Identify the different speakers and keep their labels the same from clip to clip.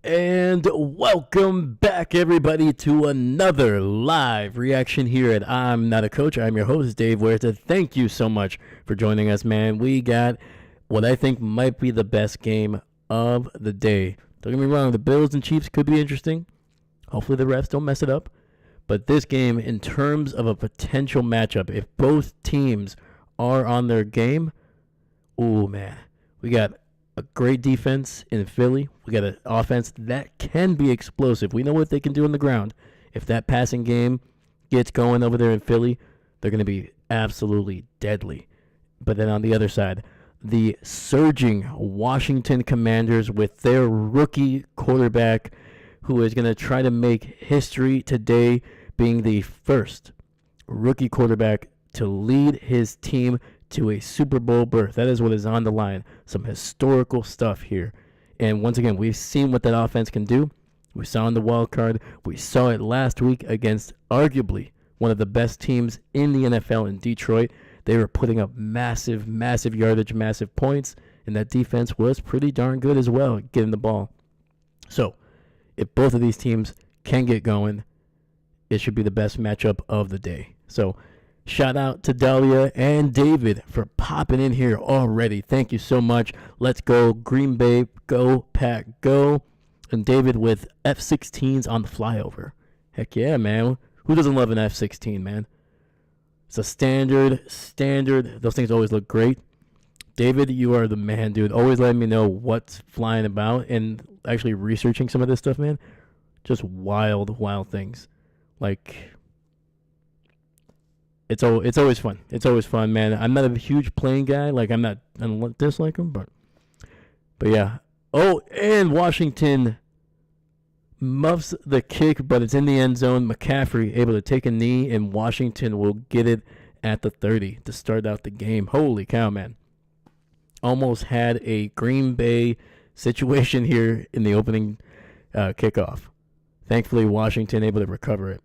Speaker 1: And welcome back, everybody, to another live reaction here at I'm Not a Coach. I'm your host, Dave Huerta. Thank you so much for joining us, man. We got what I think might be the best game of the day. Don't get me wrong, the Bills and Chiefs could be interesting. Hopefully the refs don't mess it up. But this game, in terms of a potential matchup, if both teams are on their game, ooh, man, we got a great defense in Philly. We got an offense that can be explosive. We know what they can do on the ground. If that passing game gets going over there in Philly, they're going to be absolutely deadly. But then on the other side, the surging Washington Commanders with their rookie quarterback who is going to try to make history today, being the first rookie quarterback to lead his team to a Super Bowl berth. That is what is on the line. Some historical stuff here. And once again, we've seen what that offense can do. We saw in the wild card. We saw it last week against arguably one of the best teams in the NFL in Detroit. They were putting up massive yardage, massive points, and that defense was pretty darn good as well, getting the ball. So, if both of these teams can get going, it should be the best matchup of the day. So, shout out to Dahlia and David for popping in here already. Thank you so much. Let's go Green Bay, go Pack, go. And David with F-16s on the flyover. Heck yeah, man. Who doesn't love an F-16, man? It's a standard. Those things always look great. David, you are the man, dude. Always letting me know what's flying about and actually researching some of this stuff, man. Just wild things. Like, It's always fun. It's always fun, man. I'm not a huge plane guy. Like, I don't dislike him, but yeah. Oh, and Washington muffs the kick, but it's in the end zone. McCaffrey able to take a knee, and Washington will get it at the 30 to start out the game. Holy cow, man. Almost had a Green Bay situation here in the opening kickoff. Thankfully, Washington able to recover it.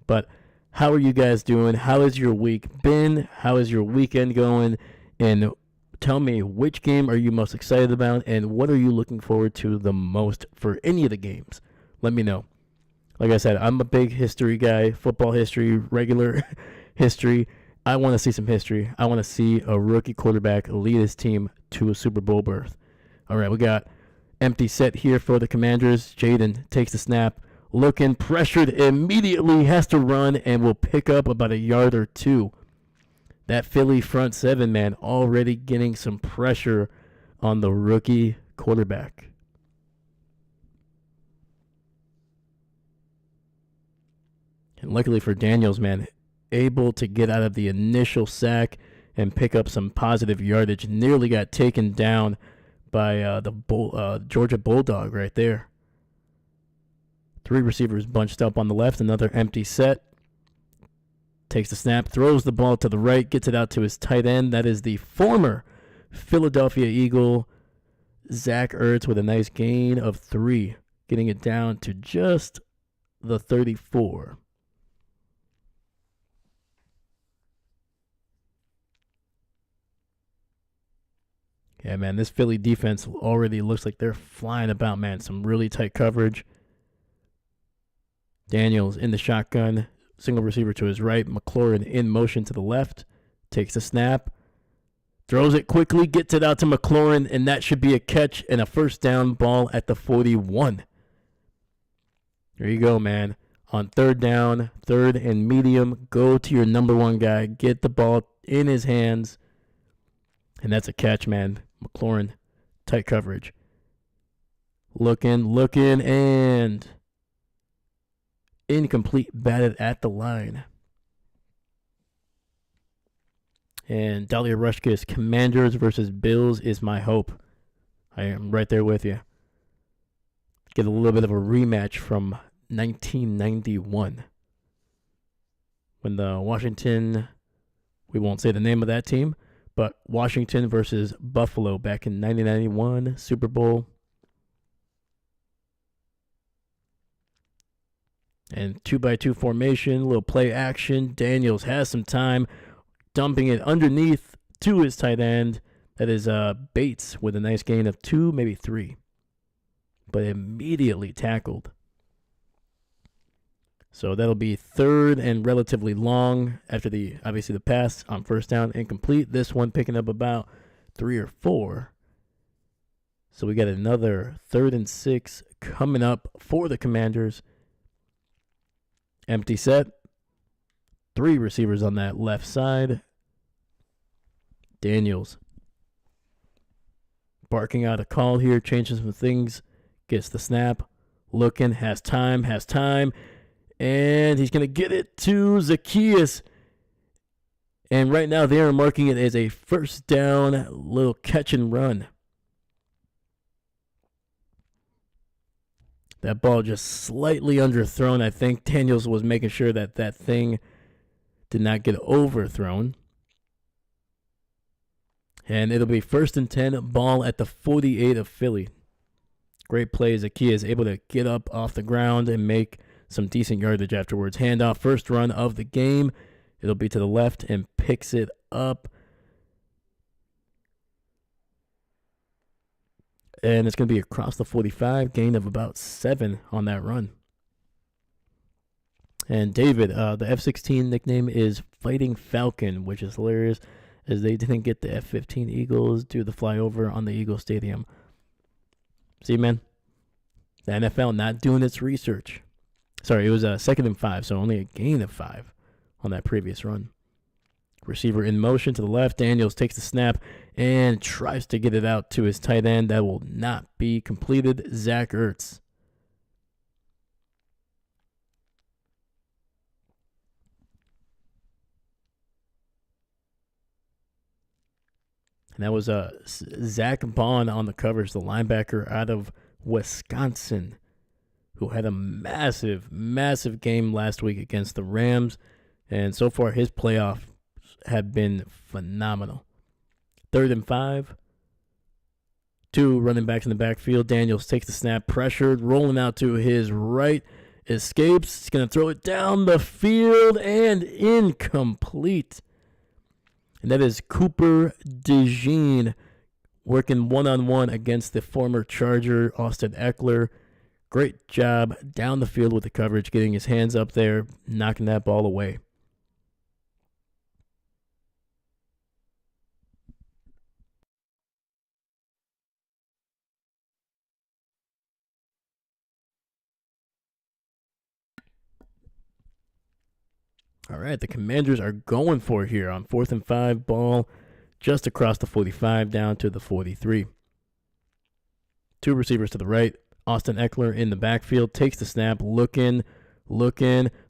Speaker 1: But how are you guys doing? How has your week been? How is your weekend going? And tell me, which game are you most excited about, and what are you looking forward to the most for any of the games? Let me know. Like I said, I'm a big history guy, football history, regular history. I want to see some history. I want to see a rookie quarterback lead his team to a Super Bowl berth. All right, we got empty set here for the Commanders. Jayden takes the snap. Looking pressured immediately, has to run and will pick up about a yard or two. That Philly front seven, man, already getting some pressure on the rookie quarterback. And luckily for Daniels, man, able to get out of the initial sack and pick up some positive yardage. Nearly got taken down by the Georgia Bulldog right there. Three receivers bunched up on the left, another empty set. Takes the snap, throws the ball to the right, gets it out to his tight end. That is the former Philadelphia Eagle, Zach Ertz, with a nice gain of 3, getting it down to just the 34. Yeah, man, this Philly defense already looks like they're flying about, man. Some really tight coverage. Daniels in the shotgun, single receiver to his right. McLaurin in motion to the left, takes the snap, throws it quickly, gets it out to McLaurin, and that should be a catch and a first down, ball at the 41. There you go, man. On third down, third and medium, go to your number one guy, get the ball in his hands, and that's a catch, man. McLaurin, tight coverage. Looking, and incomplete, batted at the line. And Dahlia Rushkis, Commanders versus Bills is my hope. I am right there with you. Get a little bit of a rematch from 1991. When the Washington, we won't say the name of that team, but Washington versus Buffalo back in 1991 Super Bowl. And 2-by-2 formation, little play action. Daniels has some time, dumping it underneath to his tight end. That is Bates with a nice gain of 2, maybe 3. but immediately tackled. So that'll be third and relatively long after the pass on first down, incomplete. This one picking up about 3 or 4. So we got another 3rd and 6 coming up for the Commanders. Empty set. 3 receivers on that left side. Daniels barking out a call here, changing some things. Gets the snap. Looking, has time. And he's going to get it to Zacchaeus. And right now they are marking it as a first down, little catch and run. That ball just slightly underthrown. I think Daniels was making sure that that thing did not get overthrown. And it'll be 1st and 10, ball at the 48 of Philly. Great play. Zacchaeus able to get up off the ground and make some decent yardage afterwards. Handoff, first run of the game. It'll be to the left and picks it up. And it's going to be across the 45, gain of about 7 on that run. And David, the F-16 nickname is Fighting Falcon, which is hilarious as they didn't get the F-15 Eagles due to the flyover on the Eagle Stadium. See, man, the NFL not doing its research. Sorry, it was a 2nd and 5, so only a gain of 5 on that previous run. Receiver in motion to the left. Daniels takes the snap and tries to get it out to his tight end. That will not be completed. Zach Ertz. And that was Zach Bond on the covers, the linebacker out of Wisconsin, who had a massive, massive game last week against the Rams. And so far, his playoff have been phenomenal. 3rd and 5. 2 running backs in the backfield. Daniels takes the snap, pressured, rolling out to his right, escapes. He's going to throw it down the field and incomplete. And that is Cooper DeJean working one-on-one against the former Charger, Austin Eckler. Great job down the field with the coverage, getting his hands up there, knocking that ball away. All right, the Commanders are going for it here on 4th and 5, ball just across the 45 down to the 43. 2 receivers to the right. Austin Eckler in the backfield, takes the snap, looking,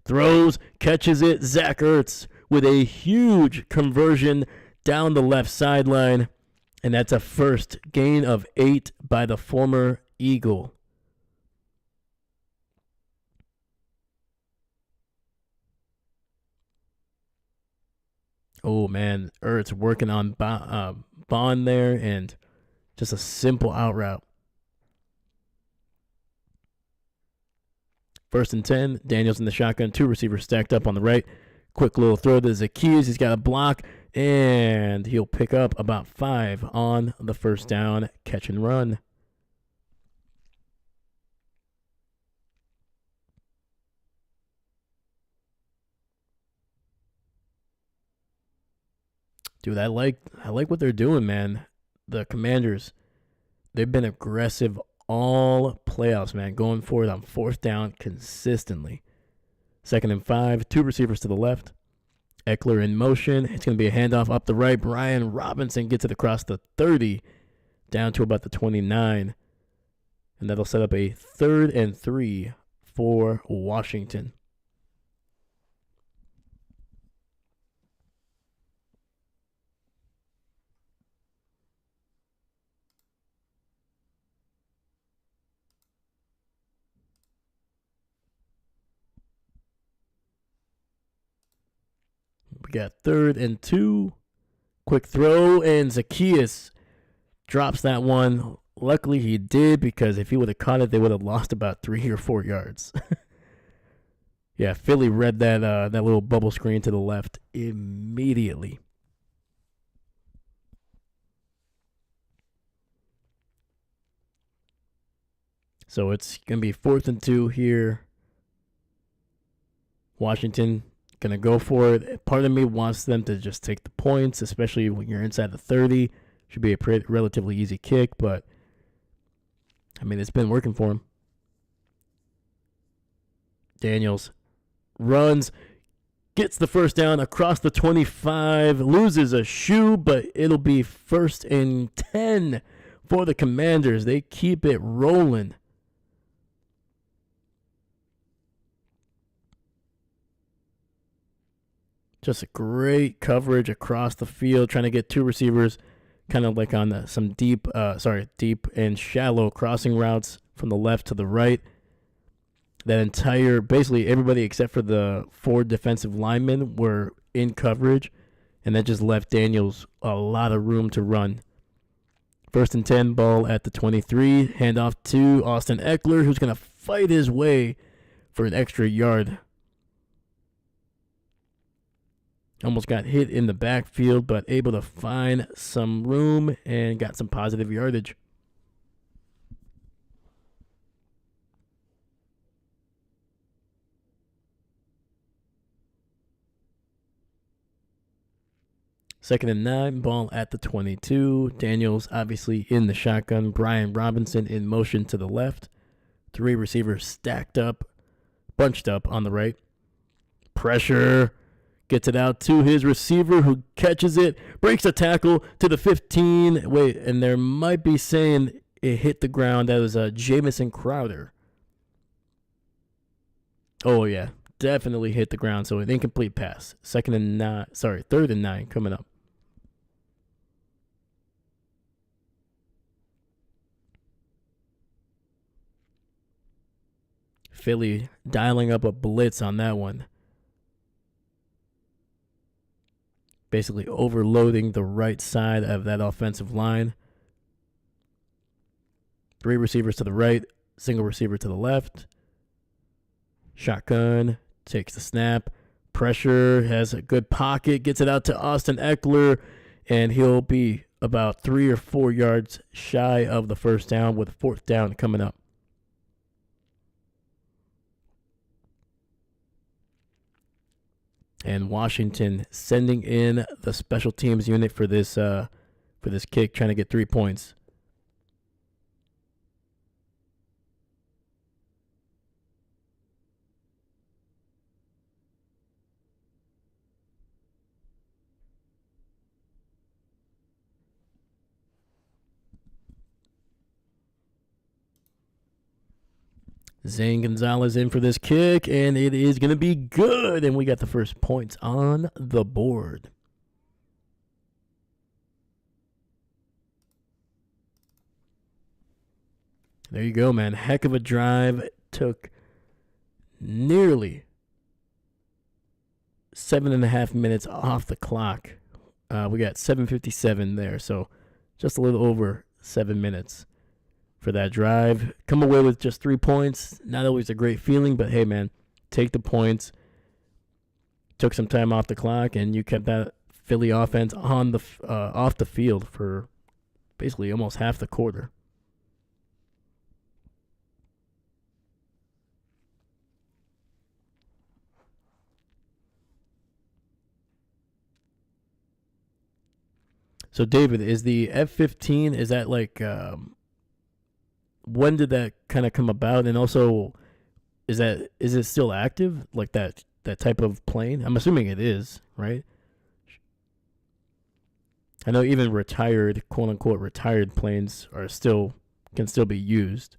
Speaker 1: throws, catches it. Zach Ertz with a huge conversion down the left sideline, and that's a first gain of 8 by the former Eagle. Oh, man, Ertz working on Bond there, and just a simple out route. 1st and 10, Daniels in the shotgun, 2 receivers stacked up on the right. Quick little throw to Zacchaeus. He's got a block, and he'll pick up about 5 on the first down, catch and run. Dude, I like what they're doing, man. The Commanders, they've been aggressive all playoffs, man, going for it on 4th down consistently. 2nd and 5, 2 receivers to the left. Eckler in motion. It's going to be a handoff up the right. Brian Robinson gets it across the 30 down to about the 29. And that'll set up a 3rd and 3 for Washington. We got 3rd and 2. Quick throw, and Zacchaeus drops that one. Luckily, he did, because if he would have caught it, they would have lost about 3 or 4 yards. Yeah, Philly read that little bubble screen to the left immediately. So it's going to be 4th and 2 here. Washington going to go for it. Part of me wants them to just take the points, especially when you're inside the 30. Should be a relatively easy kick, but I mean, it's been working for him. Daniels runs, gets the first down across the 25, loses a shoe, but it'll be 1st and 10 for the Commanders. They keep it rolling. Just a great coverage across the field, trying to get 2 receivers kind of like on some deep and shallow crossing routes from the left to the right. That entire, basically everybody except for the 4 defensive linemen were in coverage, and that just left Daniels a lot of room to run. 1st and 10, ball at the 23, handoff to Austin Eckler, who's going to fight his way for an extra yard. Almost got hit in the backfield, but able to find some room and got some positive yardage. Second and 9, ball at the 22. Daniels obviously in the shotgun. Brian Robinson in motion to the left. 3 receivers stacked up, bunched up on the right. Pressure. Gets it out to his receiver, who catches it, breaks a tackle to the 15. Wait, and there might be saying it hit the ground. That was Jamison Crowder. Oh, yeah, definitely hit the ground. So an incomplete pass. 3rd and 9 coming up. Philly dialing up a blitz on that one. Basically overloading the right side of that offensive line. 3 receivers to the right, single receiver to the left. Shotgun, takes the snap. Pressure, has a good pocket, gets it out to Austin Eckler, and he'll be about 3 or 4 yards shy of the first down with 4th down coming up. And Washington sending in the special teams unit for this kick, trying to get 3 points. Zane Gonzalez in for this kick, and it is going to be good. And we got the first points on the board. There you go, man. Heck of a drive. It took nearly 7.5 minutes off the clock. We got 7:57 there, so just a little over 7 minutes for that drive. Come away with just 3 points. Not always a great feeling, but hey, man, take the points. Took some time off the clock, and you kept that Philly offense on the off the field for basically almost half the quarter. So, David, is the F-15, is that like, when did that kind of come about? And also, is it still active, like that type of plane? I'm assuming it is, right? I know even retired, quote unquote, retired planes can still be used.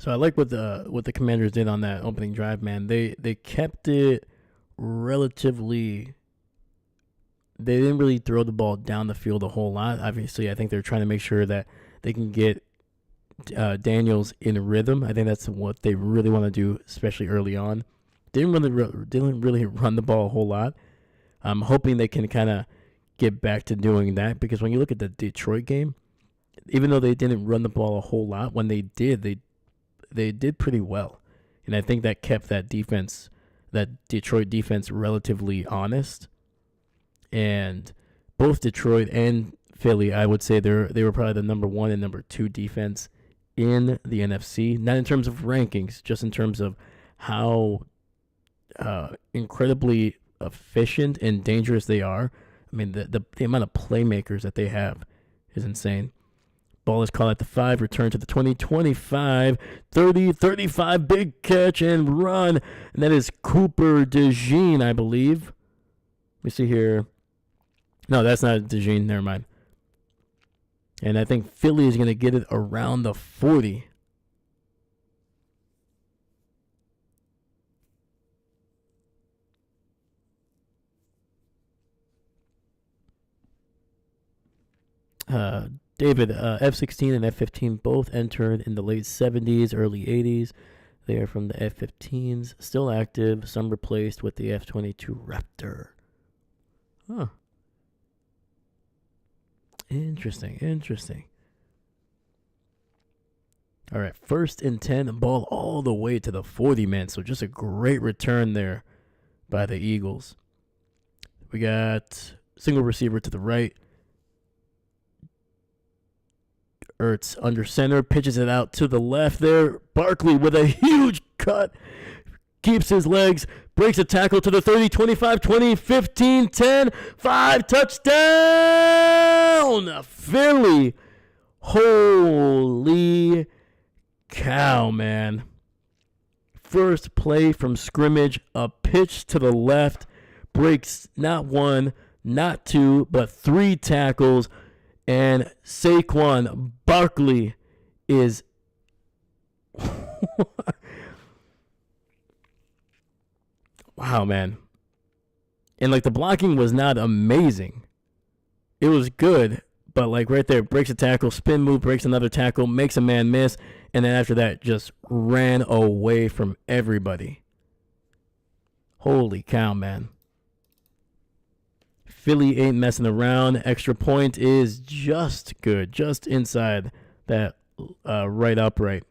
Speaker 1: So I like what the Commanders did on that opening drive, man. They kept it relatively. They didn't really throw the ball down the field a whole lot. Obviously, I think they're trying to make sure that they can get Daniels in rhythm. I think that's what they really want to do, especially early on. Didn't really run the ball a whole lot. I'm hoping they can kind of get back to doing that, because when you look at the Detroit game, even though they didn't run the ball a whole lot, when they did, they did pretty well. And I think that kept that Detroit defense relatively honest. And both Detroit and Philly, I would say they were probably the number 1 and number 2 defense in the NFC. Not in terms of rankings, just in terms of how incredibly efficient and dangerous they are. I mean, the amount of playmakers that they have is insane. Ball is caught at the 5, return to the 20, 25, 30, 35, big catch and run. And that is Cooper DeJean, I believe. Let me see here. No, that's not DeJean. Never mind. And I think Philly is going to get it around the 40. David, F-16 and F-15 both entered in the late 70s, early 80s. They are from the F-15s, still active, some replaced with the F-22 Raptor. Huh. Interesting. All right, 1st and 10, ball all the way to the 40, man. So just a great return there by the Eagles. We got single receiver to the right. Ertz under center, pitches it out to the left there. Barkley with a huge cut. Keeps his legs, breaks a tackle to the 30, 25, 20, 15, 10, 5, touchdown! Philly. Holy cow, man. First play from scrimmage, a pitch to the left, breaks not 1, not 2, but 3 tackles, and Saquon Barkley is wow, man. And like the blocking was not amazing. It was good, but like right there, breaks a tackle, spin move, breaks another tackle, makes a man miss, and then after that just ran away from everybody. Holy cow, man. Philly ain't messing around. Extra point is just good, just inside that right upright.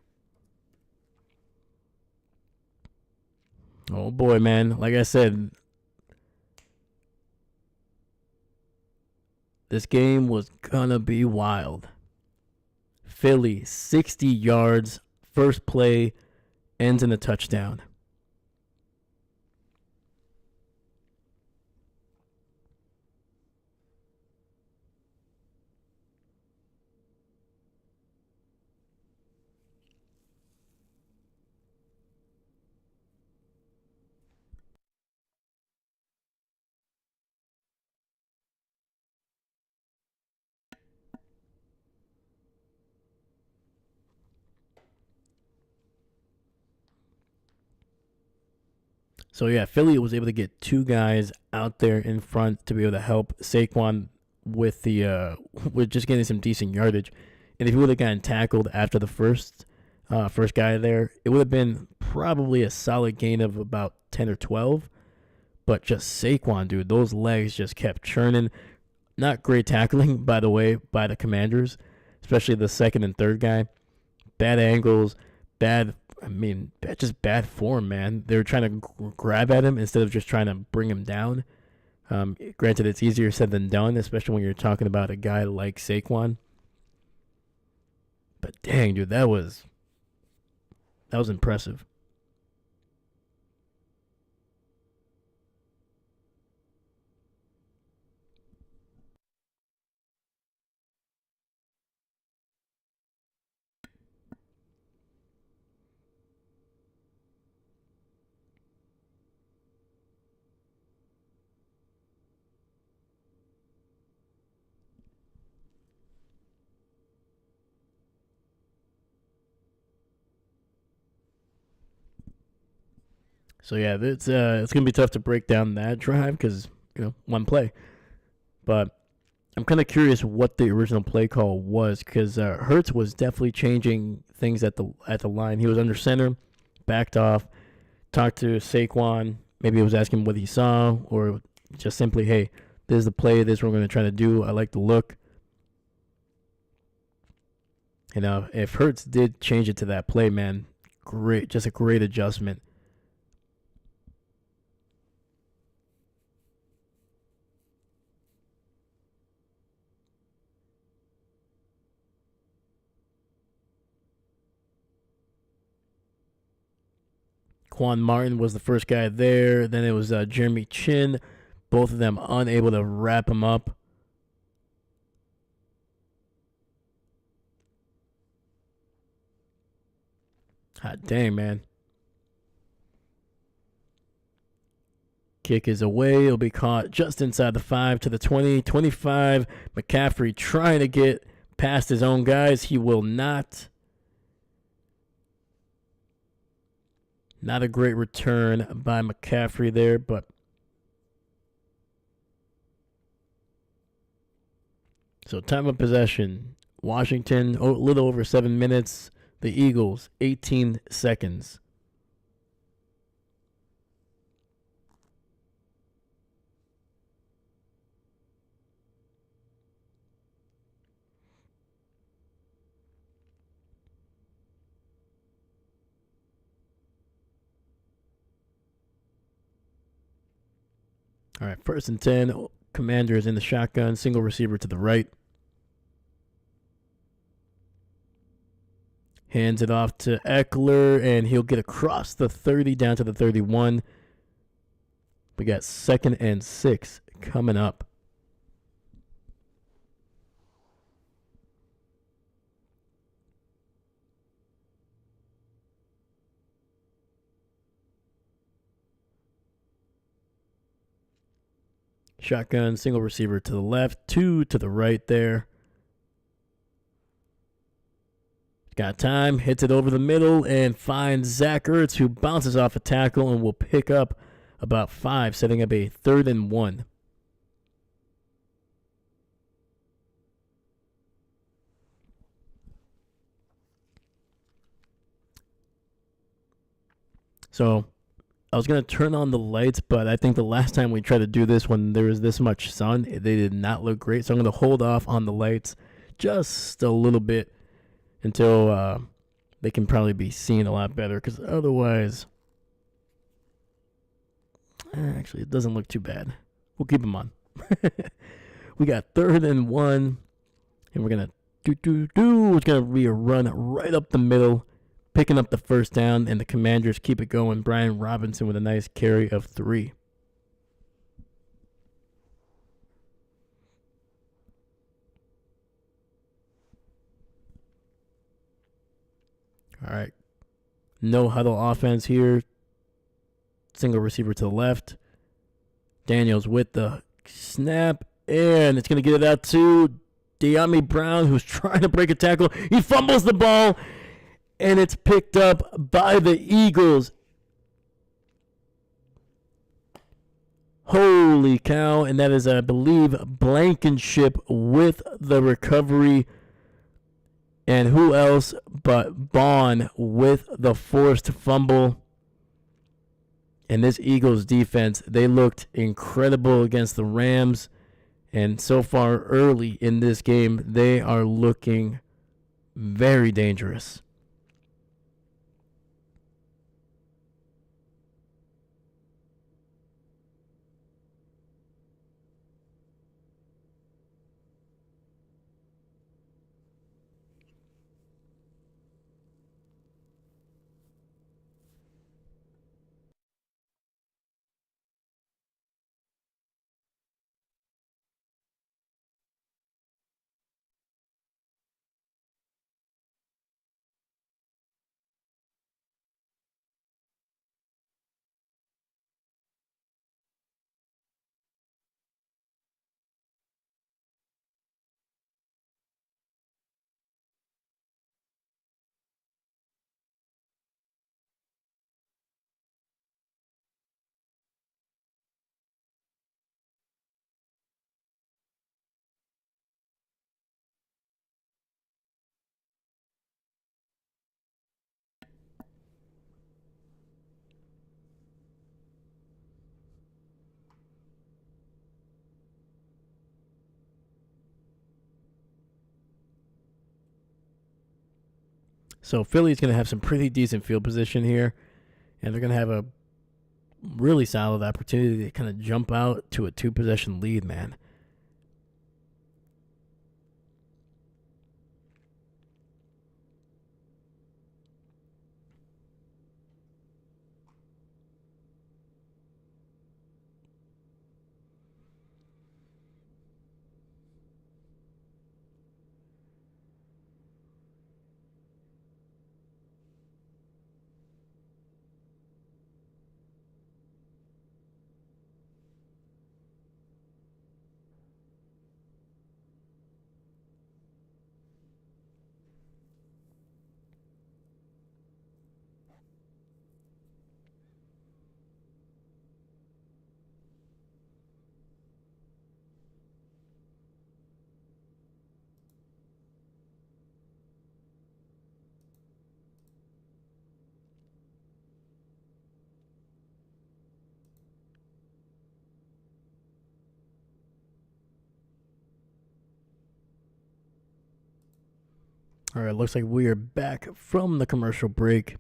Speaker 1: Oh boy, man. Like I said, this game was gonna be wild. Philly, 60 yards, first play, ends in a touchdown. So yeah, Philly was able to get 2 guys out there in front to be able to help Saquon with the with just getting some decent yardage. And if he would have gotten tackled after the first guy there, it would have been probably a solid gain of about 10 or 12. But just Saquon, dude, those legs just kept churning. Not great tackling, by the way, by the Commanders, especially the second and third guy. Bad angles, just bad form, man. They were trying to grab at him instead of just trying to bring him down. Granted, it's easier said than done, especially when you're talking about a guy like Saquon. But dang, dude, that was impressive. So yeah, it's gonna be tough to break down that drive because one play. But I'm kind of curious what the original play call was because Hertz was definitely changing things at the line. He was under center, backed off, talked to Saquon. Maybe he was asking what he saw, or just simply, hey, this is the play. This is what we're going to try to do. I like the look. If Hertz did change it to that play, man, great, just a great adjustment. Quan Martin was the first guy there. Then it was Jeremy Chin. Both of them unable to wrap him up. Hot dang, man. Kick is away. It'll be caught just inside the 5 to the 20. 25. McCaffrey trying to get past his own guys. He will not. Not a great return by McCaffrey there, but so time of possession. Washington, a little over 7 minutes. The Eagles, 18 seconds. All right, 1st and 10. Commanders in the shotgun, single receiver to the right. Hands it off to Eckler, and he'll get across the 30 down to the 31. We got 2nd and 6 coming up. Shotgun, single receiver to the left, 2 to the right there. Got time, hits it over the middle, and finds Zach Ertz, who bounces off a tackle and will pick up about 5, setting up a 3rd and 1. So I was going to turn on the lights, but I think the last time we tried to do this when there was this much sun, they did not look great. So I'm going to hold off on the lights just a little bit until they can probably be seen a lot better, because otherwise, actually, it doesn't look too bad. We'll keep them on. We got 3rd and 1, and we're going to It's going to be a run right up the middle, picking up the 1st down, and the Commanders keep it going. Brian Robinson with a nice carry of 3. All right. No huddle offense here. Single receiver to the left. Daniels with the snap, and it's going to get it out to De'Ami Brown, who's trying to break a tackle. He fumbles the ball, and it's picked up by the Eagles. Holy cow. And that is, I believe, Blankenship with the recovery. And who else but Bond with the forced fumble. And this Eagles defense, they looked incredible against the Rams. And so far early in this game, they are looking very dangerous. So Philly's going to have some pretty decent field position here, and they're going to have a really solid opportunity to kind of jump out to a 2-possession lead, man. All right, looks like we are back from the commercial break.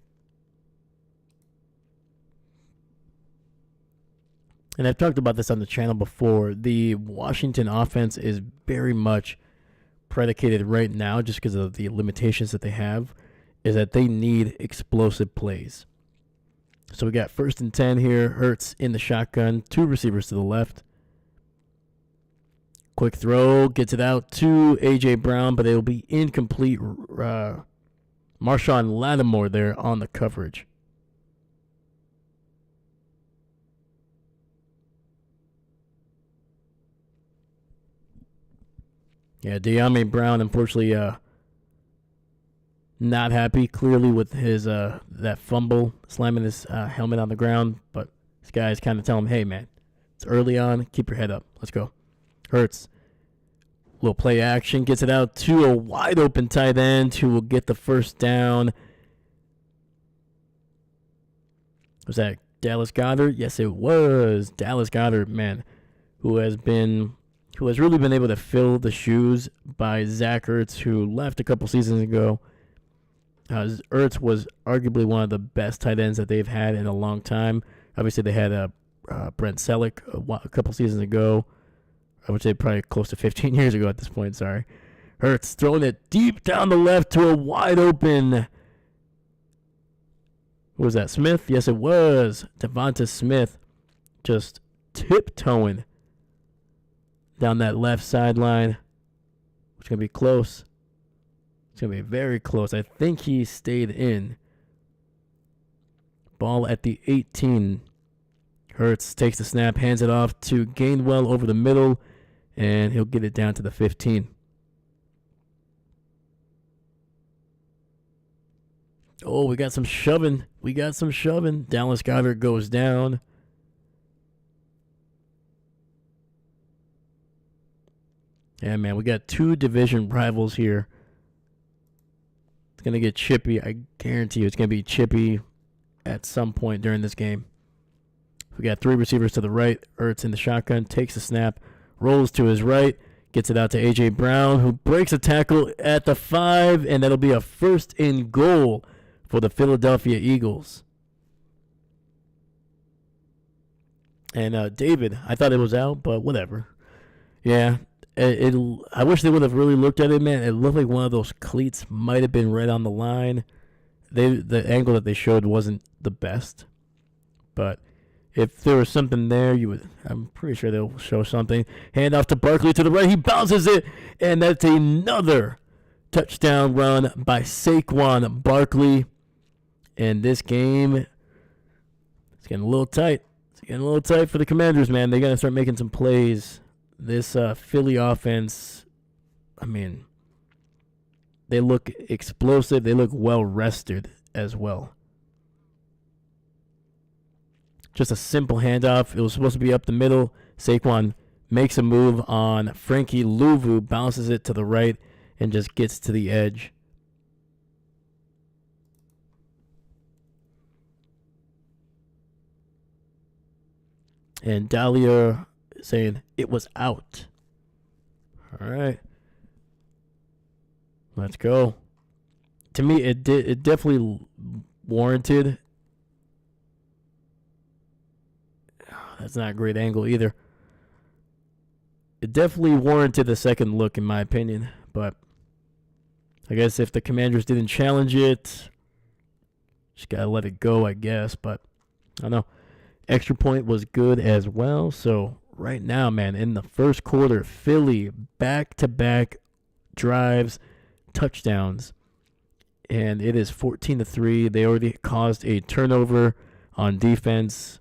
Speaker 1: And I've talked about this on the channel before. The Washington offense is very much predicated right now, just because of the limitations that they have, is that they need explosive plays. So we got 1st and 10 here. Hurts in the shotgun. 2 receivers to the left. Quick throw, gets it out to A.J. Brown, but it'll be incomplete. Marshawn Lattimore there on the coverage. Yeah, De'Ami Brown, unfortunately, not happy, clearly, with his that fumble, slamming his helmet on the ground. But this guy's kind of telling him, hey, man, it's early on. Keep your head up. Let's go. Hurts. Little play action. Gets it out to a wide open tight end who will get the first down. Was that Dallas Goedert? Yes, it was. Dallas Goedert, man, who has really been able to fill the shoes by Zach Ertz, who left a couple seasons ago. Ertz was arguably one of the best tight ends that they've had in a long time. Obviously, they had Brent Selleck a couple seasons ago. I would say probably close to 15 years ago at this point, sorry. Hurts throwing it deep down the left to a wide open. Who was that, Smith? Yes, it was. Devonta Smith just tiptoeing down that left sideline. It's going to be close. It's going to be very close. I think he stayed in. Ball at the 18. Hurts takes the snap, hands it off to Gainwell over the middle, and he'll get it down to the 15. Oh, we got some shoving. Dallas Goedert goes down. Yeah, man, we got 2 division rivals here. It's going to get chippy. I guarantee you it's going to be chippy at some point during this game. We got 3 receivers to the right. Ertz in the shotgun, takes the snap, rolls to his right, gets it out to A.J. Brown, who breaks a tackle at the 5, and that'll be a 1st and goal for the Philadelphia Eagles. And David, I thought it was out, but whatever. Yeah, I wish they would have really looked at it, man. It looked like one of those cleats might have been right on the line. The angle that they showed wasn't the best, but if there was something there, I'm pretty sure they'll show something. Hand off to Barkley to the right. He bounces it, and that's another touchdown run by Saquon Barkley. And this game, it's getting a little tight. It's getting a little tight for the Commanders, man. They got to start making some plays. This Philly offense, I mean, they look explosive. They look well rested as well. Just a simple handoff. It was supposed to be up the middle. Saquon makes a move on Frankie Louvu, bounces it to the right, and just gets to the edge. And Dahlia saying it was out. All right. Let's go. to me, it definitely warranted. That's not a great angle either. It definitely warranted a second look, in my opinion. But I guess if the Commanders didn't challenge it, just gotta let it go, I guess. But I don't know. Extra point was good as well. So right now, man, in the first quarter, Philly back-to-back drives, touchdowns, and it is 14-3. They already caused a turnover on defense,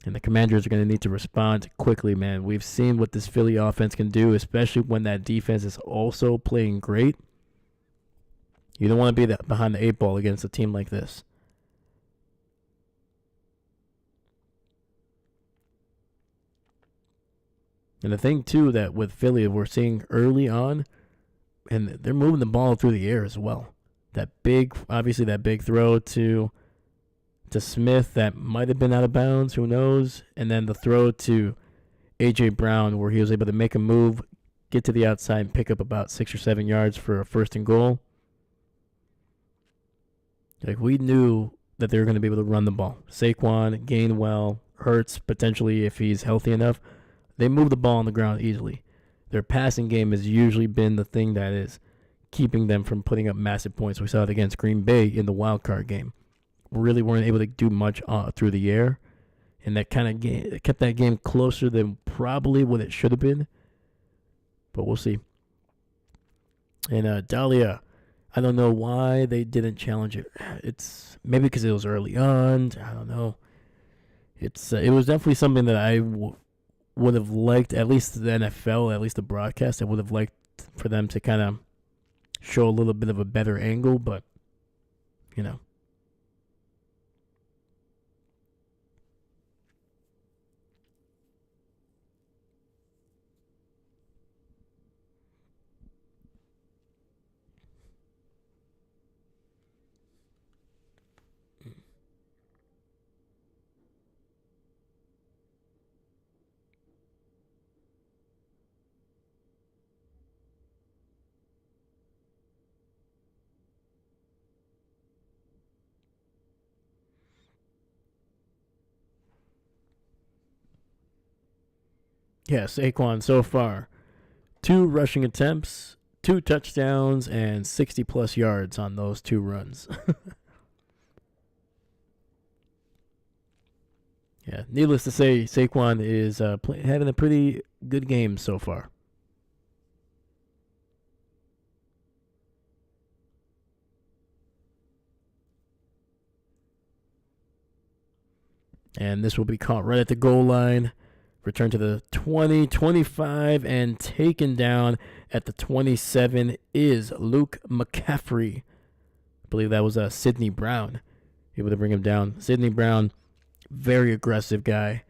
Speaker 1: and the Commanders are going to need to respond quickly, man. We've seen what this Philly offense can do, especially when that defense is also playing great. You don't want to be behind the 8 ball against a team like this. And the thing, too, that with Philly, we're seeing early on, and they're moving the ball through the air as well. That big throw to Smith that might have been out of bounds, who knows? And then the throw to A.J. Brown where he was able to make a move, get to the outside, and pick up about 6 or 7 yards for a 1st and goal. Like, we knew that they were going to be able to run the ball. Saquon, Gainwell, Hurts, potentially if he's healthy enough. They move the ball on the ground easily. Their passing game has usually been the thing that is keeping them from putting up massive points. We saw it against Green Bay in the wild card game. Really weren't able to do much through the air, and that kind of kept that game closer than probably what it should have been. But we'll see. And Dahlia, I don't know why they didn't challenge it. It's maybe because it was early on. I don't know. It was definitely something that I would have liked, at least the NFL, at least the broadcast, I would have liked for them to kind of show a little bit of a better angle, but, you know. Yeah, Saquon so far. 2 rushing attempts, 2 touchdowns, and 60-plus yards on those 2 runs. Yeah, needless to say, Saquon is having a pretty good game so far. And this will be caught right at the goal line. Return to the 20, 25, and taken down at the 27 is Luke McCaffrey. I believe that was Sidney Brown. Able to bring him down. Sidney Brown, very aggressive guy.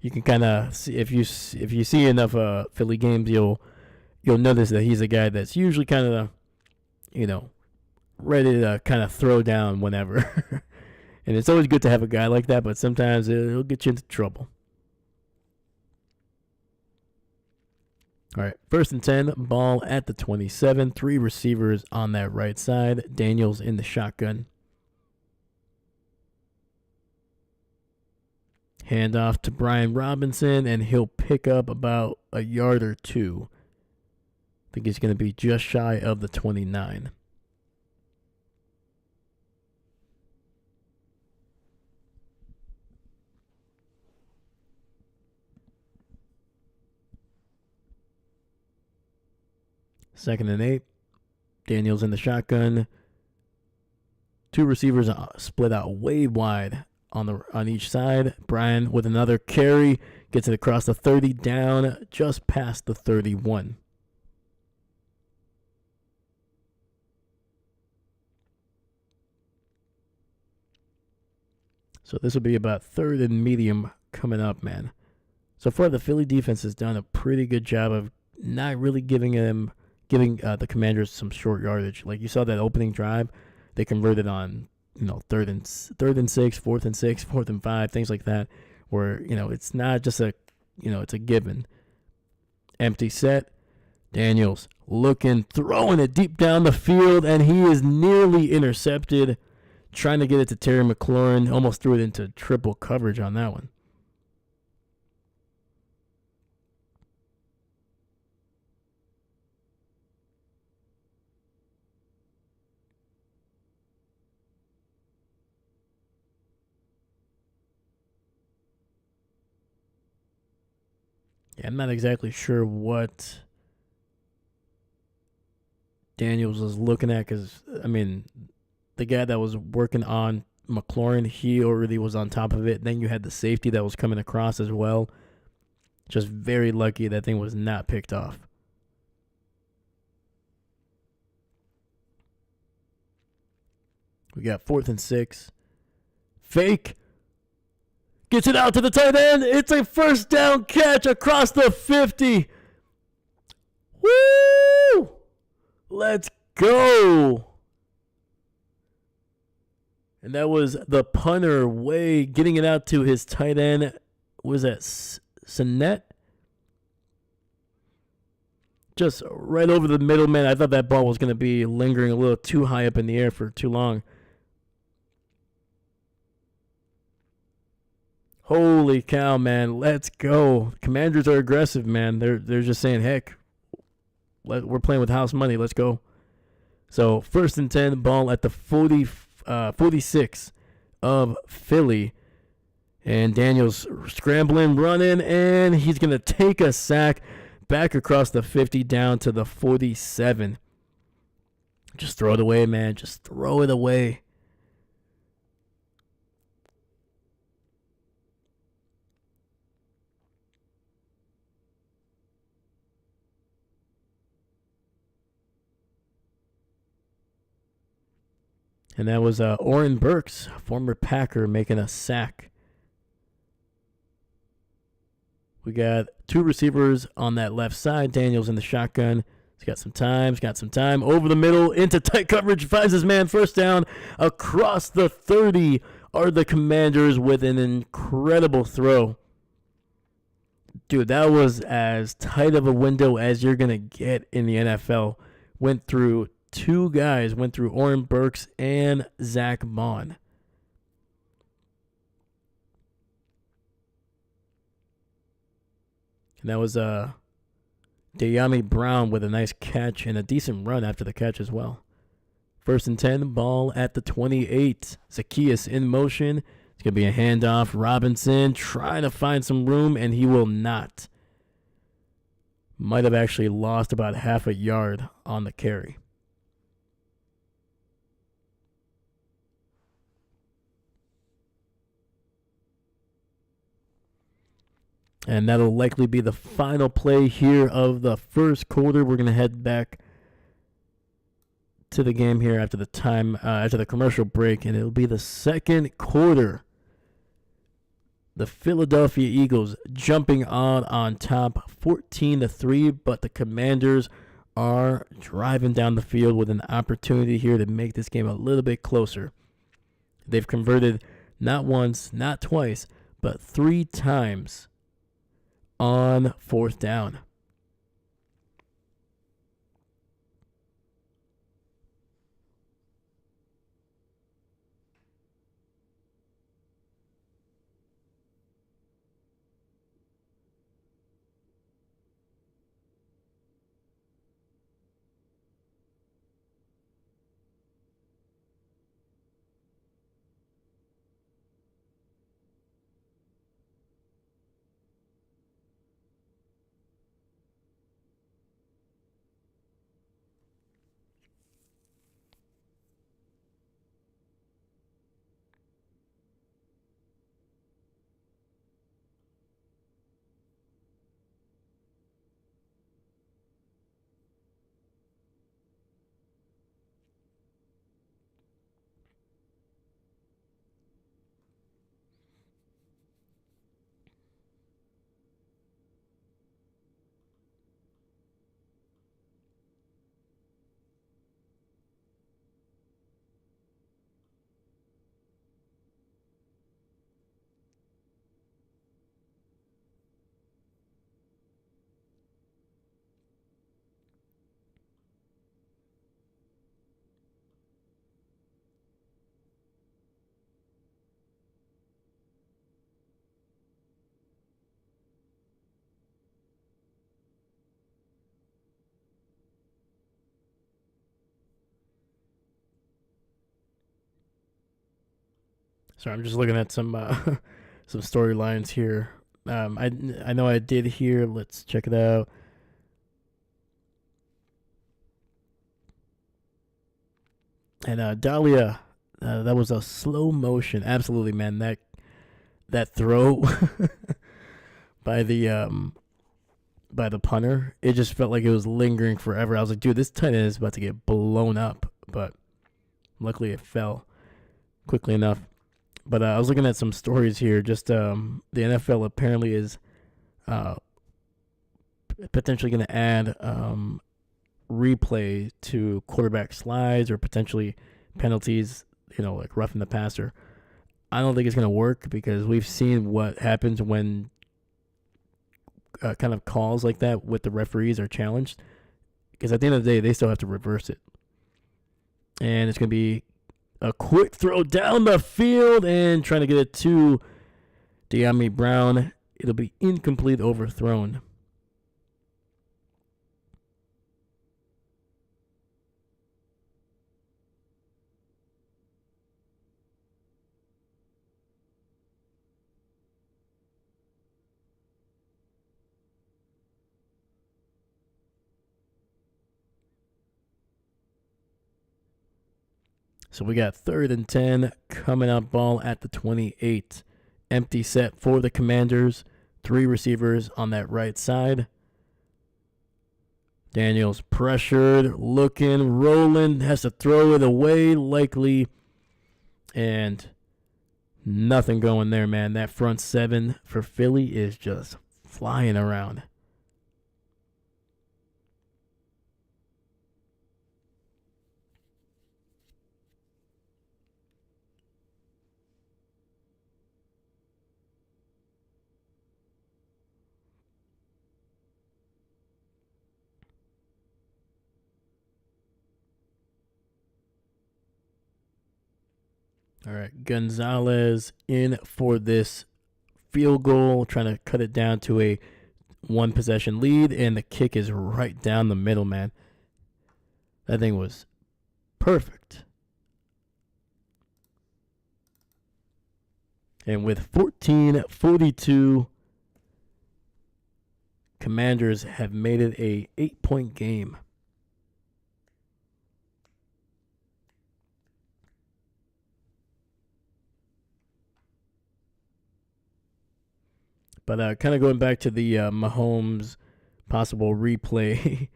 Speaker 1: You can kind of see if you see enough Philly games, you'll notice that he's a guy that's usually kind of, ready to kind of throw down whenever. And it's always good to have a guy like that, but sometimes it'll get you into trouble. All right, 1st and 10, ball at the 27. 3 receivers on that right side. Daniels in the shotgun. Hand off to Brian Robinson, and he'll pick up about a yard or 2. I think he's going to be just shy of the 29. Second and 8. Daniels in the shotgun. 2 receivers split out way wide on each side. Brian with another carry gets it across the 30, down just past the 31. So this will be about 3rd and medium coming up, man. So far, the Philly defense has done a pretty good job of not really giving the Commanders some short yardage. Like you saw that opening drive, they converted on 3rd and 6, 4th and 6, 4th and 5, things like that, where it's not just it's a given. Empty set, Daniels looking, throwing it deep down the field, and he is nearly intercepted. Trying to get it to Terry McLaurin. Almost threw it into triple coverage on that one. Yeah, I'm not exactly sure what Daniels was looking at because, I mean, the guy that was working on McLaurin, he already was on top of it. Then you had the safety that was coming across as well. Just very lucky that thing was not picked off. We got 4th and 6. Fake. Gets it out to the tight end. It's a first down catch across the 50. Woo! Let's go. And that was the punter way getting it out to his tight end. Was that Sinet? Just right over the middle, man. I thought that ball was going to be lingering a little too high up in the air for too long. Holy cow, man. Let's go. Commanders are aggressive, man. They're just saying, heck, we're playing with house money. Let's go. So 1st and 10, ball at the 46 of Philly. And Daniels scrambling, running, and he's going to take a sack back across the 50 down to the 47. Just throw it away, man. Just throw it away. And that was Oren Burks, former Packer, making a sack. We got 2 receivers on that left side. Daniels in the shotgun. He's got some time. Over the middle, into tight coverage. Finds his man. First down. Across the 30 are the Commanders with an incredible throw. Dude, that was as tight of a window as you're going to get in the NFL. Went through 2 guys. Went through Oren Burks and Zach Bond. And that was De'Ami Brown with a nice catch and a decent run after the catch as well. 1st and 10, ball at the 28. Zacchaeus in motion. It's going to be a handoff. Robinson trying to find some room, and he will not. Might have actually lost about half a yard on the carry. And that'll likely be the final play here of the first quarter. We're going to head back to the game here after the commercial break, and it'll be the second quarter. The Philadelphia Eagles jumping on top 14-3, but the Commanders are driving down the field with an opportunity here to make this game a little bit closer. They've converted not once, not twice, but 3 times on 4th down. Sorry, I'm just looking at some some storylines here. I know I did here. Let's check it out. And Dahlia, that was a slow motion. Absolutely, man. That throw by the punter, it just felt like it was lingering forever. I was like, dude, this tight end is about to get blown up. But luckily, it fell quickly enough. But I was looking at some stories here. Just the NFL apparently is potentially going to add replay to quarterback slides or potentially penalties, like roughing the passer. I don't think it's going to work because we've seen what happens when kind of calls like that with the referees are challenged. Because at the end of the day, they still have to reverse it. And it's going to be a quick throw down the field and trying to get it to De'Ami Brown. It'll be incomplete, overthrown. So we got 3rd and 10 coming up, ball at the 28. Empty set for the Commanders. 3 receivers on that right side. Daniels pressured, looking, rolling, has to throw it away likely. And nothing going there, man. That front 7 for Philly is just flying around. All right, Gonzalez in for this field goal, trying to cut it down to a 1-possession lead, and the kick is right down the middle, man. That thing was perfect. And with 14-42, Commanders have made it a 8-point game. But kind of going back to the Mahomes possible replay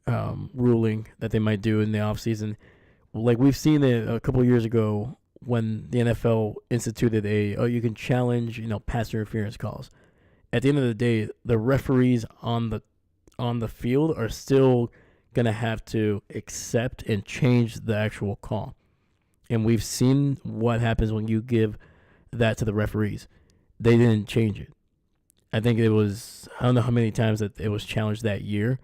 Speaker 1: ruling that they might do in the offseason, like we've seen it a couple of years ago when the NFL instituted you can challenge, pass interference calls. At the end of the day, the referees on the field are still gonna have to accept and change the actual call. And we've seen what happens when you give that to the referees. They didn't change it. I think it was, I don't know how many times that it was challenged that year,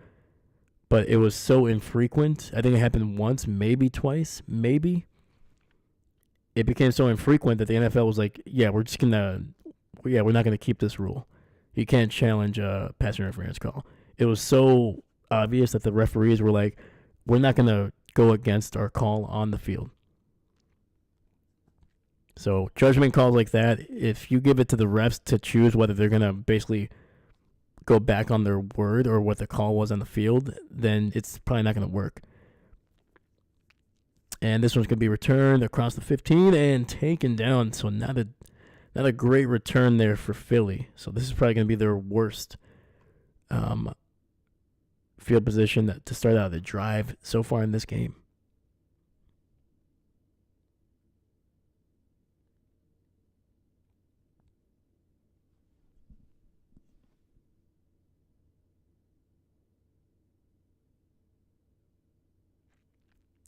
Speaker 1: but it was so infrequent. I think it happened once, maybe twice, maybe. It became so infrequent that the NFL was like, we're not going to keep this rule. You can't challenge a pass interference call. It was so obvious that the referees were like, we're not going to go against our call on the field. So judgment calls like that, if you give it to the refs to choose whether they're going to basically go back on their word or what the call was on the field, then it's probably not going to work. And this one's going to be returned across the 15 and taken down. So not a great return there for Philly. So this is probably going to be their worst field position to start out the drive so far in this game.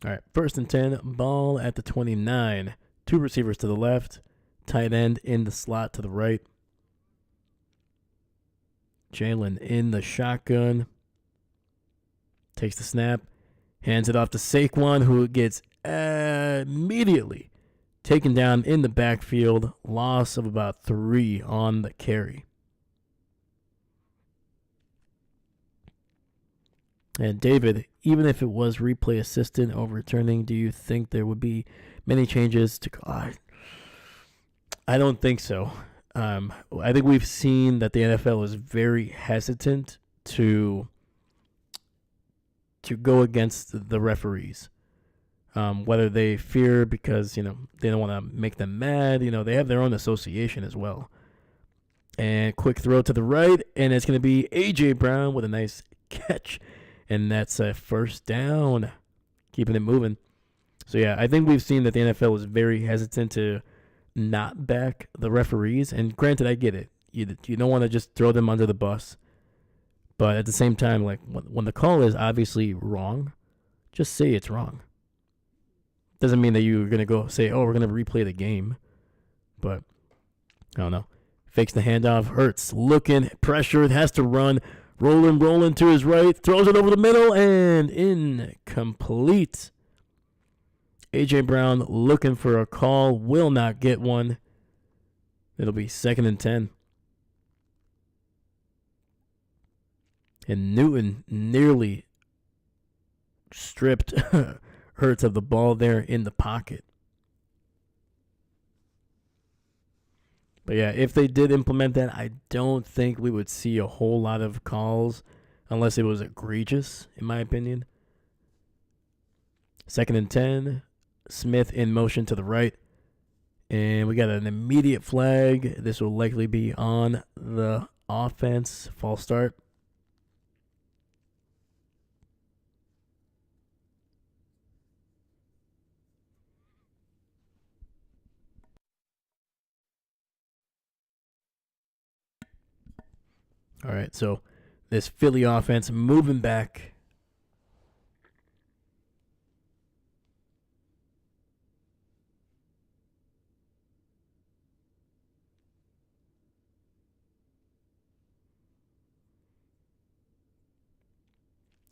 Speaker 1: All right, 1st and 10, ball at the 29. 2 receivers to the left, tight end in the slot to the right. Jalen in the shotgun. Takes the snap, hands it off to Saquon, who gets immediately taken down in the backfield. Loss of about 3 on the carry. And David, even if it was replay assistant overturning, do you think there would be many changes to? I don't think so. I think we've seen that the NFL is very hesitant to go against the referees. Whether they fear because they don't want to make them mad. They have their own association as well. And quick throw to the right, and it's going to be A.J. Brown with a nice catch. And that's a first down, keeping it moving. So, yeah, I think we've seen that the NFL is very hesitant to not back the referees. And granted, I get it. You don't want to just throw them under the bus. But at the same time, like when the call is obviously wrong, just say it's wrong. Doesn't mean that you're going to go say, oh, we're going to replay the game. But, I don't know. Fakes the handoff. Hurts. Looking. Pressured. Has to run. Rolling to his right. Throws it over the middle. And incomplete. A.J. Brown looking for a call. Will not get one. It'll be 2nd and 10. And Newton nearly stripped Hurts of the ball there in the pocket. But yeah, if they did implement that, I don't think we would see a whole lot of calls unless it was egregious, in my opinion. 2nd and 10. Smith in motion to the right. And we got an immediate flag. This will likely be on the offense. False start. All right, so this Philly offense moving back.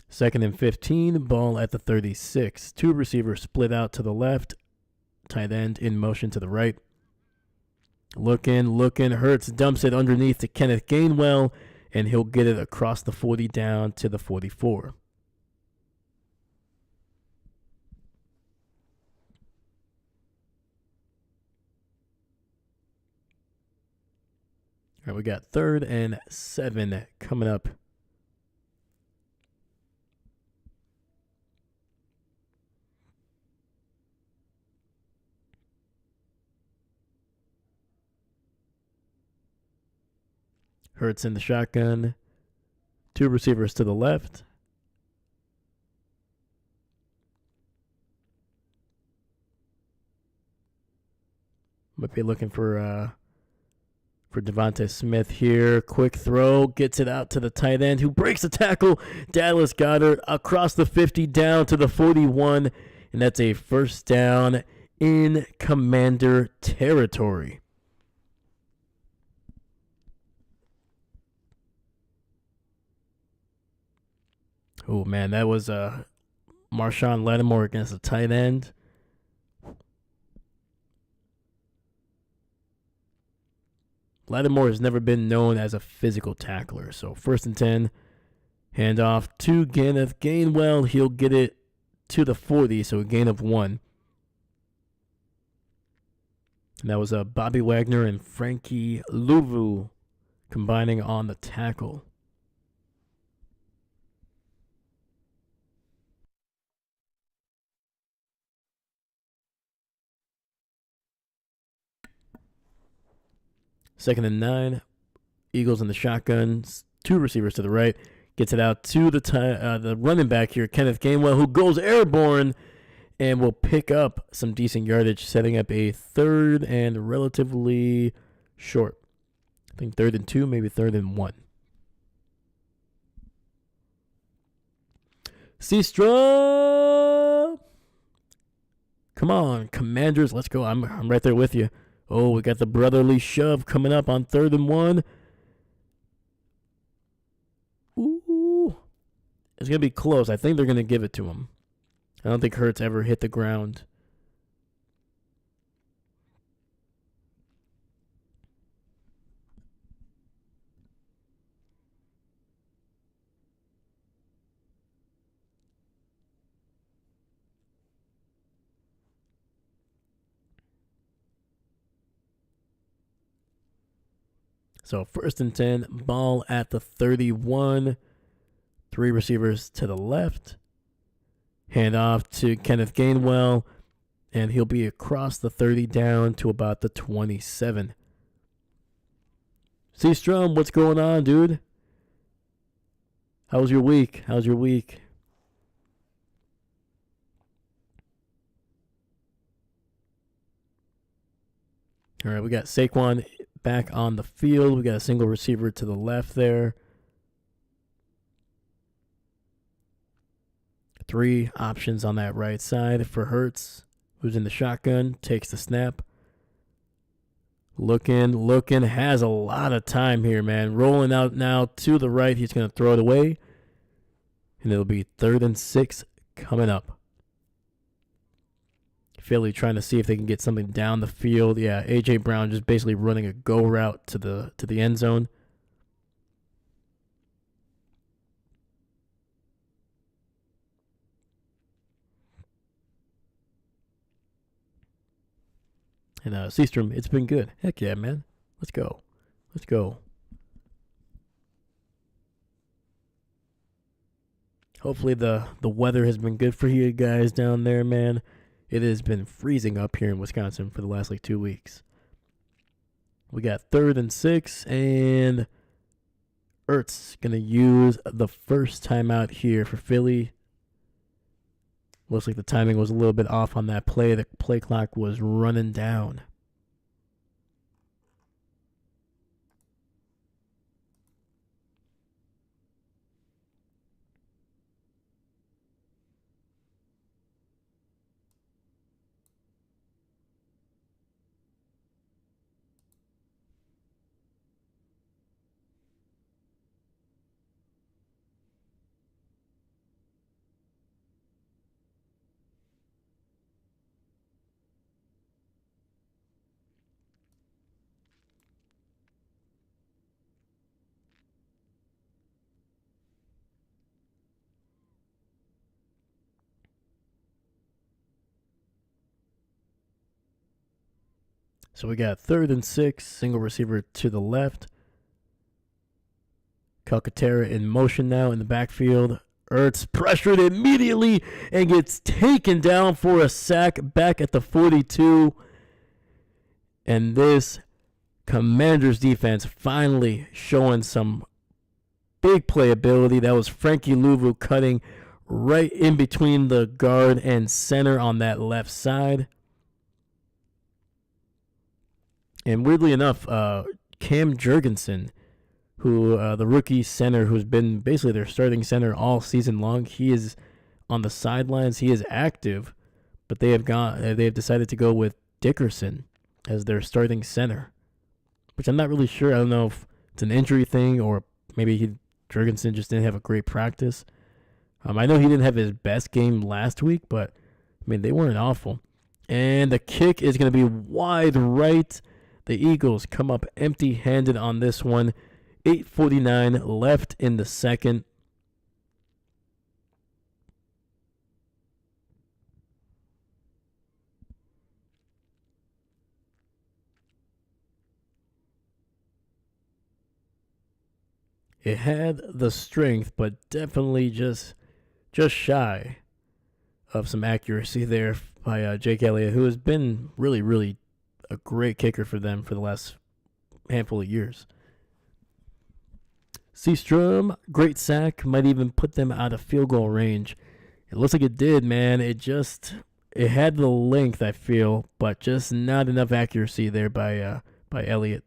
Speaker 1: Second and 15, ball at the 36. Two receivers split out to the left. Tight end in motion to the right. Looking. Hurts dumps it underneath to Kenneth Gainwell, and he'll get it across the 40 down to the 44. All right, we got 3rd and 7 coming up. Hurts in the shotgun. Two receivers to the left. Might be looking for Devontae Smith here. Quick throw. Gets it out to the tight end who breaks the tackle. Dallas Goedert across the 50 down to the 41. And that's a first down in Commander territory. Oh, man, that was Marshawn Lattimore against the tight end. Lattimore has never been known as a physical tackler. So 1st and 10, handoff to Kenneth Gainwell. He'll get it to the 40, so a gain of 1. And that was Bobby Wagner and Frankie Louvu combining on the tackle. Second and 9. Eagles in the shotgun. Two receivers to the right. Gets it out to the running back here, Kenneth Gainwell, who goes airborne and will pick up some decent yardage, setting up a 3rd and relatively short. I think 3rd and 2, maybe 3rd and 1. Seastra! Come on, Commanders, let's go. I'm right there with you. Oh, we got the brotherly shove coming up on 3rd and 1. Ooh. It's going to be close. I think they're going to give it to him. I don't think Hurts ever hit the ground. So 1st and 10, ball at the 31. 3 receivers to the left. Hand off to Kenneth Gainwell, and he'll be across the 30 down to about the 27. Seastrom, what's going on, dude? How's your week? All right, we got Saquon back on the field. We got a single receiver to the left there. 3 options on that right side for Hurts, who's in the shotgun, takes the snap. Looking, has a lot of time here, man. Rolling out now to the right. He's going to throw it away. And it'll be 3rd and 6 coming up. Philly trying to see if they can get something down the field. Yeah, A.J. Brown just basically running a go route to the end zone. And Seastrom, it's been good. Heck yeah, man. Let's go. Hopefully the weather has been good for you guys down there, man. It has been freezing up here in Wisconsin for the last 2 weeks. We got 3rd and 6, and Ertz going to use the first timeout here for Philly. Looks like the timing was a little bit off on that play. The play clock was running down. So we got 3rd and 6, single receiver to the left. Calcaterra in motion now in the backfield. Ertz pressured immediately and gets taken down for a sack back at the 42. And this Commanders defense finally showing some big playability. That was Frankie Louvu cutting right in between the guard and center on that left side. And weirdly enough, Cam Jurgensen, who the rookie center who's been basically their starting center all season long, he is on the sidelines. He is active, but they have decided to go with Dickerson as their starting center, which I'm not really sure. I don't know if it's an injury thing or maybe Jurgensen just didn't have a great practice. I know he didn't have his best game last week, but I mean they weren't awful. And the kick is going to be wide right. The Eagles come up empty-handed on this one. 8:49 left in the second. It had the strength, but definitely just shy of some accuracy there by Jake Elliott, who has been really, really a great kicker for them for the last handful of years. Seastrom, great sack, might even put them out of field goal range. It looks like it did, man. It had the length, I feel, but just not enough accuracy there by Elliott.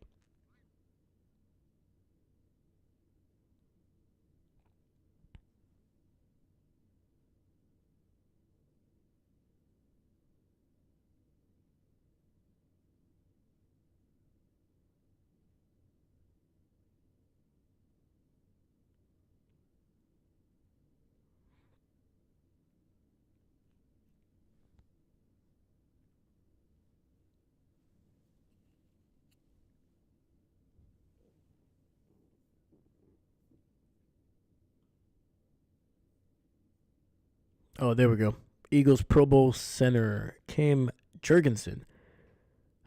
Speaker 1: Oh, there we go. Eagles Pro Bowl center Cam Jurgensen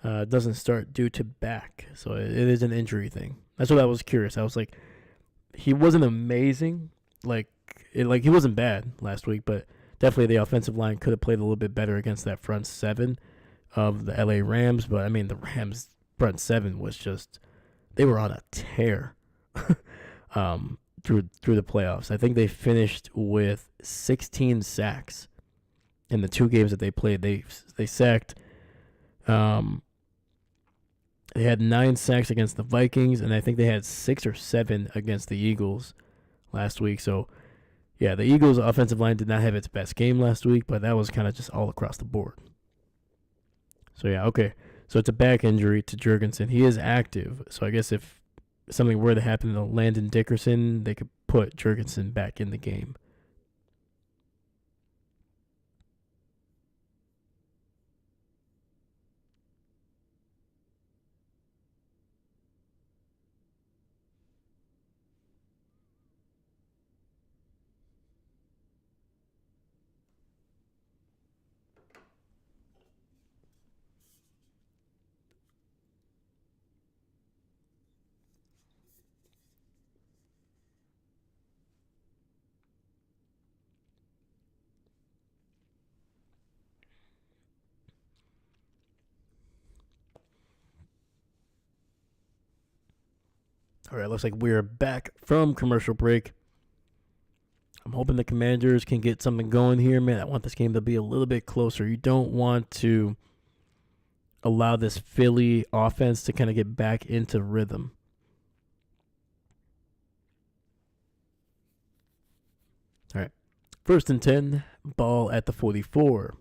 Speaker 1: doesn't start due to back, so it is an injury thing. That's what I was curious. I was like, he wasn't amazing. He wasn't bad last week, but definitely the offensive line could have played a little bit better against that front seven of the LA Rams. But I mean, the Rams front seven was just, they were on a tear through the playoffs. I think they finished with 16 sacks in the 2 games that they played. They sacked. They had 9 sacks against the Vikings, and I think they had 6 or 7 against the Eagles last week. So, yeah, the Eagles' offensive line did not have its best game last week, but that was kind of just all across the board. So, yeah, okay. So it's a back injury to Jurgensen. He is active, so I guess if something were to happen to Landon Dickerson, they could put Jurgensen back in the game. All right, looks like we're back from commercial break. I'm hoping the Commanders can get something going here, man. I want this game to be a little bit closer. You don't want to allow this Philly offense to kind of get back into rhythm. All right, 1st and 10, ball at the 44.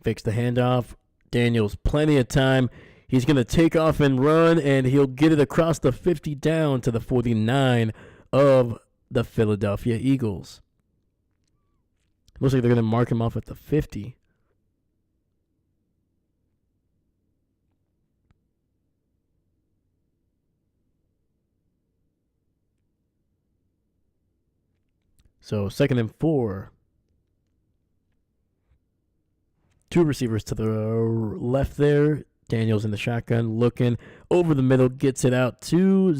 Speaker 1: Fakes the handoff. Daniels, plenty of time. He's going to take off and run, and he'll get it across the 50 down to the 49 of the Philadelphia Eagles. Looks like they're going to mark him off at the 50. So 2nd and 4. 2 receivers to the left there. Daniels in the shotgun, looking over the middle, gets it out to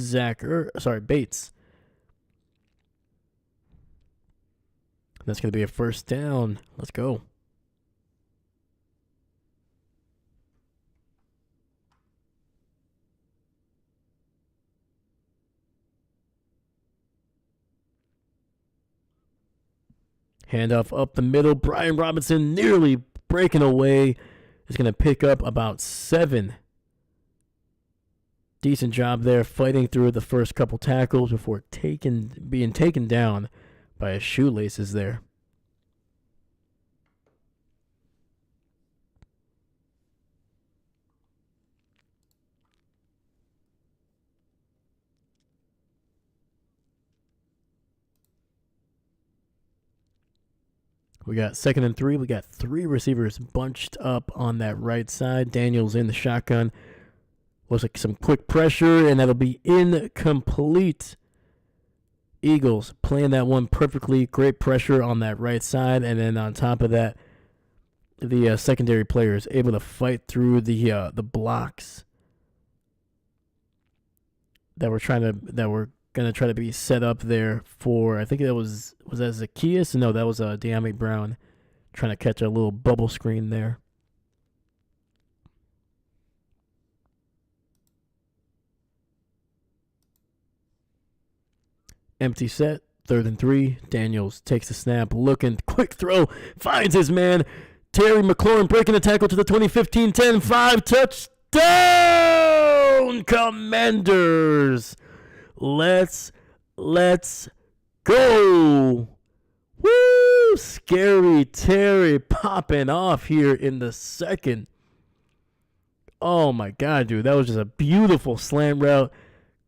Speaker 1: Bates. That's going to be a 1st down. Let's go. Handoff up the middle. Brian Robinson nearly breaking away. Is going to pick up about 7. Decent job there, fighting through the first couple tackles before being taken down by his shoelaces there. We got 2nd and 3. We got 3 receivers bunched up on that right side. Daniels in the shotgun. Looks like some quick pressure, and that'll be incomplete. Eagles playing that one perfectly. Great pressure on that right side, and then on top of that, the secondary players able to fight through the blocks that were going to try to be set up there for, I think that was that Zacchaeus? No, that was De'Ami Brown trying to catch a little bubble screen there. Empty set, 3rd and 3. Daniels takes the snap, looking, quick throw, finds his man. Terry McLaurin breaking the tackle to the 20-15, 10-5, touchdown, Commanders. Let's go. Woo! Scary Terry popping off here in the 2nd. Oh my God, dude. That was just a beautiful slant route.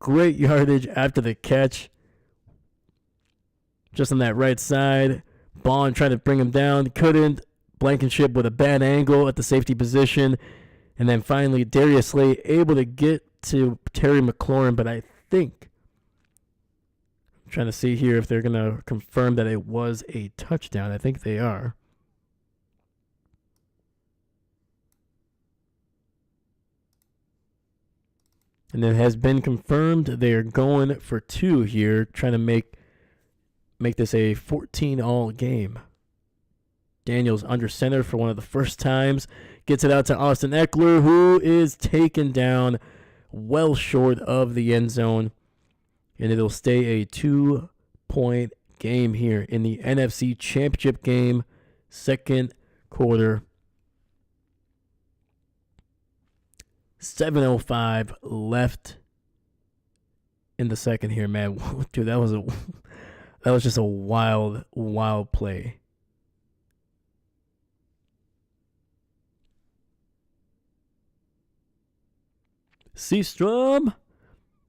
Speaker 1: Great yardage after the catch. Just on that right side. Bond tried to bring him down. Couldn't. Blankenship with a bad angle at the safety position. And then finally, Darius Slay able to get to Terry McLaurin. But I think, I'm trying to see here if they're going to confirm that it was a touchdown. I think they are. And it has been confirmed they are going for 2 here, trying to make this a 14-all game. Daniels under center for one of the first times. Gets it out to Austin Eckler, who is taken down well short of the end zone. And it'll stay a 2-point game here in the NFC Championship game, second quarter. 7:05 left in the second here, man. Dude, that was just a wild play. Seastrom.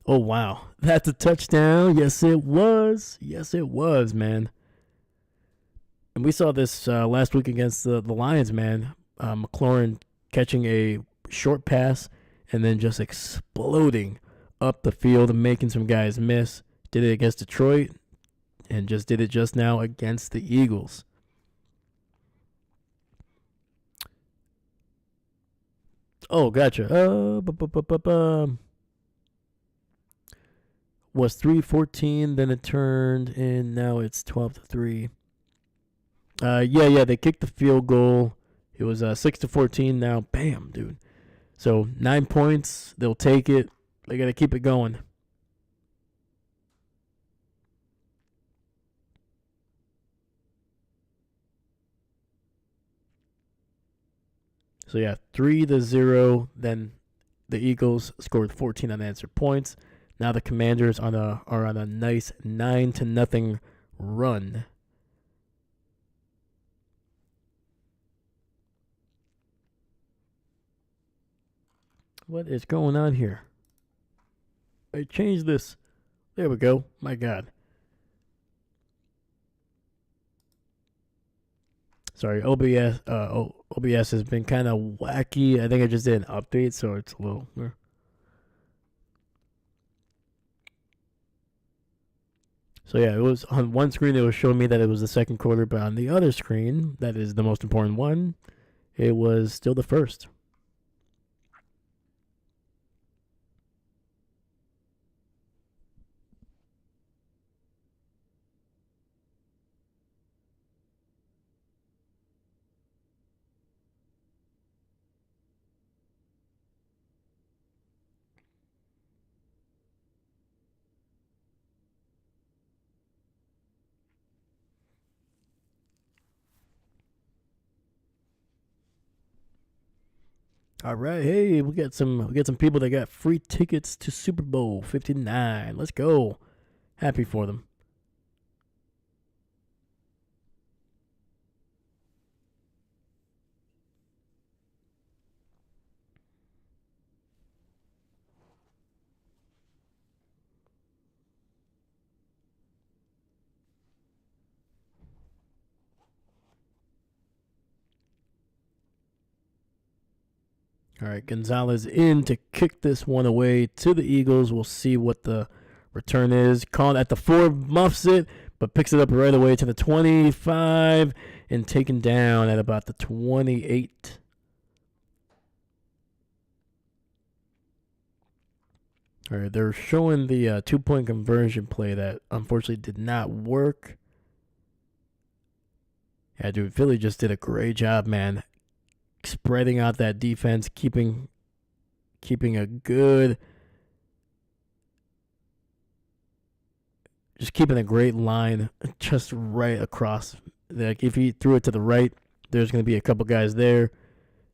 Speaker 1: Oh, wow. That's a touchdown. Yes, it was. Yes, it was, man. And we saw this last week against the Lions, man. McLaurin catching a short pass and then just exploding up the field and making some guys miss. Did it against Detroit and just did it just now against the Eagles. Oh, gotcha. Was 3-14, then it turned, and now it's 12-3. Yeah, they kicked the field goal. It was 6-14 now. Bam, dude. So 9 points. They'll take it. They got to keep it going. So yeah, 3-0. Then the Eagles scored 14 unanswered points. Now the Commanders are on a nice 9-0 run. What is going on here? I changed this. There we go. My God. Sorry, OBS has been kind of wacky. I think I just did an update, so it's a little. So yeah, it was on one screen. It was showing me that it was the second quarter, but on the other screen, that is the most important one, it was still the first. All right, hey, we got some people that got free tickets to Super Bowl 59. Let's go. Happy for them. All right, Gonzalez in to kick this one away to the Eagles. We'll see what the return is. Called at the 4, muffs it, but picks it up right away to the 25 and taken down at about the 28. All right, they're showing the 2-point conversion play that unfortunately did not work. Yeah, dude, Philly just did a great job, man. Spreading out that defense, keeping a good, just keeping a great line just right across. Like if he threw it to the right, there's going to be a couple guys there.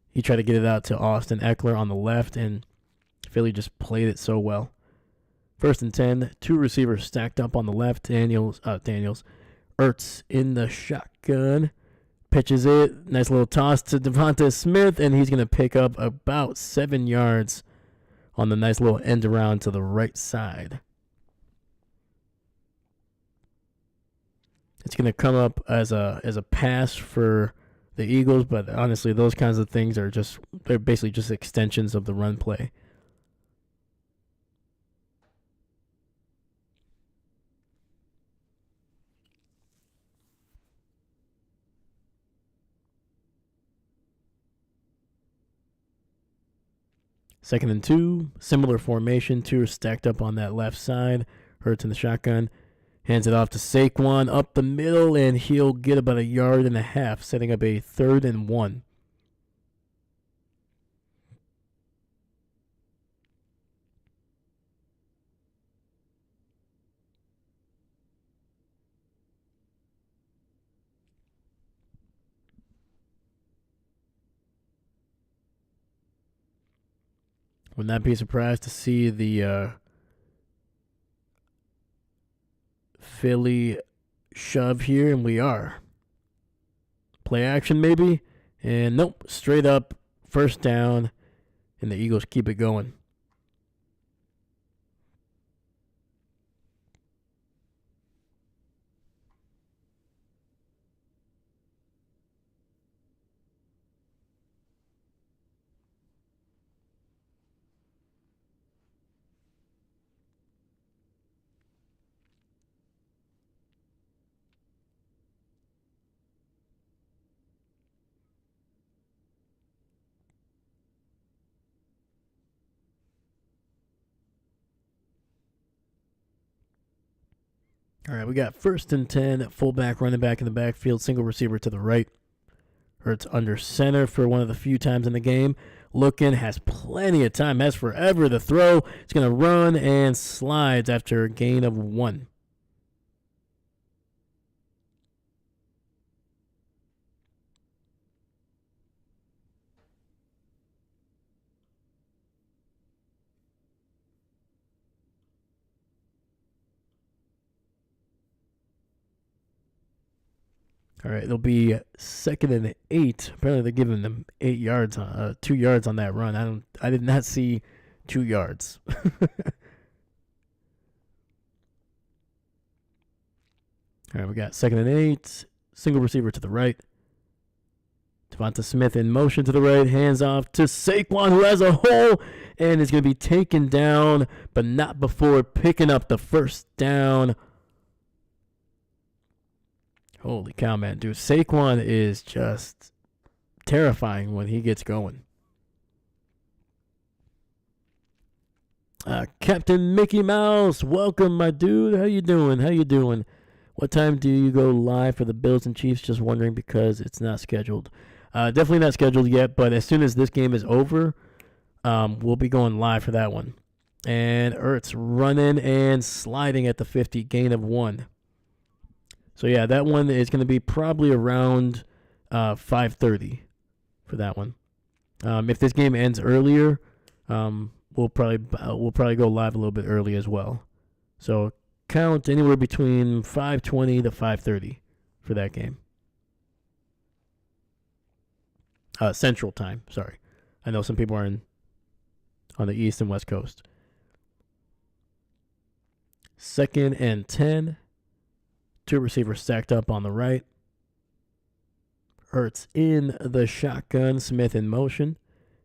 Speaker 1: He tried to get it out to Austin Eckler on the left, and Philly just played it so well. 1st and 10, 2 receivers stacked up on the left. Daniels, Ertz in the shotgun. Pitches it. Nice little toss to Devonta Smith, and he's going to pick up about 7 yards on the nice little end around to the right side. It's going to come up as a pass for the Eagles, but honestly, those kinds of things they're basically just extensions of the run play. 2nd and 2, similar formation. 2 are stacked up on that left side. Hurts in the shotgun. Hands it off to Saquon up the middle, and he'll get about 1.5 yards, setting up a 3rd and 1. Would not be surprised to see the Philly shove here, and we are. Play action maybe, and nope, straight up 1st down, and the Eagles keep it going. All right, we got 1st and 10, fullback, running back in the backfield, single receiver to the right. Hurts under center for one of the few times in the game. Looking, has plenty of time, has forever to throw. It's going to run and slides after a gain of 1. All right, it'll be 2nd and 8. Apparently, they're giving them 8 yards, 2 yards on that run. I did not see 2 yards. All right, we got 2nd and 8. Single receiver to the right. Devonta Smith in motion to the right. Hands off to Saquon, who has a hole and is going to be taken down, but not before picking up the 1st down. Holy cow, man. Dude, Saquon is just terrifying when he gets going. Captain Mickey Mouse, welcome, my dude. How you doing? What time do you go live for the Bills and Chiefs? Just wondering because it's not scheduled. Definitely not scheduled yet, but as soon as this game is over, we'll be going live for that one. And Ertz running and sliding at the 50, gain of 1. So, yeah, that one is going to be probably around 5:30 for that one. If this game ends earlier, we'll probably go live a little bit early as well. So count anywhere between 5:20 to 5:30 for that game. Central time, sorry. I know some people are on the East and West Coast. 2nd and 10. 2 receivers stacked up on the right. Hurts in the shotgun. Smith in motion.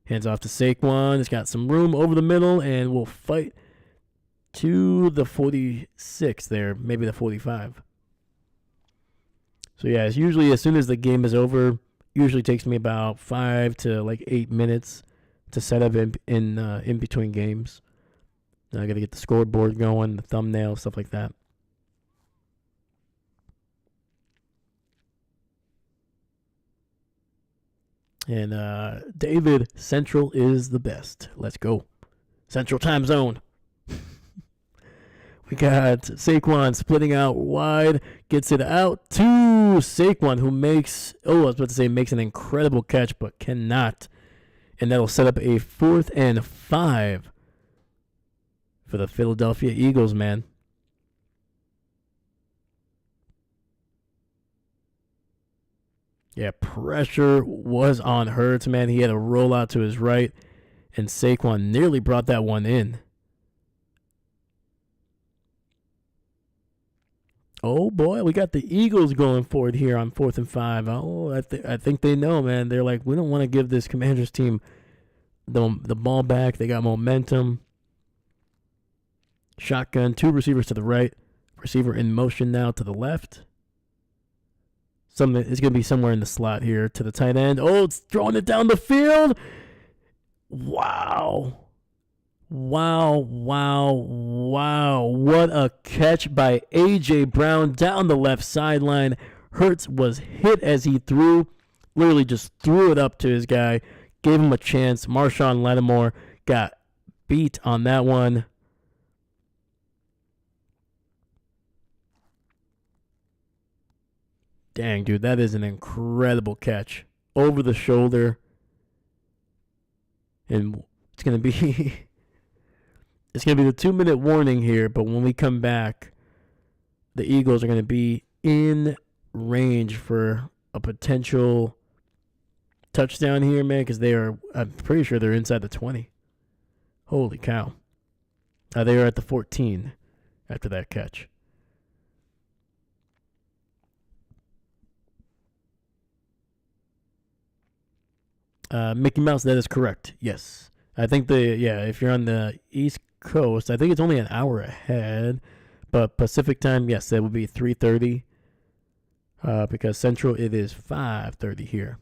Speaker 1: Hands off to Saquon. It's got some room over the middle and will fight to the 46 there, maybe the 45. So, yeah, it's usually as soon as the game is over, usually takes me about 5 to 8 minutes to set up in between games. Now I got to get the scoreboard going, the thumbnail, stuff like that. And David, Central is the best. Let's go. Central time zone. We got Saquon splitting out wide. Gets it out to Saquon, who makes an incredible catch, but cannot. And that'll set up a 4th and 5 for the Philadelphia Eagles, man. Yeah, pressure was on Hurts, man. He had a rollout to his right, and Saquon nearly brought that one in. Oh, boy, we got the Eagles going for it here on 4th and 5. Oh, I think they know, man. They're like, we don't want to give this Commanders team the ball back. They got momentum. Shotgun, 2 receivers to the right. Receiver in motion now to the left. It's going to be somewhere in the slot here to the tight end. Oh, it's throwing it down the field. Wow. Wow, wow, wow. What a catch by A.J. Brown down the left sideline. Hurts was hit as he threw, literally just threw it up to his guy, gave him a chance. Marshawn Lattimore got beat on that one. Dang, dude, that is an incredible catch. Over the shoulder. And it's going to be it's going to be the 2-minute warning here, but when we come back, the Eagles are going to be in range for a potential touchdown here, man, because I'm pretty sure they're inside the 20. Holy cow. They are at the 14 after that catch. Mickey Mouse, that is correct. Yes. I think if you're on the East Coast, I think it's only an hour ahead. But Pacific time, yes, that would be 3:30. Because Central, it is 5:30 here.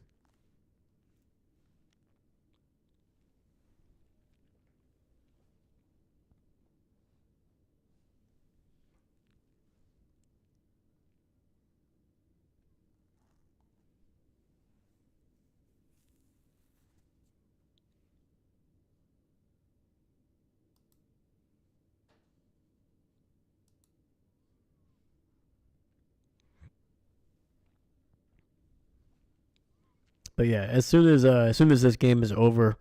Speaker 1: But yeah, as soon as this game is over,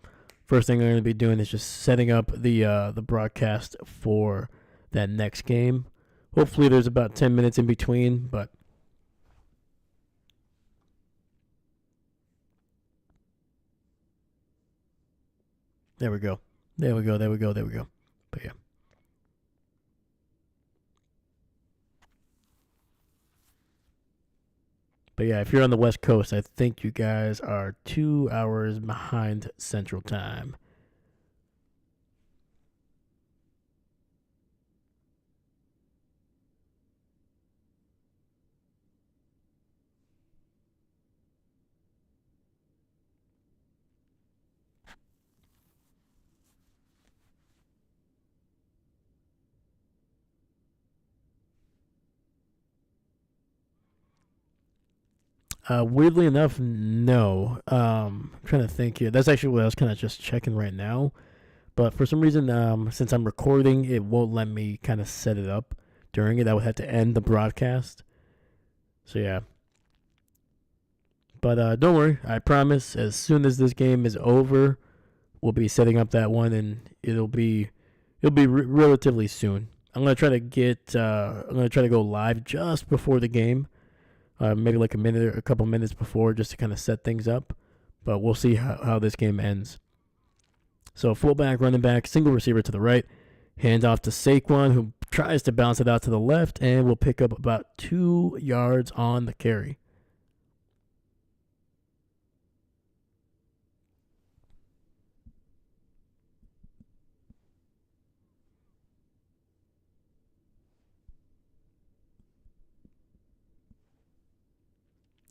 Speaker 1: first thing I'm going to be doing is just setting up the broadcast for that next game. Hopefully, there's about 10 minutes in between, but there we go. There we go. There we go. There we go. But yeah. But yeah, if you're on the West Coast, I think you guys are 2 hours behind Central Time. Weirdly enough, no. I'm trying to think here. That's actually what I was kind of just checking right now. But for some reason, since I'm recording, it won't let me kind of set it up during it. I would have to end the broadcast. So yeah. But don't worry. I promise. As soon as this game is over, we'll be setting up that one, and it'll be relatively soon. I'm gonna try to go live just before the game. Maybe like a couple minutes before, just to kind of set things up. But we'll see how this game ends. So fullback, running back, single receiver to the right, hand off to Saquon, who tries to bounce it out to the left, and will pick up about 2 yards on the carry.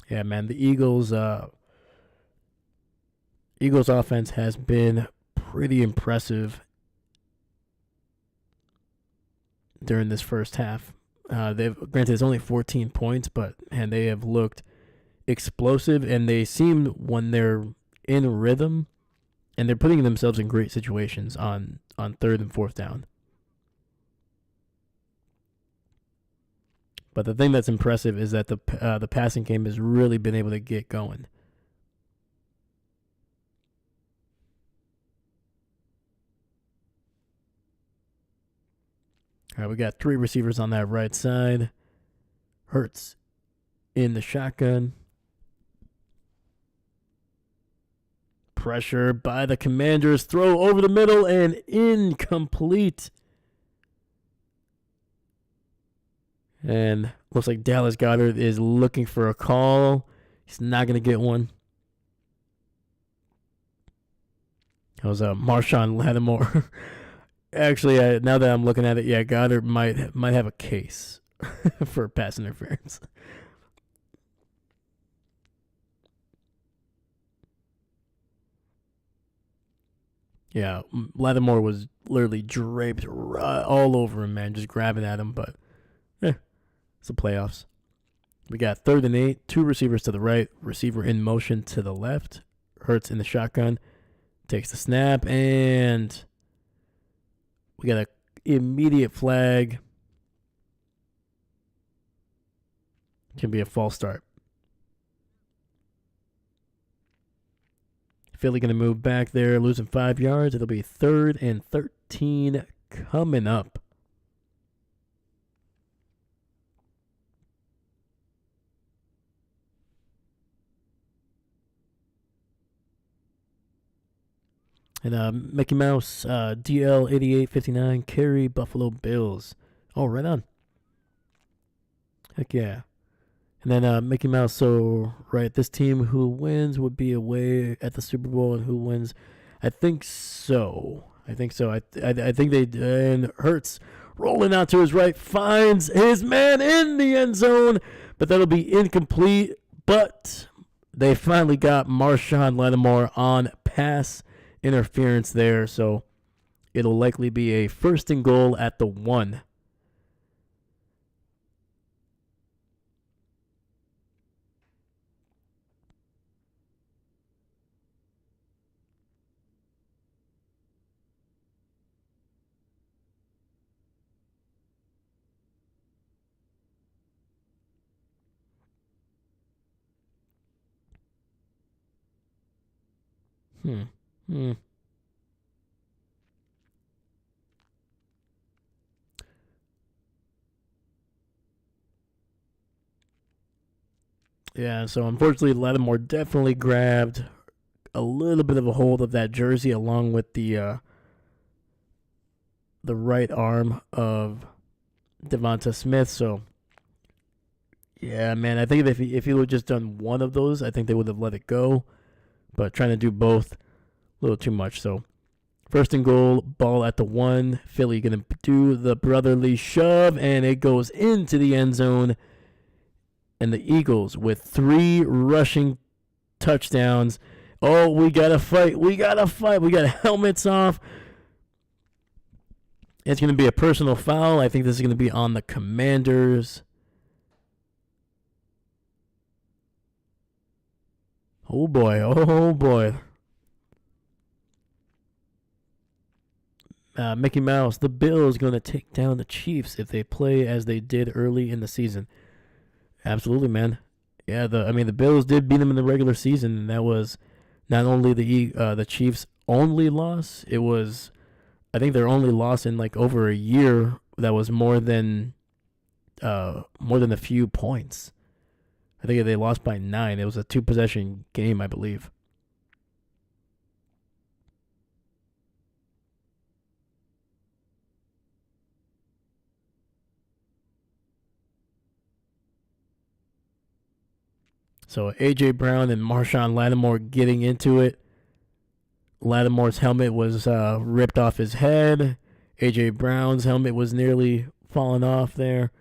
Speaker 1: Yeah, man, the Eagles offense has been pretty impressive during this first half. They've granted it's only 14 points, but and they have looked explosive, and they seem when they're in rhythm, and they're putting themselves in great situations on third and fourth down. But the thing that's impressive is that the passing game has really been able to get going. All right, we got 3 receivers on that right side. Hurts in the shotgun. Pressure by the Commanders. Throw over the middle and incomplete. And looks like Dallas Goedert is looking for a call. He's not going to get one. That was Marshawn Lattimore. Actually, now that I'm looking at it, yeah, Goddard might have a case for pass interference. Yeah, Lattimore was literally draped all over him, man, just grabbing at him. But it's the playoffs. We got 3rd and 8, 2 receivers to the right, receiver in motion to the left. Hurts in the shotgun, takes the snap, and we got an immediate flag. Can be a false start. Philly going to move back there, losing 5 yards. It'll be 3rd and 13 coming up. And Mickey Mouse, DL 8859, carry Buffalo Bills. Oh, right on. Heck yeah. And then Mickey Mouse, so, right, this team who wins would be away at the Super Bowl, and who wins? I think so. I think they, and Hurts rolling out to his right, finds his man in the end zone, but that'll be incomplete. But they finally got Marshawn Lattimore on pass interference there, so it'll likely be a 1st and goal at the 1. Yeah, so unfortunately, Lattimore definitely grabbed a little bit of a hold of that jersey, along with the right arm of Devonta Smith. So, yeah, man, I think if he would have just done one of those, I think they would have let it go. But trying to do both, a little too much. So, 1st and goal, ball at the 1. Philly going to do the brotherly shove, and it goes into the end zone. And the Eagles with 3 rushing touchdowns. Oh, we got to fight. We got helmets off. It's going to be a personal foul. I think this is going to be on the Commanders. Oh, boy. Oh, boy. Mickey Mouse, the Bills going to take down the Chiefs if they play as they did early in the season. Absolutely, man. Yeah, the Bills did beat them in the regular season, and that was not only the Chiefs' only loss. It was, I think, their only loss in like over a year that was more than a few points. I think they lost by 9. It was a 2-possession game, I believe. So A.J. Brown and Marshawn Lattimore getting into it. Lattimore's helmet was ripped off his head. A.J. Brown's helmet was nearly falling off there.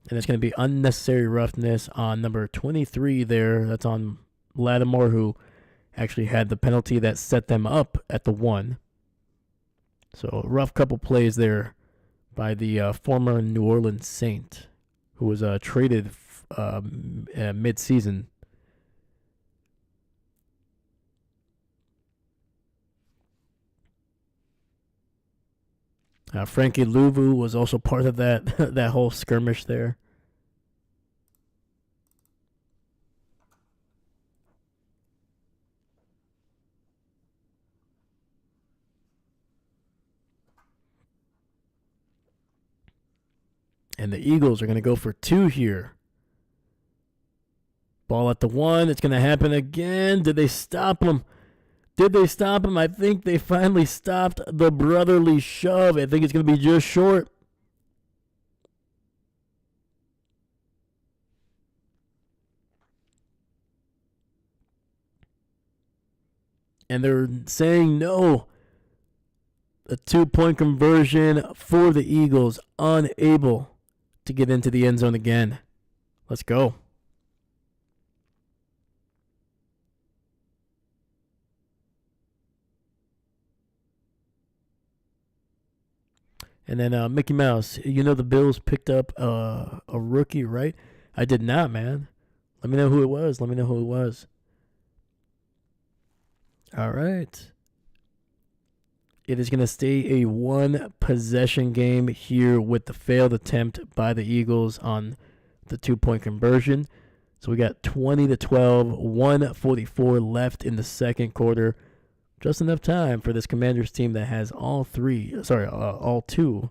Speaker 1: And it's going to be unnecessary roughness on number 23 there. That's on Lattimore, who actually had the penalty that set them up at the 1. So a rough couple plays there by the former New Orleans Saint, who was traded mid-season. Frankie Louvu was also part of that whole skirmish there. And the Eagles are going to go for 2 here. Ball at the 1. It's going to happen again. Did they stop him? I think they finally stopped the brotherly shove. I think it's going to be just short. And they're saying no. A 2-point conversion for the Eagles, unable to get into the end zone again. Let's go. And then Mickey Mouse, you know the Bills picked up a rookie, right? I did not, man. Let me know who it was. All right. It is going to stay a one-possession game here with the failed attempt by the Eagles on the two-point conversion. So we got 20-12, 1:44 left in the second quarter. Just enough time for this Commanders team that has all two.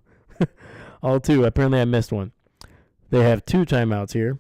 Speaker 1: All two. Apparently I missed one. They have 2 timeouts here.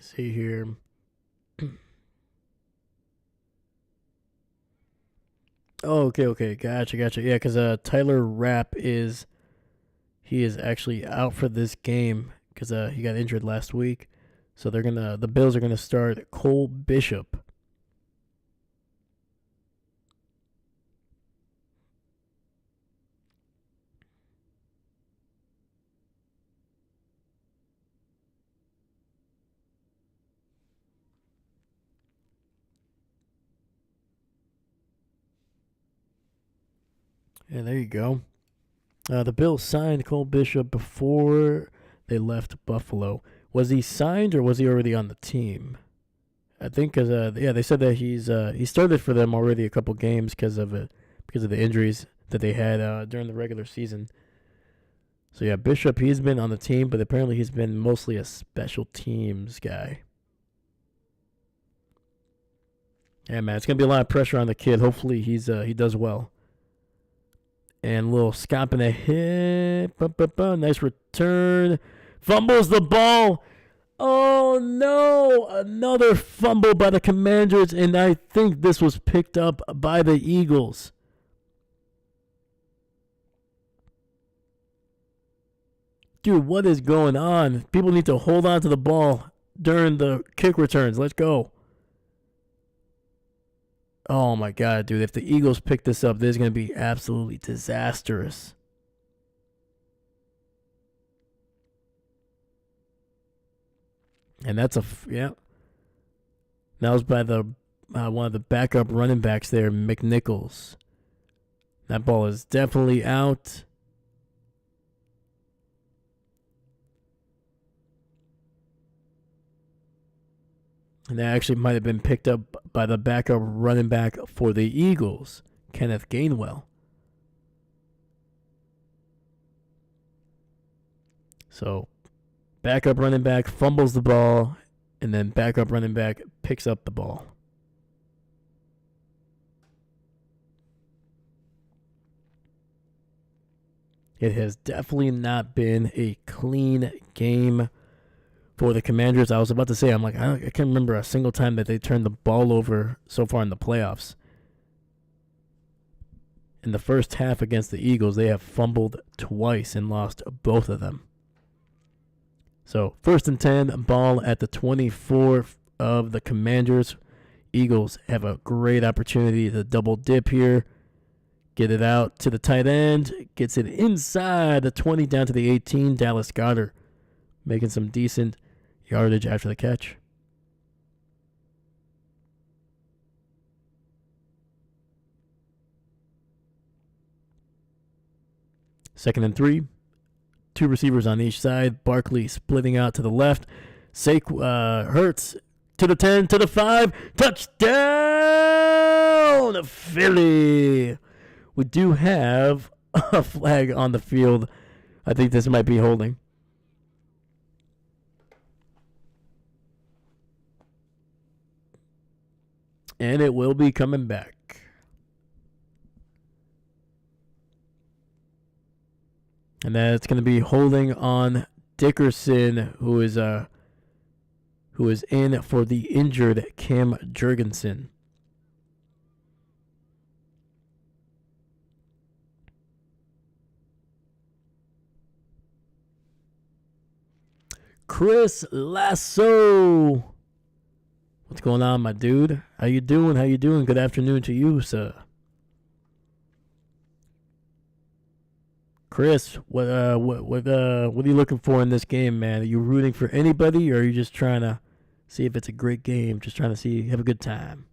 Speaker 1: See here. Oh, okay. Gotcha. Yeah, because Tyler Rapp is actually out for this game because he got injured last week. So the Bills are gonna start Cole Bishop. Yeah, there you go. The Bills signed Cole Bishop before they left Buffalo. Was he signed or was he already on the team? I think because they said that he started for them already a couple games because of the injuries that they had during the regular season. So yeah, Bishop, he's been on the team, but apparently he's been mostly a special teams guy. Yeah, man, it's gonna be a lot of pressure on the kid. Hopefully he does well. And a little scop in the hip. Nice return. Fumbles the ball. Oh, no. Another fumble by the Commanders. And I think this was picked up by the Eagles. Dude, what is going on? People need to hold on to the ball during the kick returns. Let's go. Oh, my God, dude. If the Eagles pick this up, this is going to be absolutely disastrous. And that's yeah. That was by the one of the backup running backs there, McNichols. That ball is definitely out. And that actually might have been picked up by the backup running back for the Eagles, Kenneth Gainwell. So, backup running back fumbles the ball, and then backup running back picks up the ball. It has definitely not been a clean game for the Commanders. I was about to say, I can't remember a single time that they turned the ball over so far in the playoffs. In the first half against the Eagles, they have fumbled twice and lost both of them. So, 1st and 10, ball at the 24 of the Commanders. Eagles have a great opportunity to double dip here. Get it out to the tight end. Gets it inside the 20 down to the 18. Dallas Goedert making some decent yardage after the catch. Second and 3. 2 receivers on each side. Barkley splitting out to the left. Hurts to the 10, to the 5. Touchdown! touchdown, Philly. We do have a flag on the field. I think this might be holding. And it will be coming back. And that's going to be holding on Dickerson, who is in for the injured Cam Jurgensen. Chris Lasso. What's going on, my dude? How you doing? How you doing? Good afternoon to you, sir. Chris, what are you looking for in this game, man? Are you rooting for anybody, or are you just trying to see if it's a great game? Just trying to have a good time.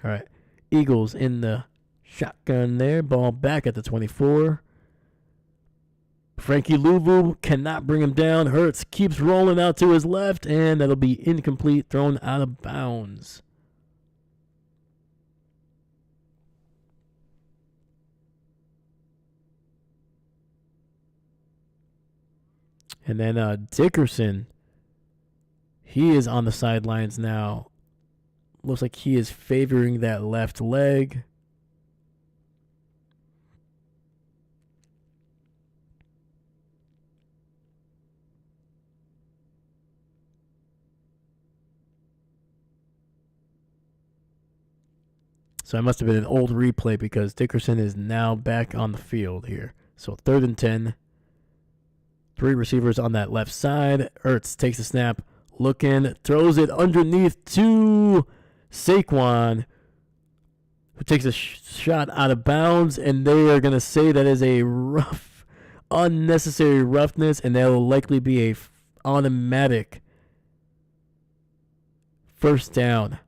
Speaker 1: All right, Eagles in the shotgun there. Ball back at the 24. Frankie Louvu cannot bring him down. Hurts keeps rolling out to his left, and that'll be incomplete, thrown out of bounds. And then Dickerson, he is on the sidelines now. Looks like he is favoring that left leg. So it must have been an old replay because Dickerson is now back on the field here. So 3rd and 10. 3 receivers on that left side. Ertz takes the snap, looking, throws it underneath to Saquon, who takes a shot out of bounds, and they are going to say that is a rough, unnecessary roughness, and that will likely be a automatic first down.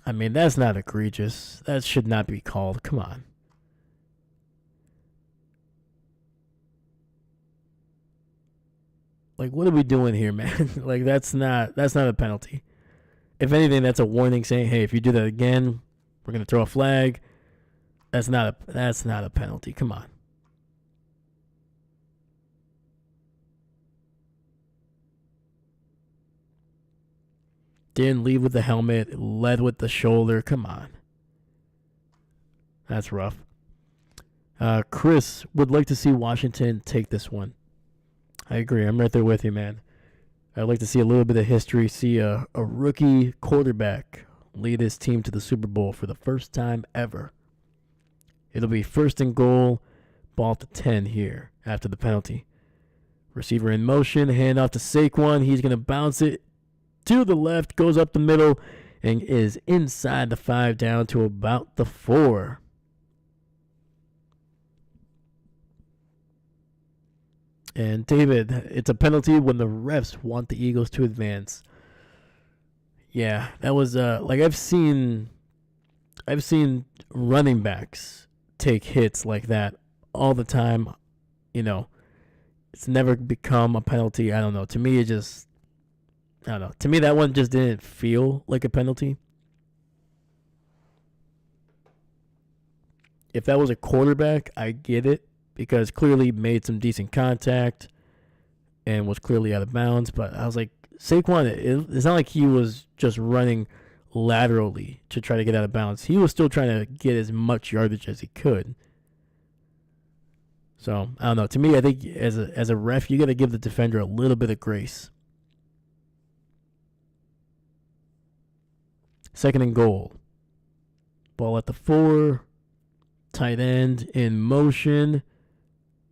Speaker 1: I mean, that's not egregious. That should not be called. Come on. Like, what are we doing here, man? Like, that's not a penalty. If anything, that's a warning saying, hey, if you do that again, we're gonna throw a flag. That's not a penalty. Come on. Didn't lead with the helmet, led with the shoulder. Come on. That's rough. Chris would like to see Washington take this one. I agree. I'm right there with you, man. I'd like to see a little bit of history, see a rookie quarterback lead his team to the Super Bowl for the first time ever. It'll be 1st and goal, ball to 10 here after the penalty. Receiver in motion, hand off to Saquon. He's going to bounce it to the left, goes up the middle, and is inside the 5 down to about the 4. And David, it's a penalty when the refs want the Eagles to advance. Yeah, that was like I've seen running backs take hits like that all the time. You know, it's never become a penalty. I don't know. To me, I don't know. To me, that one just didn't feel like a penalty. If that was a quarterback, I get it because clearly made some decent contact and was clearly out of bounds. But I was like, Saquon, it's not like he was just running laterally to try to get out of bounds. He was still trying to get as much yardage as he could. So, I don't know. To me, I think as a ref, you got to give the defender a little bit of grace. 2nd and goal. Ball at the 4. Tight end in motion.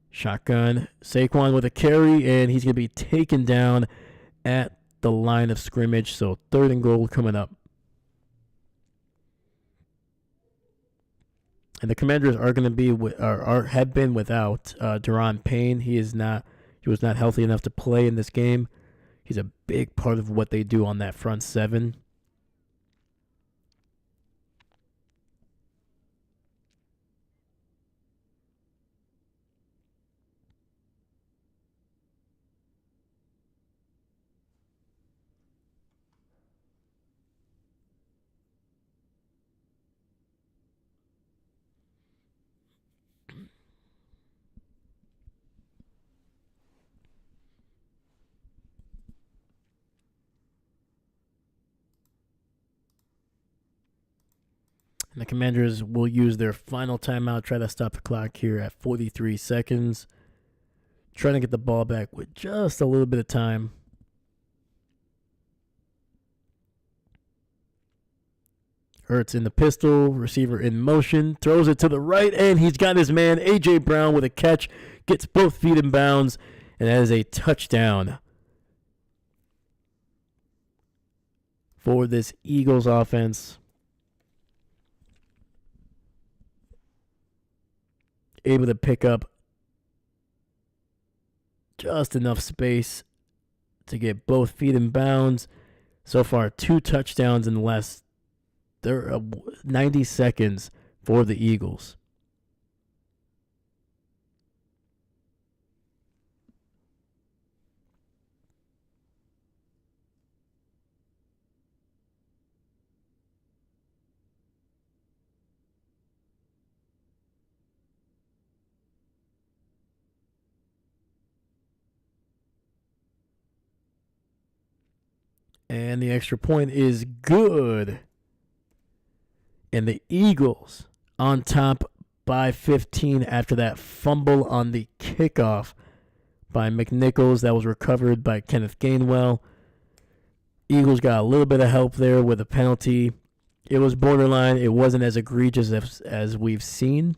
Speaker 1: Shotgun. Saquon with a carry, and he's going to be taken down at the line of scrimmage. So 3rd and goal coming up. And the Commanders are going to be have been without Daron Payne. He was not healthy enough to play in this game. He's a big part of what they do on that front 7. And the Commanders will use their final timeout, try to stop the clock here at 43 seconds. Trying to get the ball back with just a little bit of time. Hurts in the pistol, receiver in motion, throws it to the right, and he's got his man, A.J. Brown, with a catch, gets both feet in bounds, and that is a touchdown for this Eagles offense. Able to pick up just enough space to get both feet in bounds. So far, 2 touchdowns in the last 90 seconds for the Eagles. And the extra point is good. And the Eagles on top by 15 after that fumble on the kickoff by McNichols that was recovered by Kenneth Gainwell. Eagles got a little bit of help there with a penalty. It was borderline. It wasn't as egregious as we've seen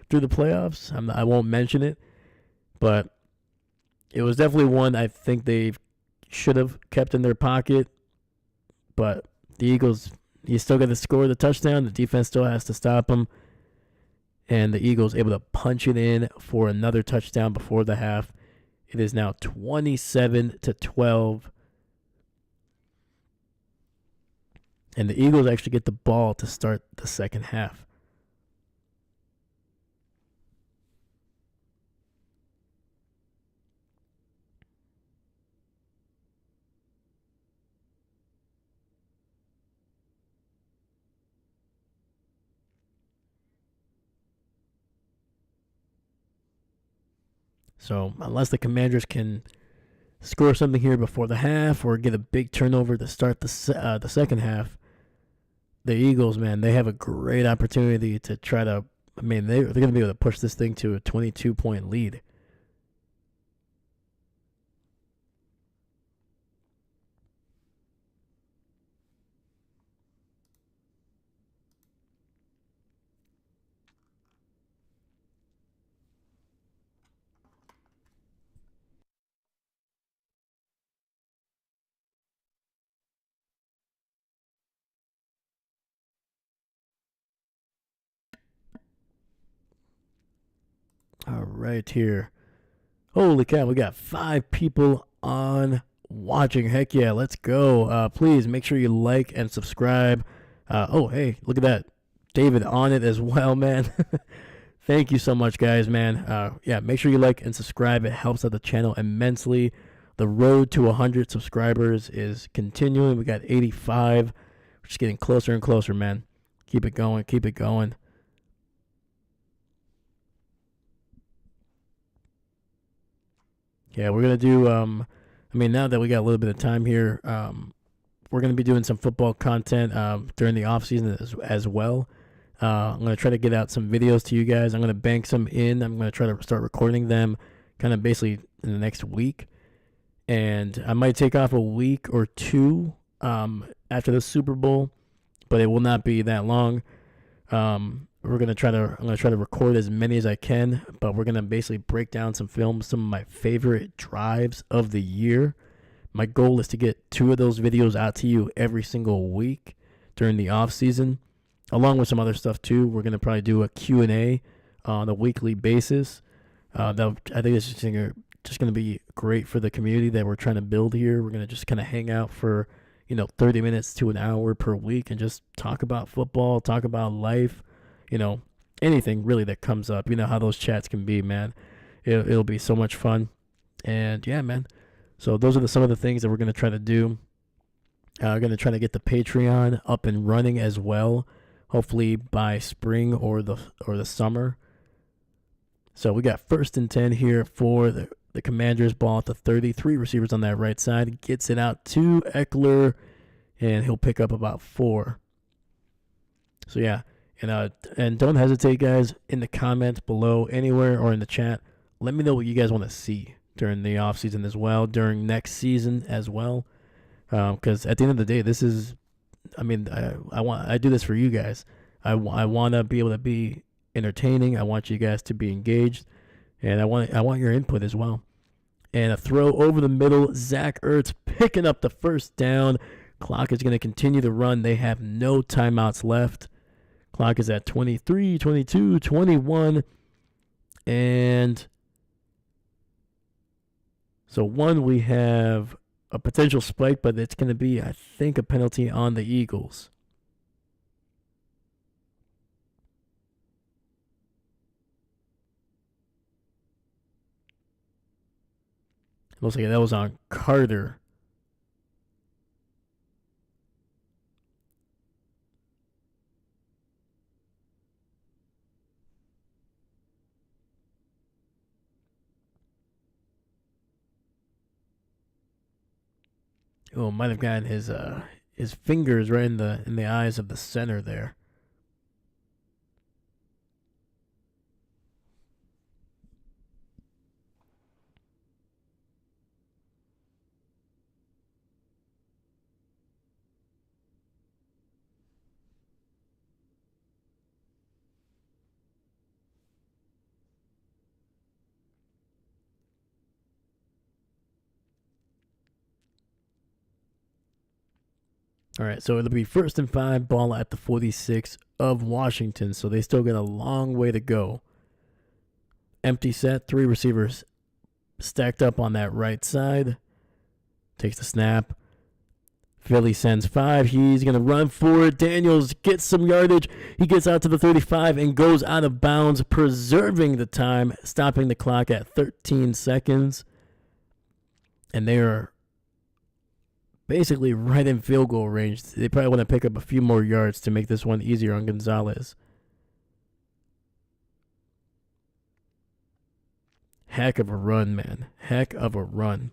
Speaker 1: through the playoffs. I won't mention it, but it was definitely one I think they should have kept in their pocket. But the Eagles, you still got to score the touchdown. The defense still has to stop them. And the Eagles able to punch it in for another touchdown before the half. It is now 27-12. And the Eagles actually get the ball to start the second half. So unless the Commanders can score something here before the half or get a big turnover to start the second half, the Eagles, man, they have a great opportunity to try to, they're going to be able to push this thing to a 22-point lead. All right, here. Holy cow, we got 5 people on watching. Heck yeah, let's go. Please make sure you like and subscribe. Oh, hey, look at that. David on it as well, man. Thank you so much, guys, man. Yeah, make sure you like and subscribe. It helps out the channel immensely. The road to 100 subscribers is continuing. We got 85. We're just getting closer and closer, man. Keep it going. Keep it going. Yeah, we're going to do, now that we got a little bit of time here, we're going to be doing some football content during the off season as well. I'm going to try to get out some videos to you guys. I'm going to bank some in. I'm going to try to start recording them kind of basically in the next week. And I might take off a week or two after the Super Bowl, but it will not be that long. I'm going to try to record as many as I can, but we're going to basically break down some films, some of my favorite drives of the year. My goal is to get 2 of those videos out to you every single week during the off season, along with some other stuff too. We're going to probably do a Q&A on a weekly basis. I think it's just going to be great for the community that we're trying to build here. We're going to just kind of hang out for, 30 minutes to an hour per week and just talk about football, talk about life, anything really that comes up. You know how those chats can be, man. It'll be so much fun. And yeah, man. So those are some of the things that we're going to try to do. We're going to try to get the Patreon up and running as well, hopefully by spring or the summer. So we got 1st and 10 here for the Commanders. Ball at the 33. Receivers on that right side. Gets it out to Eckler, and he'll pick up about 4. So yeah, And don't hesitate, guys, in the comments below, anywhere or in the chat. Let me know what you guys want to see during the off season as well, during next season as well. Because at the end of the day, this is, I do this for you guys. I want to be able to be entertaining. I want you guys to be engaged, and I want your input as well. And a throw over the middle. Zach Ertz picking up the first down. Clock is going to continue to run. They have no timeouts left. Clock is at 23, 22, 21. And so we have a potential spike, but it's going to be, I think, a penalty on the Eagles. Looks like that was on Carter. Oh, might have gotten his fingers right in the eyes of the center there. All right, so it'll be 1st and 5, ball at the 46 of Washington. So they still got a long way to go. Empty set, 3 receivers stacked up on that right side. Takes the snap. Philly sends 5. He's going to run for it. Daniels gets some yardage. He gets out to the 35 and goes out of bounds, preserving the time, stopping the clock at 13 seconds. And they are basically right in field goal range. They probably want to pick up a few more yards to make this one easier on Gonzalez. Heck of a run, man. Heck of a run.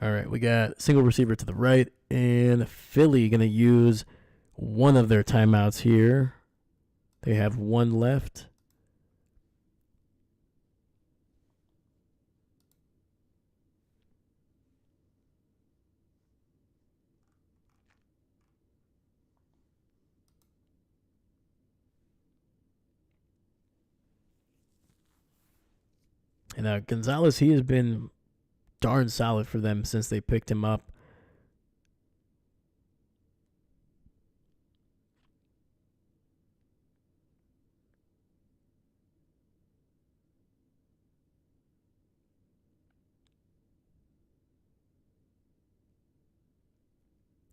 Speaker 1: All right, we got single receiver to the right, and Philly going to use one of their timeouts here. They have one left. And Gonzalez, he has been darn solid for them since they picked him up.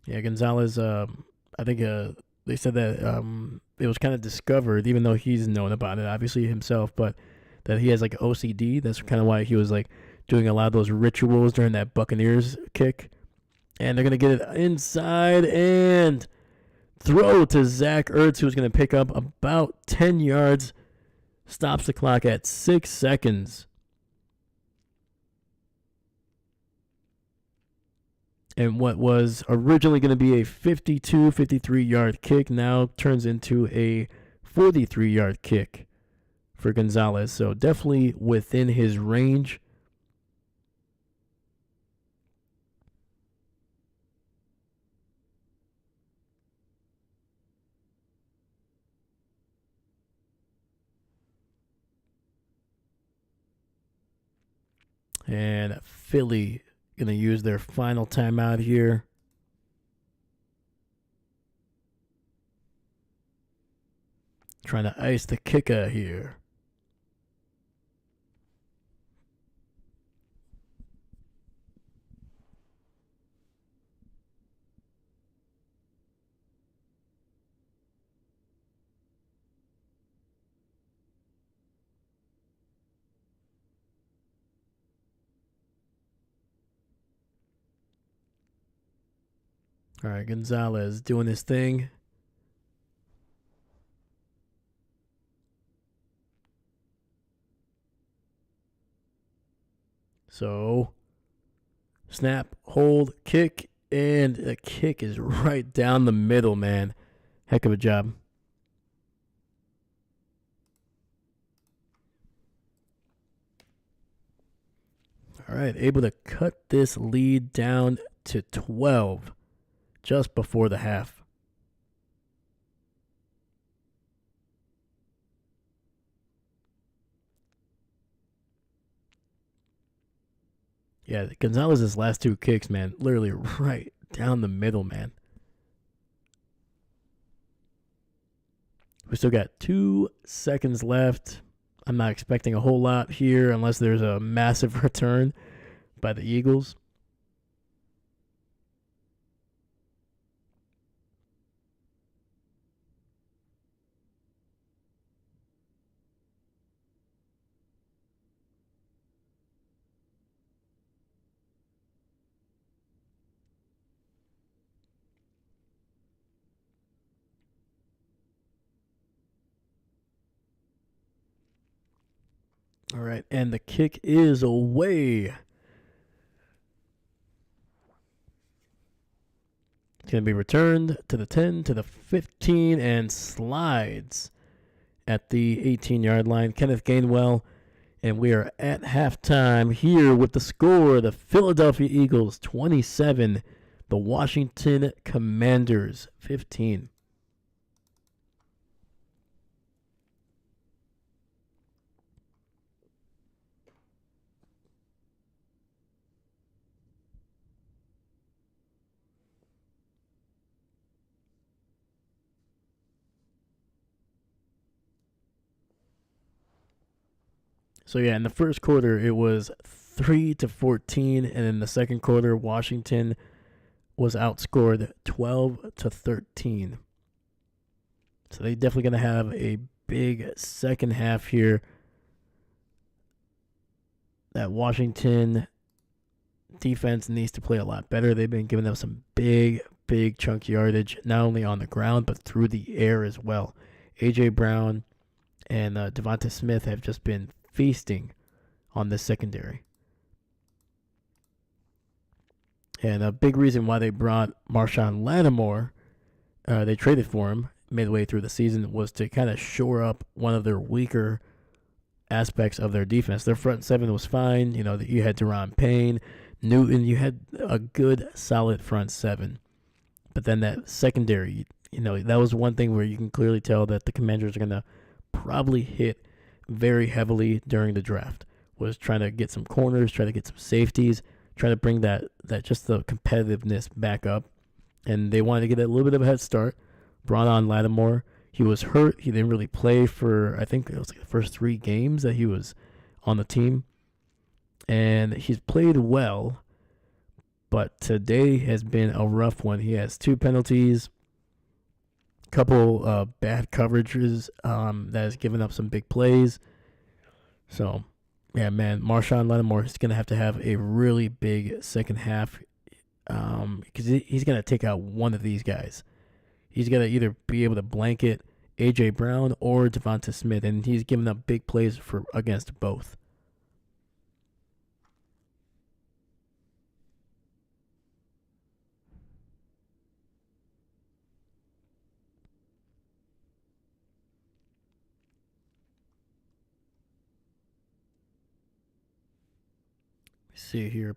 Speaker 1: Yeah, Gonzalez, I think they said that it was kind of discovered, even though he's known about it, obviously himself, but that he has like OCD. That's kind of why he was like doing a lot of those rituals during that Buccaneers kick. And they're going to get it inside and throw to Zach Ertz, who's going to pick up about 10 yards. Stops the clock at 6 seconds. And what was originally going to be a 52, 53-yard kick now turns into a 43-yard kick for Gonzalez. So definitely within his range. And Philly going to use their final timeout here. Trying to ice the kicker here. All right, Gonzalez doing his thing. So Snap, hold, kick, and the kick is right down the middle, man. Heck of a job. All right, able to cut this lead down to 12 just before the half. Yeah, Gonzalez's last two kicks, man, literally right down the middle, man. We still got 2 seconds left. I'm not expecting a whole lot here unless there's a massive return by the Eagles. All right, and the kick is away. It's going to be returned to the 10, to the 15, and slides at the 18-yard line. Kenneth Gainwell, and we are at halftime here with the score. The Philadelphia Eagles 27, the Washington Commanders 15. So yeah, in the first quarter it was 3-14, and in the second quarter Washington was outscored 12-13. So they definitely gonna have a big second half here. That Washington defense needs to play a lot better. They've been giving them some big chunk yardage, not only on the ground but through the air as well. A.J. Brown and Devonta Smith have just been feasting on this secondary. And a big reason why they brought Marshawn Lattimore, they traded for him midway through the season, was to kind of shore up one of their weaker aspects of their defense. Their front seven was fine. You know, you had Deron Payne, Newton. You had a good, solid front seven. But then that secondary, you know, that was one thing where you can clearly tell that the Commanders are going to probably hit very heavily during the draft, was trying to get some corners, try to get some safeties, try to bring that just the competitiveness back up. And they wanted to get a little bit of a head start. Brought on Lattimore. He was hurt. He didn't really play for, I think it was like the first 3 games that he was on the team. And he's played well, but today has been a rough one. He has 2 penalties, couple bad coverages that has given up some big plays. So, yeah, man, Marshawn Lattimore is going to have a really big second half because he's going to take out one of these guys. He's going to either be able to blanket A.J. Brown or Devonta Smith, and he's giving up big plays against both. See here.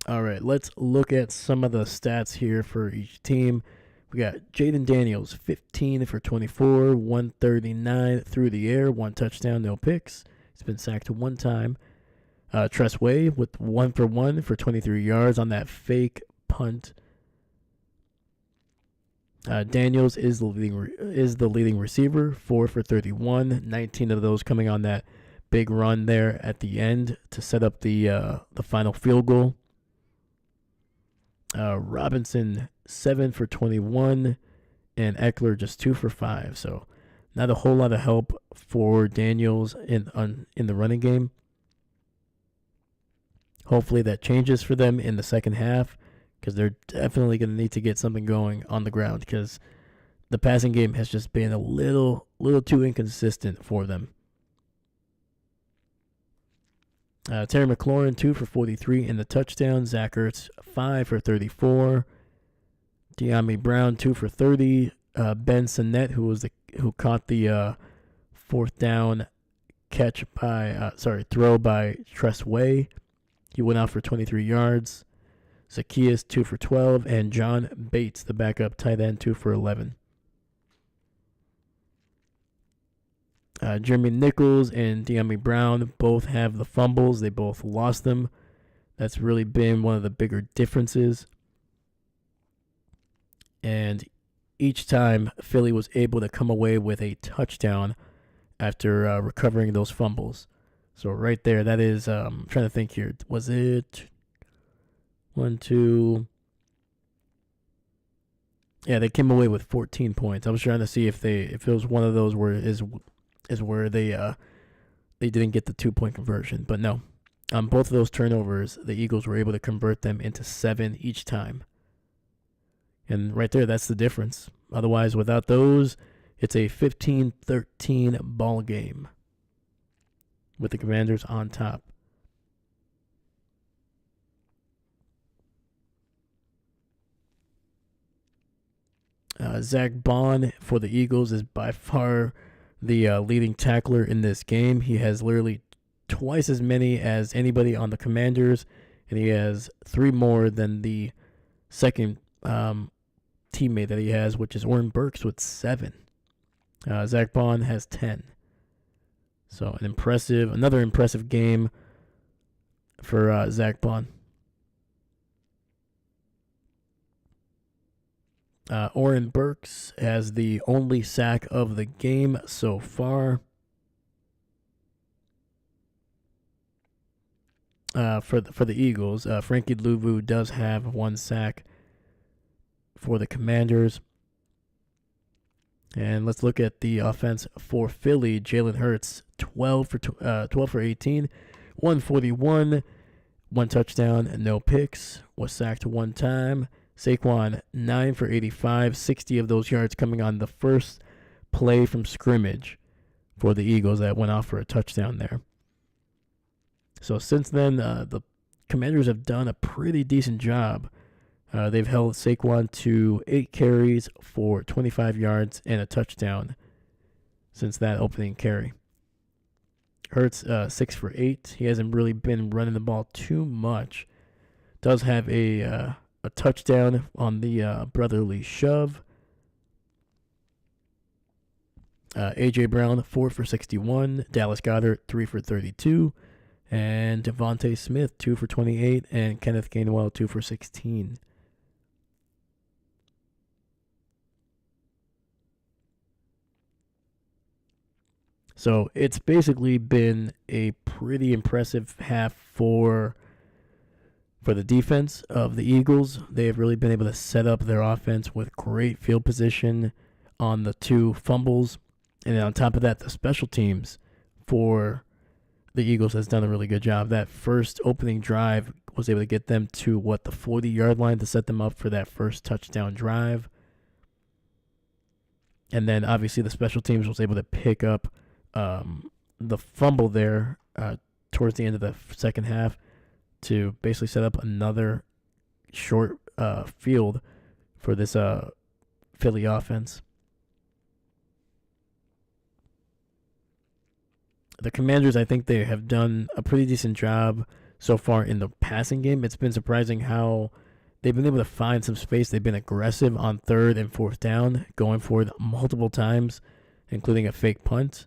Speaker 1: All right, let's look at some of the stats here for each team. We got Jayden Daniels, 15 for 24, 139 through the air, 1 touchdown, no picks. He's been sacked 1 time. Tress Way with 1 for 1 for 23 yards on that fake punt. Daniels is the leading receiver, 4 for 31, 19 of those coming on that big run there at the end to set up the final field goal. Robinson, 7 for 21, and Eckler just 2 for 5. So not a whole lot of help for Daniels in the running game. Hopefully that changes for them in the second half, because they're definitely going to need to get something going on the ground, because the passing game has just been a little too inconsistent for them. Terry McLaurin, 2 for 43 in the touchdown. Zach Ertz, 5 for 34. De'Ami Brown, 2 for 30. Ben Sinnett, who caught the fourth down throw by Tress Way. He went out for 23 yards. Zacchaeus, 2 for 12. And John Bates, the backup tight end, 2 for 11. Jeremy Nichols and De'Ami Brown both have the fumbles. They both lost them. That's really been one of the bigger differences. And each time, Philly was able to come away with a touchdown after recovering those fumbles. So right there, that is, I'm trying to think here. Was it 1, 2? Yeah, they came away with 14 points. I was trying to see if it was one of those where where they didn't get the 2-point conversion. But no, on both of those turnovers, the Eagles were able to convert them into 7 each time. And right there, that's the difference. Otherwise, without those, it's a 15-13 ball game with the Commanders on top. Zach Bond for the Eagles is by far the leading tackler in this game. He has literally twice as many as anybody on the Commanders, and he has 3 more than the second teammate that he has, which is Oren Burks with 7. Zach Bond has 10. So another impressive game for Zach Bond. Oren Burks has the only sack of the game so far. For the Eagles, Frankie Louvu does have 1 sack for the Commanders. And let's look at the offense for Philly. Jalen Hurts, 12 for 18, 141, 1 touchdown, and no picks. Was sacked 1 time. Saquon, 9 for 85, 60 of those yards coming on the first play from scrimmage for the Eagles that went off for a touchdown there. So since then, the Commanders have done a pretty decent job. They've held Saquon to 8 carries for 25 yards and a touchdown since that opening carry. Hurts, 6 for 8. He hasn't really been running the ball too much. Does have a touchdown on the brotherly shove. A.J. Brown, 4 for 61. Dallas Goedert, 3 for 32. And Devontae Smith, 2 for 28. And Kenneth Gainwell, 2 for 16. So it's basically been a pretty impressive half for the defense of the Eagles. They have really been able to set up their offense with great field position on the 2 fumbles. And then on top of that, the special teams for the Eagles has done a really good job. That first opening drive was able to get them to, the 40-yard line to set them up for that first touchdown drive. And then obviously the special teams was able to pick up the fumble there towards the end of the second half to basically set up another short field for this Philly offense. The Commanders, I think they have done a pretty decent job so far in the passing game. It's been surprising how they've been able to find some space. They've been aggressive on 3rd and 4th down, going for it multiple times, including a fake punt.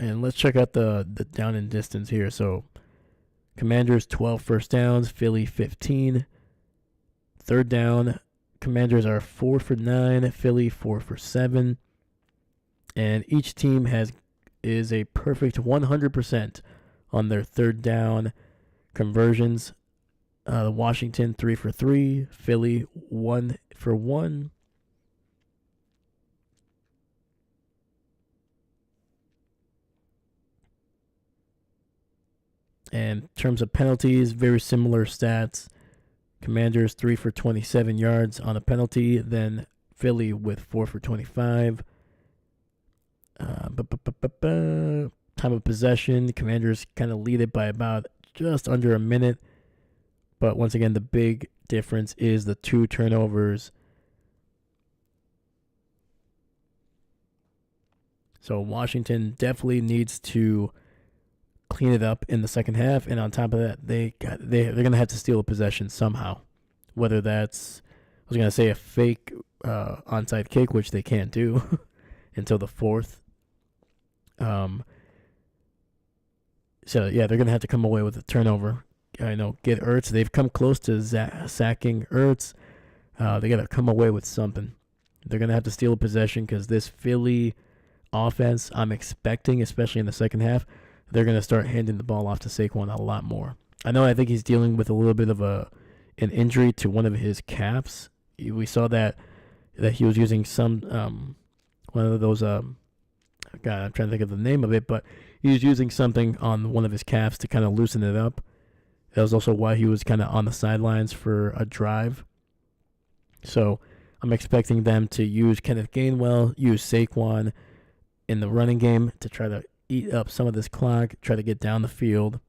Speaker 1: And let's check out the down and distance here. So Commanders 12 first downs, Philly 15. 3rd down, Commanders are 4 for 9, Philly 4 for 7. And each team is a perfect 100% on their 3rd down conversions. Washington 3 for 3, Philly 1 for 1. And in terms of penalties, very similar stats. Commanders 3 for 27 yards on a penalty. Then Philly with 4 for 25. Time of possession, Commanders kind of lead it by about just under a minute. But once again, the big difference is the 2 turnovers. So Washington definitely needs to clean it up in the second half, and on top of that, they're gonna have to steal a possession somehow. Whether that's, I was gonna say a fake onside kick, which they can't do until the 4th. So yeah, they're gonna have to come away with a turnover. I know, get Ertz. They've come close to sacking Ertz. They gotta come away with something. They're gonna have to steal a possession because this Philly offense, I'm expecting, especially in the second half, they're going to start handing the ball off to Saquon a lot more. I think he's dealing with a little bit of an injury to one of his calves. We saw that he was using some one of those God, I'm trying to think of the name of it, but he was using something on one of his calves to kind of loosen it up. That was also why he was kind of on the sidelines for a drive. So I'm expecting them to use Kenneth Gainwell, use Saquon in the running game to try to eat up some of this clock, try to get down the field.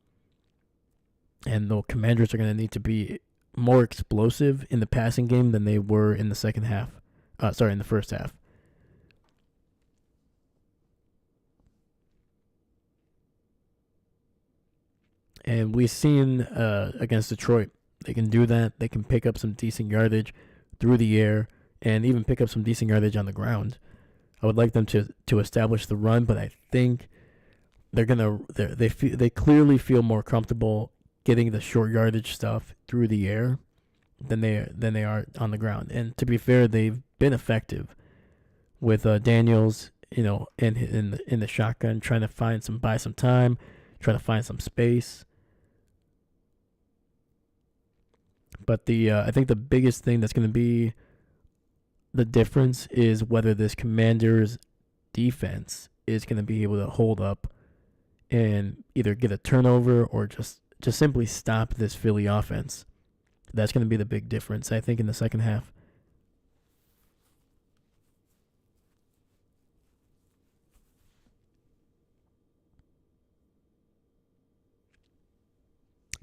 Speaker 1: And the Commanders are going to need to be more explosive in the passing game than they were in the second half. In the first half. And we've seen against Detroit, they can do that. They can pick up some decent yardage through the air and even pick up some decent yardage on the ground. I would like them to establish the run, but I think they clearly feel more comfortable getting the short yardage stuff through the air than they are on the ground. And to be fair, they've been effective with Daniels, in the shotgun, trying to buy some time, trying to find some space. But I think the biggest thing that's going to be the difference is whether this Commanders defense is going to be able to hold up and either get a turnover or just simply stop this Philly offense. That's going to be the big difference, I think, in the second half.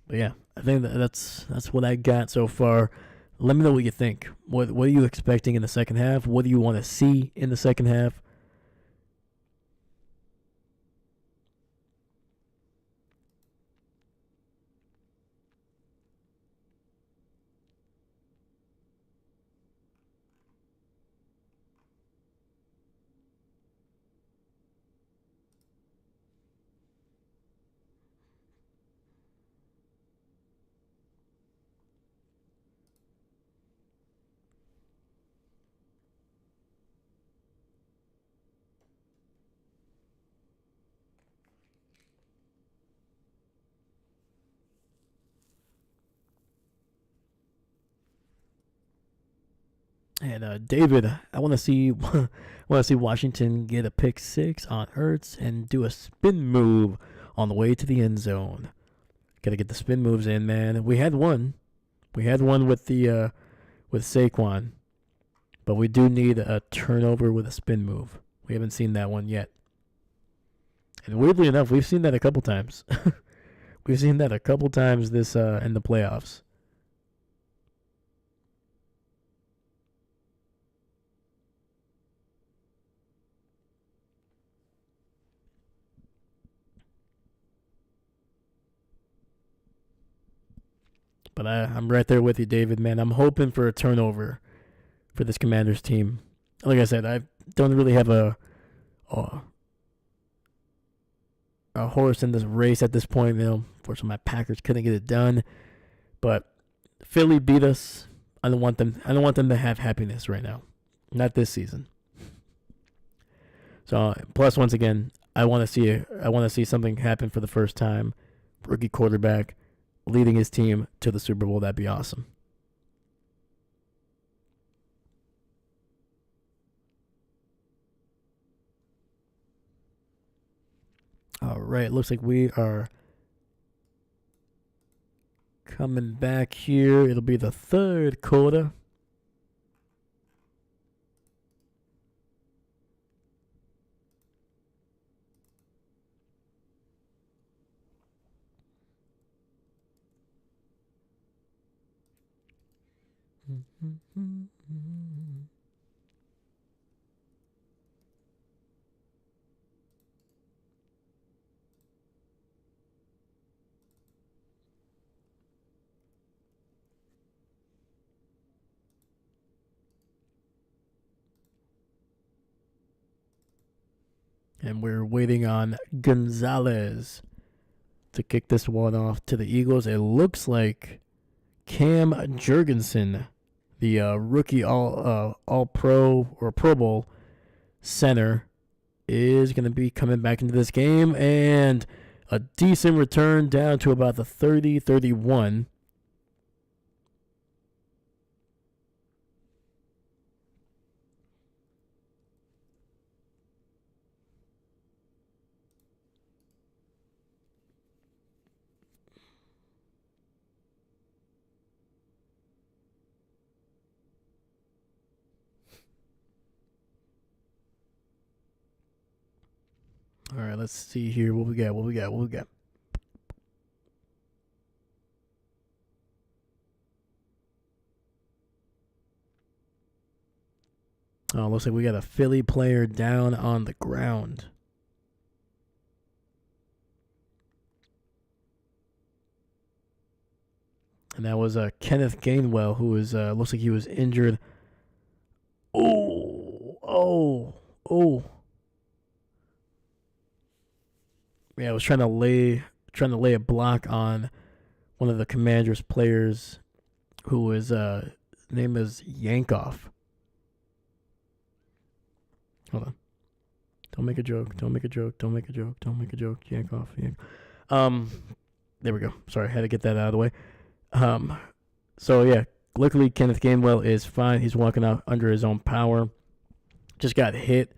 Speaker 1: But yeah, I think that's what I got so far. Let me know what you think. What are you expecting in the second half? What do you want to see in the second half? And David, I want to see Washington get a pick 6 on Ertz and do a spin move on the way to the end zone. Got to get the spin moves in, man. We had one with Saquon, but we do need a turnover with a spin move. We haven't seen that one yet. And weirdly enough, we've seen that a couple times. We've seen that a couple times this in the playoffs. But I'm right there with you, David, man. I'm hoping for a turnover for this Commanders team. Like I said, I don't really have a horse in this race at this point. Unfortunately, my Packers couldn't get it done. But Philly beat us. I don't want them to have happiness right now. Not this season. So plus, once again, I want to see something happen for the first time. Rookie quarterback leading his team to the Super Bowl. That'd be awesome. All right, looks like we are coming back here. It'll be the third quarter. And we're waiting on Gonzalez to kick this one off to the Eagles. It looks like Cam Jurgensen, the rookie all pro or Pro Bowl center, is going to be coming back into this game. And a decent return down to about the 30-31. All right, let's see here what we got. Oh, looks like we got a Philly player down on the ground. And that was Kenneth Gainwell, who was looks like he was injured. Oh. Yeah, I was trying to lay a block on one of the Commanders players, who is name is Yankoff. Hold on. Don't make a joke. Yankoff. There we go. Sorry, I had to get that out of the way. So yeah, luckily Kenneth Gainwell is fine. He's walking out under his own power. Just got hit,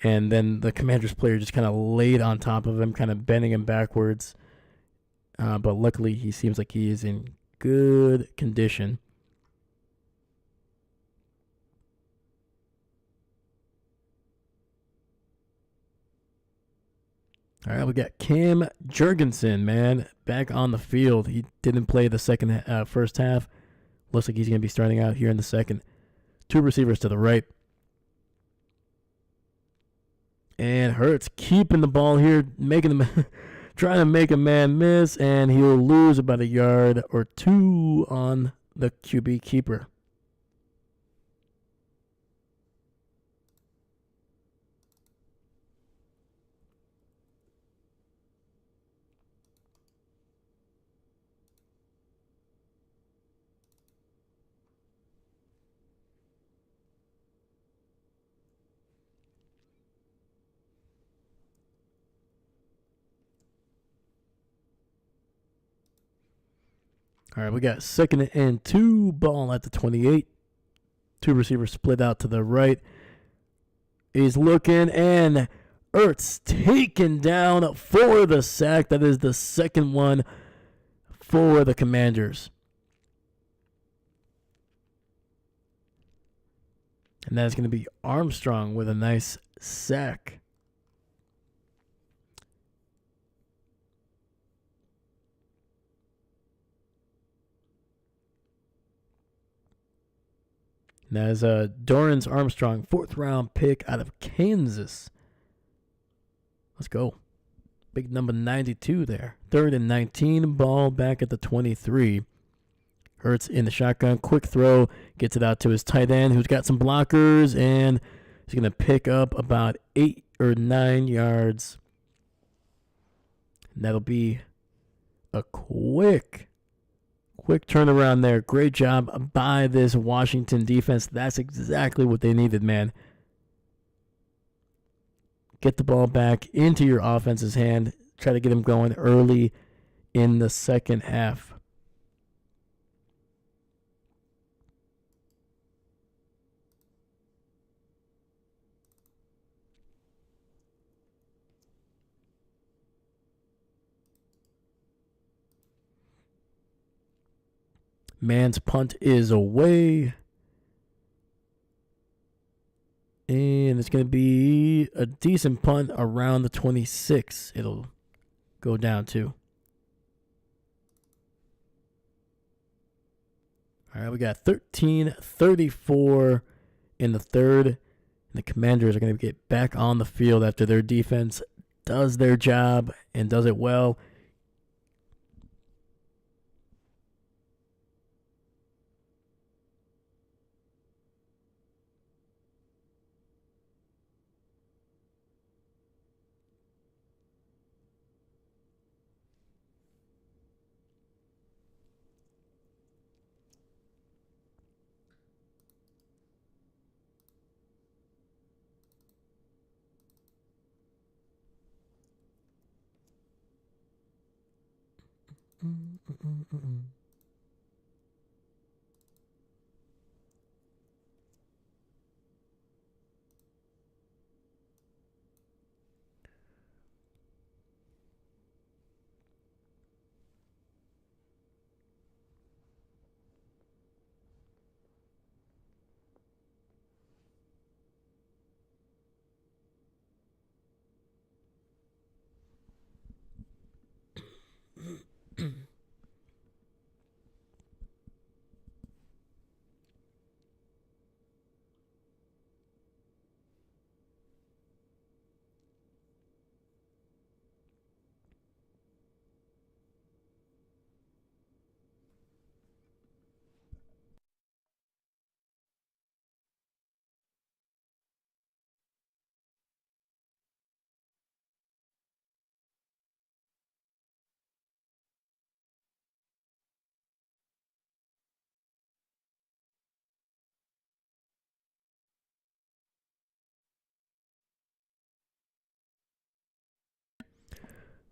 Speaker 1: and then the Commanders player just kind of laid on top of him, kind of bending him backwards. But luckily, he seems like he is in good condition. All right, we got Cam Jurgensen, man, back on the field. He didn't play the first half. Looks like he's going to be starting out here in the second. Two receivers to the right. And Hurts keeping the ball here, trying to make a man miss, and he'll lose about a yard or two on the QB keeper. All right, we got 2nd and 2, ball at the 28. Two receivers split out to the right. He's looking, and Ertz taken down for the sack. That is the second one for the Commanders. And that is going to be Armstrong with a nice sack. And that is Dorrance Armstrong, 4th round pick out of Kansas. Let's go. Big number 92 there. 3rd and 19, ball back at the 23. Hurts in the shotgun, quick throw, gets it out to his tight end, who's got some blockers, and he's going to pick up about 8 or 9 yards. And that'll be a quick turnaround there. Great job by this Washington defense. That's exactly what they needed, man. Get the ball back into your offense's hand. Try to get them going early in the second half. Man's punt is away. And it's going to be a decent punt around the 26. It'll go down to. All right, we got 13:34 in the third. And the Commanders are going to get back on the field after their defense does their job and does it well.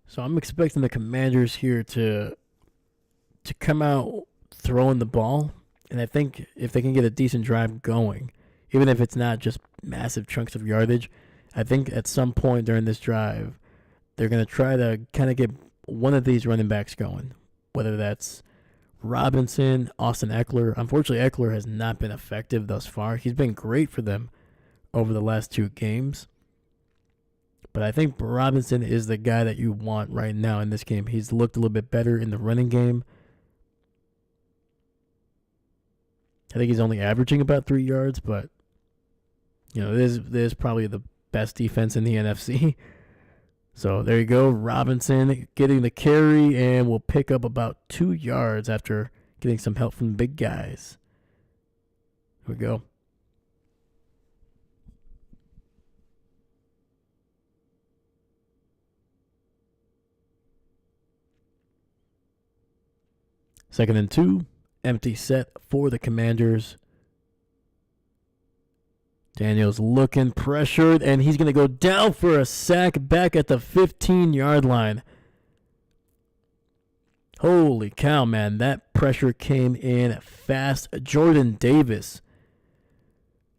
Speaker 1: So I'm expecting the Commanders here to come out throwing the ball, and I think if they can get a decent drive going, even if it's not just massive chunks of yardage, I think at some point during this drive, they're going to try to kind of get one of these running backs going, whether that's Robinson, Austin Eckler. Unfortunately, Eckler has not been effective thus far. He's been great for them over the last 2 games. But I think Robinson is the guy that you want right now in this game. He's looked a little bit better in the running game. I think he's only averaging about 3 yards, but this is probably the best defense in the NFC. So there you go, Robinson getting the carry, and will pick up about 2 yards after getting some help from the big guys. Here we go. Second and 2, empty set for the Commanders. Daniels looking pressured, and he's going to go down for a sack back at the 15-yard line. Holy cow, man. That pressure came in fast. Jayden Daniels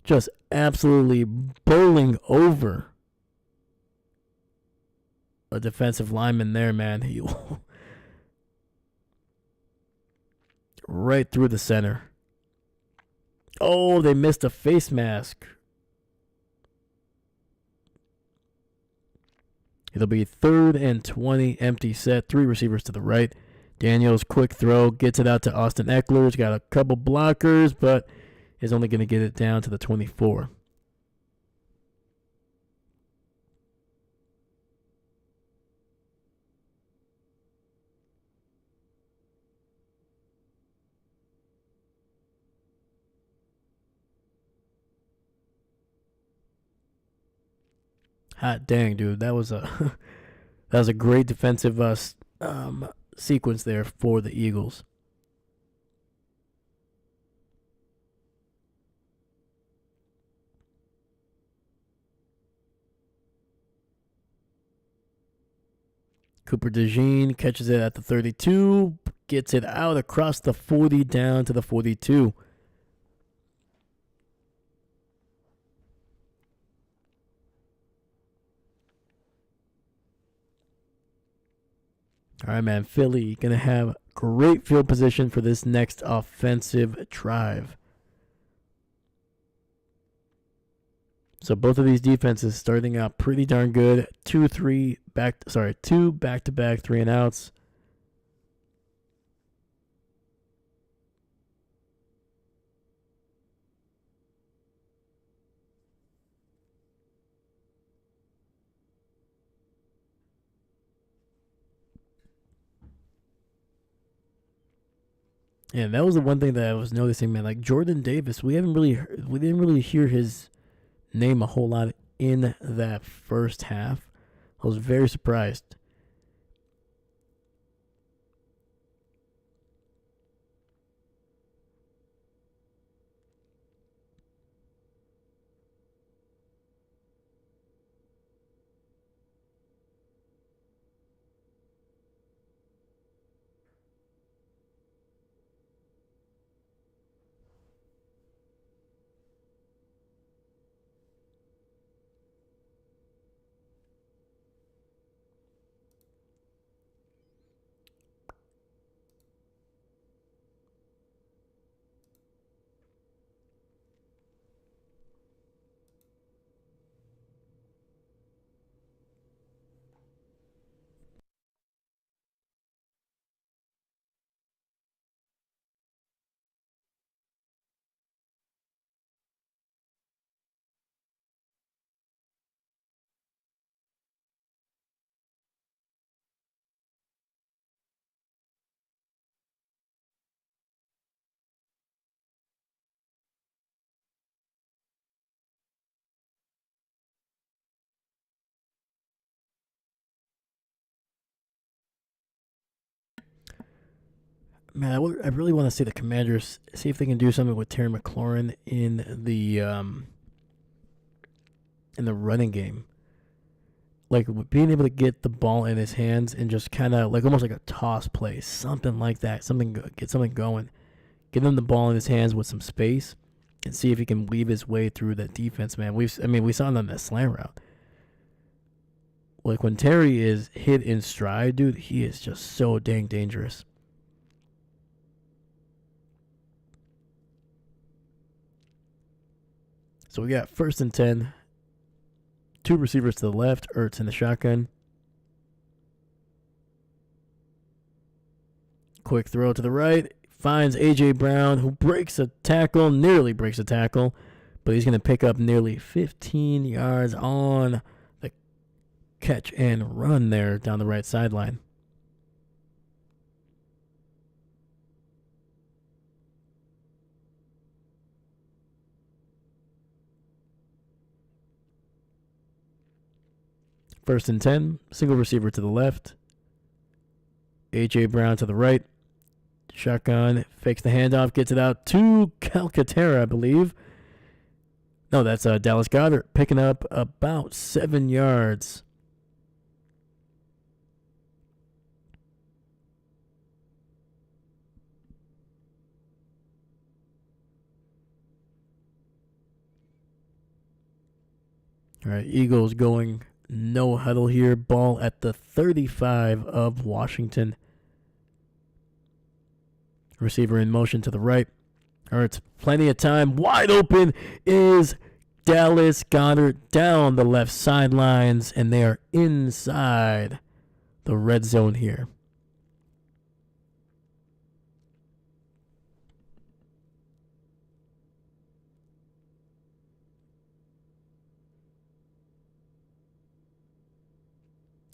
Speaker 1: just absolutely bowling over a defensive lineman there, man. He right through the center. Oh, they missed a face mask. It'll be 3rd and 20, empty set, 3 receivers to the right. Daniels, quick throw, gets it out to Austin Eckler. He's got a couple blockers, but is only going to get it down to the 24. Hot dang, dude. That was a great defensive sequence there for the Eagles. Cooper DeJean catches it at the 32, gets it out across the 40 down to the 42. All right, man. Philly going to have great field position for this next offensive drive. So both of these defenses starting out pretty darn good. Two back-to-back 3-and-outs. And that was the one thing that I was noticing, man. Like Jordan Davis, we didn't really hear his name a whole lot in that first half. I was very surprised. Man, I really want to see the Commanders see if they can do something with Terry McLaurin in the running game. Like being able to get the ball in his hands and just kind of like almost like a toss play, something like that. Get something going. Get him the ball in his hands with some space and see if he can weave his way through that defense, man. We saw him on that slant route. Like when Terry is hit in stride, dude, he is just so dang dangerous. So we got 1st and 10. 2 receivers to the left. Ertz in the shotgun. Quick throw to the right. Finds A.J. Brown, who nearly breaks a tackle. But he's going to pick up nearly 15 yards on the catch and run there down the right sideline. First and 10, single receiver to the left. A.J. Brown to the right. Shotgun, fakes the handoff, gets it out to Calcaterra, I believe. No, that's Dallas Goedert picking up about 7 yards. All right, Eagles going no huddle here. Ball at the 35 of Washington. Receiver in motion to the right. All right, it's plenty of time. Wide open is Dallas Goedert down the left sidelines, and they are inside the red zone here.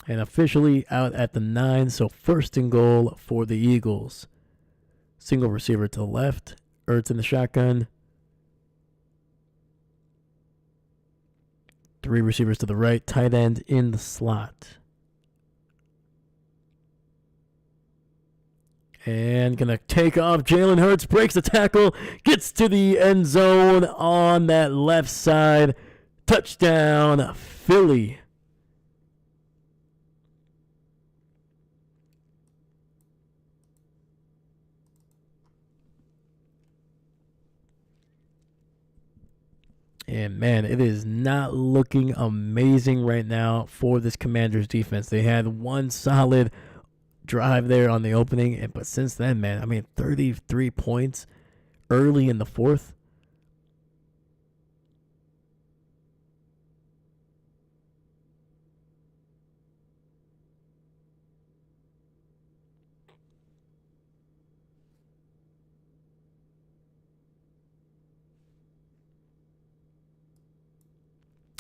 Speaker 1: And officially out at the 9, so 1st and goal for the Eagles. Single receiver to the left. Ertz in the shotgun. 3 receivers to the right. Tight end in the slot. And going to take off. Jalen Hurts breaks the tackle. Gets to the end zone on that left side. Touchdown, Philly. And, man, it is not looking amazing right now for this Commanders defense. They had one solid drive there on the opening. But since then, man, I mean, 33 points early in the fourth.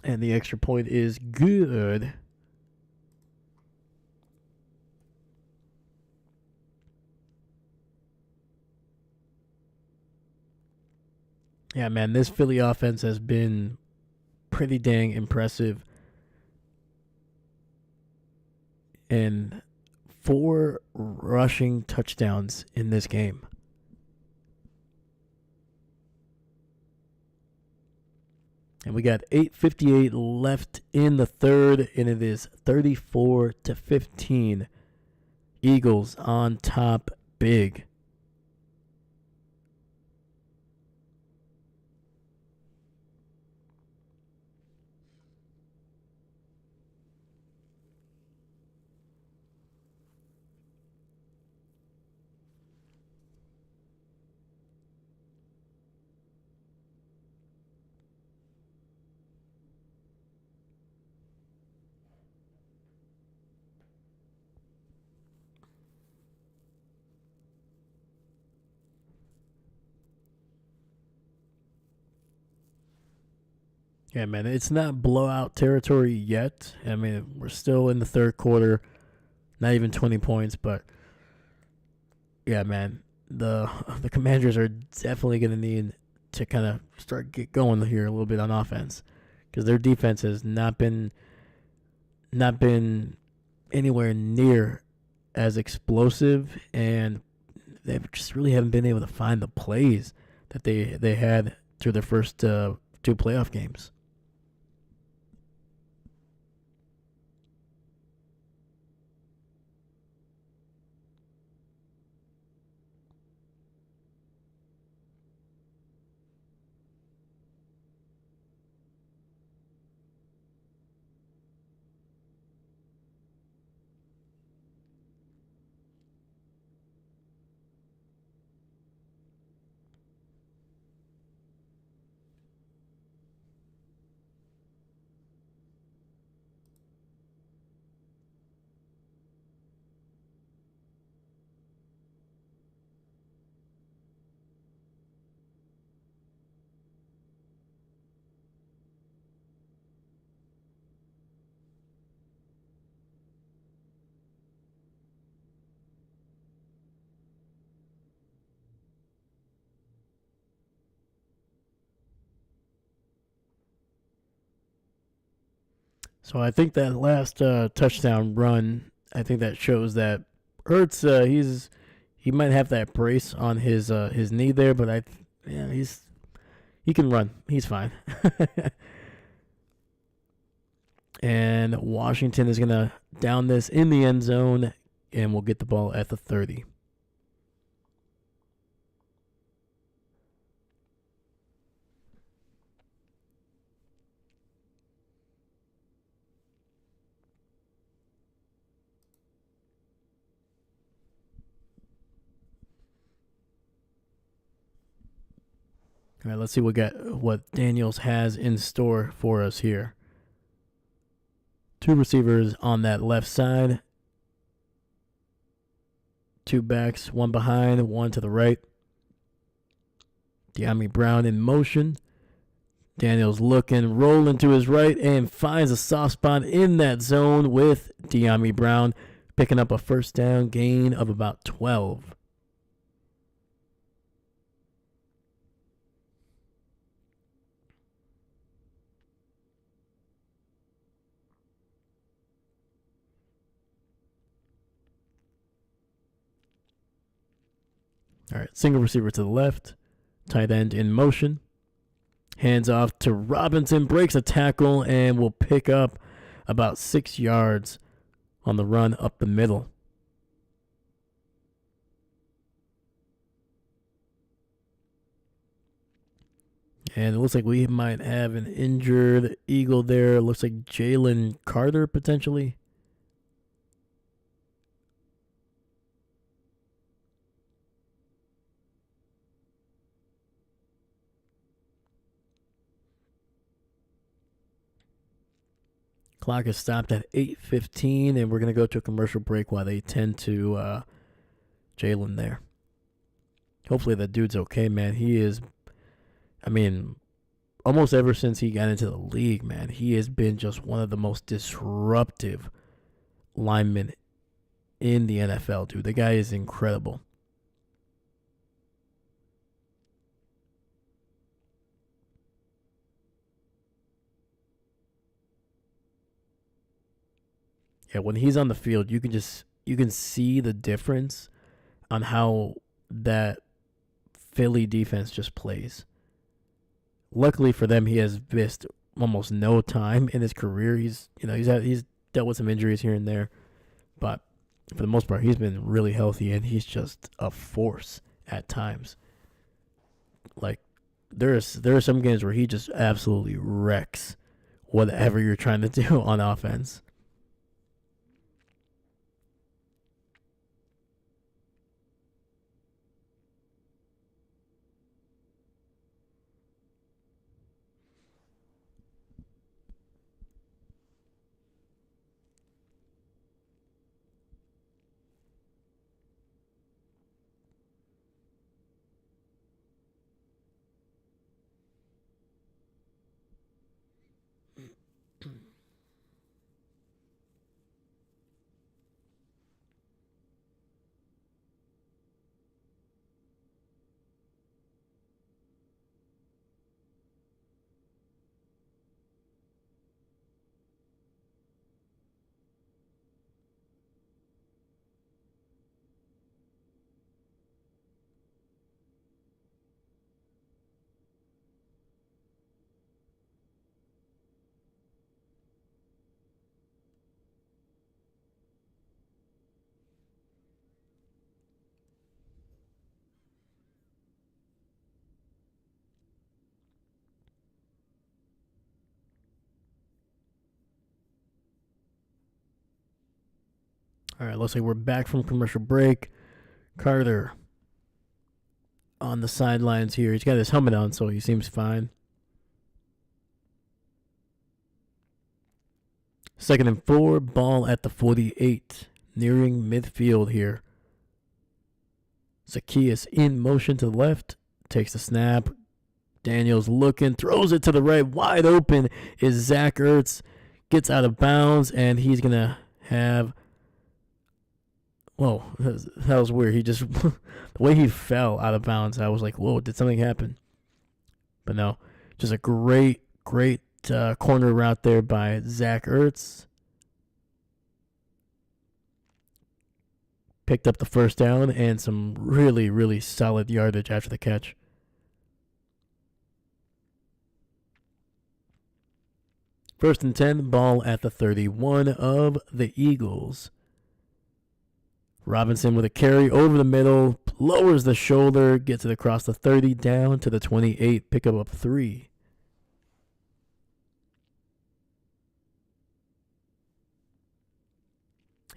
Speaker 1: And the extra point is good. Yeah, man, this Philly offense has been pretty dang impressive. And 4 rushing touchdowns in this game. And we got 8:58 left in the third, and it is 34-15. Eagles on top big. Yeah, man, it's not blowout territory yet. I mean, we're still in the third quarter, not even 20 points, but yeah, man, the Commanders are definitely going to need to kind of get going here a little bit on offense, because their defense has not been anywhere near as explosive, and they just really haven't been able to find the plays that they had through their first 2 playoff games. So I think that last touchdown run, I think that shows that Ertz, he might have that brace on his knee there, but he can run. He's fine. And Washington is gonna down this in the end zone, and we'll get the ball at the 30. All right, let's see what Daniels has in store for us here. 2 receivers on that left side. 2 backs, 1 behind, 1 to the right. Dyami Brown in motion. Daniels looking, rolling to his right, and finds a soft spot in that zone with Dyami Brown, picking up a first down gain of about 12. All right, single receiver to the left. Tight end in motion. Hands off to Robinson, breaks a tackle, and will pick up about 6 yards on the run up the middle. And it looks like we might have an injured Eagle there. It looks like Jalen Carter potentially. Clock is stopped at 8:15, and we're going to go to a commercial break while they tend to Jayden there. Hopefully that dude's okay, man. He is, I mean, almost ever since he got into the league, man, he has been just one of the most disruptive linemen in the NFL, dude. The guy is incredible. Yeah, when he's on the field, you can see the difference on how that Philly defense just plays. Luckily for them, he has missed almost no time in his career. He's dealt with some injuries here and there, but for the most part, he's been really healthy, and he's just a force at times. Like there are some games where he just absolutely wrecks whatever you're trying to do on offense. All right, looks like we're back from commercial break. Carter on the sidelines here. He's got his helmet on, so he seems fine. 2nd and 4, ball at the 48, nearing midfield here. Zacchaeus in motion to the left, takes the snap. Daniels looking, throws it to the right. Wide open is Zach Ertz. Gets out of bounds, and he's going to have... Whoa, that was weird. He just... the way he fell out of bounds, I was like, whoa, did something happen? But no, just a great corner route there by Zach Ertz. Picked up the first down and some really solid yardage after the catch. First and 10, ball at the 31 of the Eagles. Robinson with a carry over the middle, lowers the shoulder, gets it across the 30, down to the 28, pick up 3.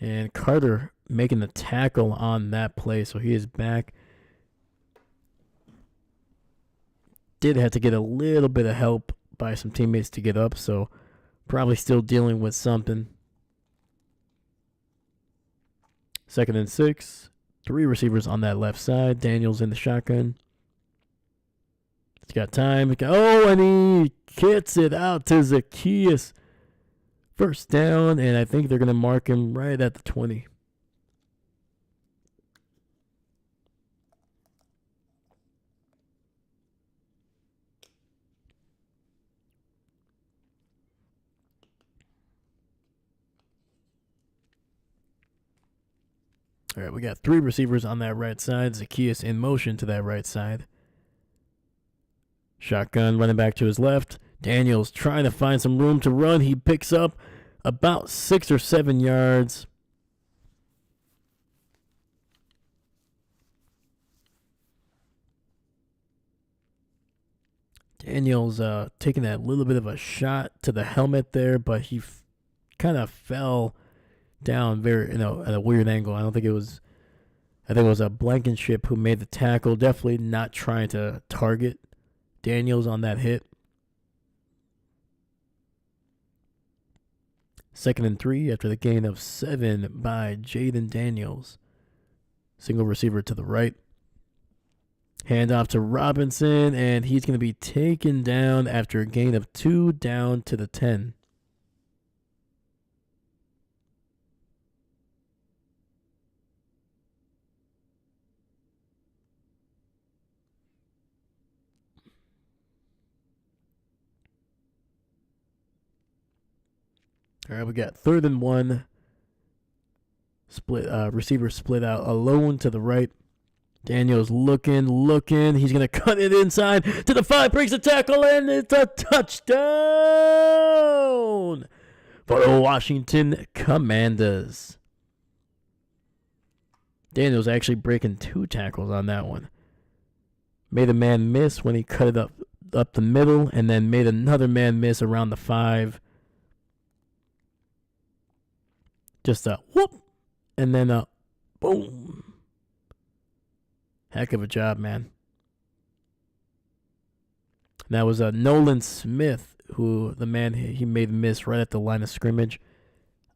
Speaker 1: And Carter making the tackle on that play, so he is back. Did have to get a little bit of help by some teammates to get up, so probably still dealing with something. 2nd and 6, 3 receivers on that left side. Daniels in the shotgun. He's got time. Oh, and he gets it out to Zacchaeus. First down, and I think they're going to mark him right at the 20. All right, we got 3 receivers on that right side. Zacchaeus in motion to that right side. Shotgun running back to his left. Daniels trying to find some room to run. He picks up about 6 or 7 yards. Daniels taking that little bit of a shot to the helmet there, but he kind of fell down very, at a weird angle. I think it was a Blankenship who made the tackle. Definitely not trying to target Daniels on that hit. 2nd and 3 after the gain of 7 by Jayden Daniels. Single receiver to the right. Hand off to Robinson, and he's going to be taken down after a gain of 2 down to the 10. All right, we got 3rd and 1. Receiver split out alone to the right. Daniels looking. He's going to cut it inside to the 5, breaks the tackle, and it's a touchdown for the Washington Commanders. Daniels actually breaking 2 tackles on that one. Made a man miss when he cut it up the middle, and then made another man miss around the 5. Just a whoop, and then a boom. Heck of a job, man. That was Nolan Smith, who the man he made miss right at the line of scrimmage.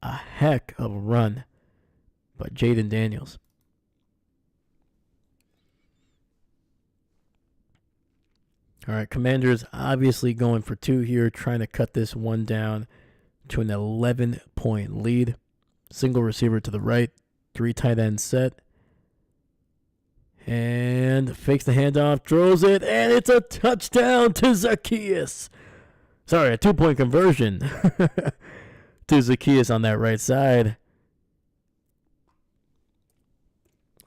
Speaker 1: A heck of a run by Jayden Daniels. All right, Commanders obviously going for 2 here, trying to cut this one down to an 11-point lead. Single receiver to the right, 3 tight end set. And fakes the handoff, throws it, and it's a touchdown to Zacchaeus. Sorry, a 2-point conversion to Zacchaeus on that right side.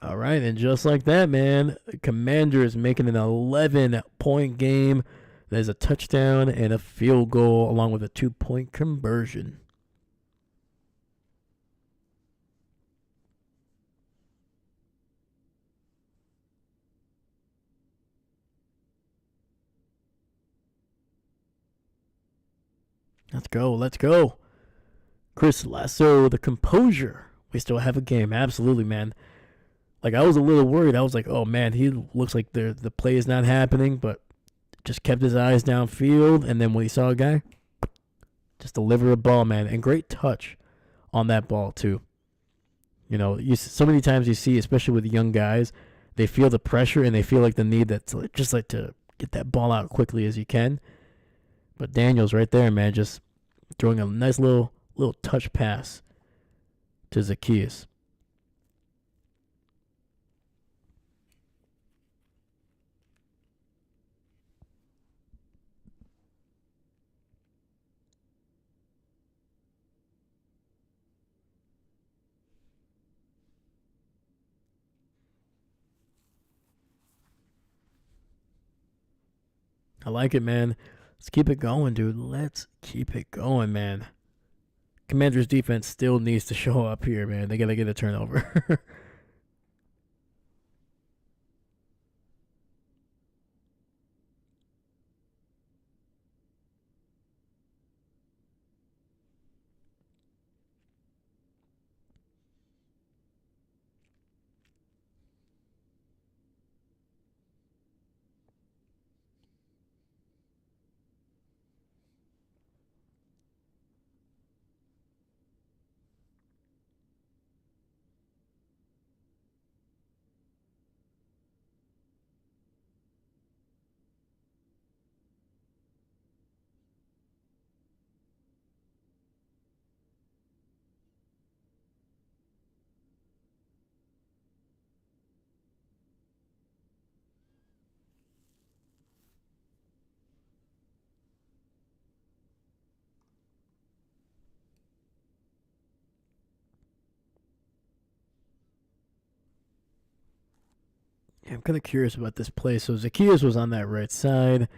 Speaker 1: All right, and just like that, man, Commanders making an 11-point game. There's a touchdown and a field goal along with a 2-point conversion. Let's go. Chris Lasso, the composure. We still have a game. Absolutely, man. Like, I was a little worried. I was like, oh, man, he looks like the play is not happening, but just kept his eyes downfield. And then when he saw a guy, just deliver a ball, man. And great touch on that ball, too. You know, so many times you see, especially with young guys, they feel the pressure and they feel like the need to get that ball out quickly as you can. But Daniels right there, man, just throwing a nice little touch pass to Zacchaeus. I like it, man. Let's keep it going, dude. Let's keep it going, man. Commanders defense still needs to show up here, man. They got to get a turnover. Yeah, I'm kind of curious about this play. So Zacchaeus was on that right side,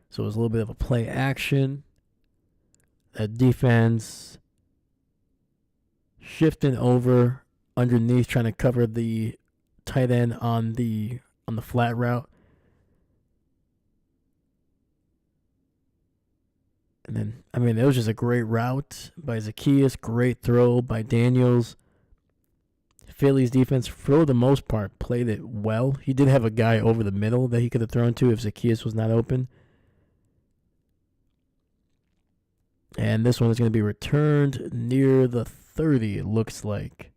Speaker 1: so it was a little bit of a play action. That defense shifting over underneath, trying to cover the tight end on the flat route. And then, I mean, it was just a great route by Zacchaeus, great throw by Daniels. Philly's defense, for the most part, played it well. He did have a guy over the middle that he could have thrown to if Zacchaeus was not open. And this one is going to be returned near the 30, it looks like.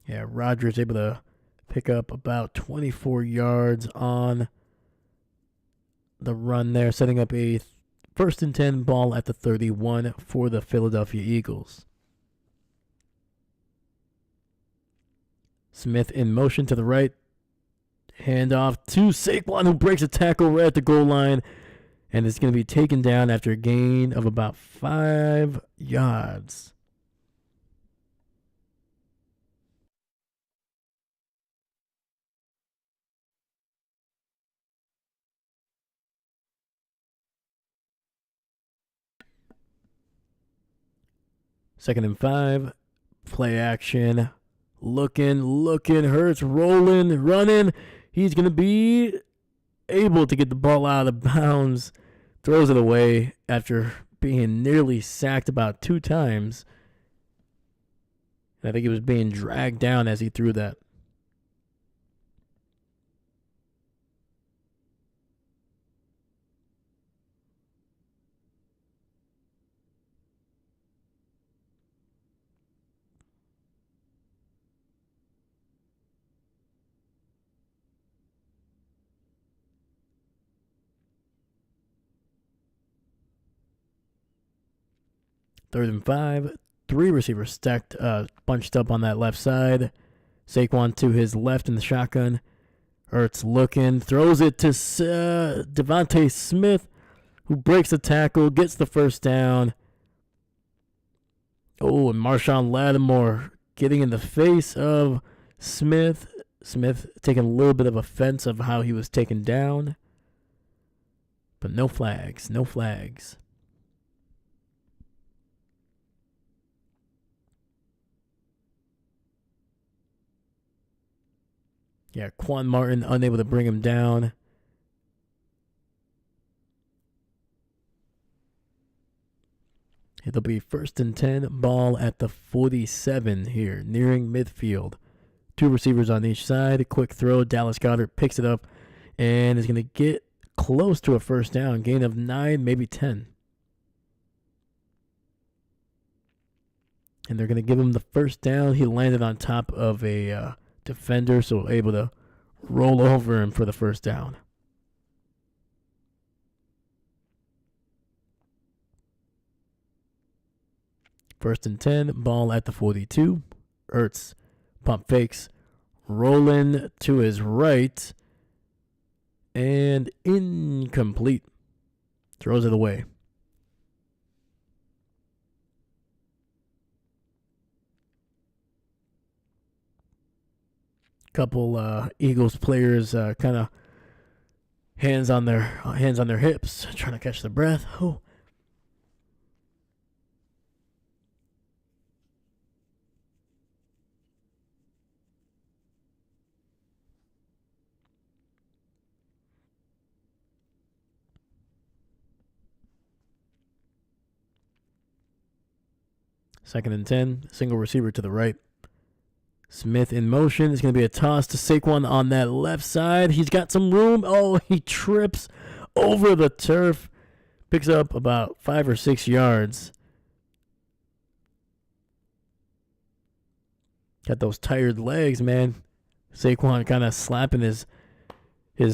Speaker 1: Yeah, Rodgers able to pick up about 24 yards on the run there, setting up a 1st and 10 ball at the 31 for the Philadelphia Eagles. Smith in motion to the right. Handoff to Saquon, who breaks a tackle right at the goal line. And it's going to be taken down after a gain of about 5 yards. Second and 5. Play action. Looking. Hurts, rolling, running. He's going to be able to get the ball out of bounds. Throws it away after being nearly sacked about 2 times. And I think he was being dragged down as he threw that. Third and 5. 3 receivers stacked, bunched up on that left side. Saquon to his left in the shotgun. Ertz looking, throws it to Devontae Smith, who breaks the tackle, gets the first down. Oh, and Marshawn Lattimore getting in the face of Smith. Smith taking a little bit of offense of how he was taken down. But no flags. Yeah, Quan Martin unable to bring him down. It'll be 1st and 10, ball at the 47 here, nearing midfield. 2 receivers on each side. A quick throw. Dallas Goedert picks it up and is going to get close to a first down. Gain of 9, maybe 10. And they're going to give him the first down. He landed on top of a defender, so able to roll over him for the first down. First and 10, ball at the 42. Ertz pump fakes, rolling to his right, and incomplete. Throws it away. Couple Eagles players kind of hands on their hips, trying to catch their breath. Oh. Second and 10, single receiver to the right. Smith in motion. It's going to be a toss to Saquon on that left side. He's got some room. Oh, he trips over the turf. Picks up about 5 or 6 yards. Got those tired legs, man. Saquon kind of slapping his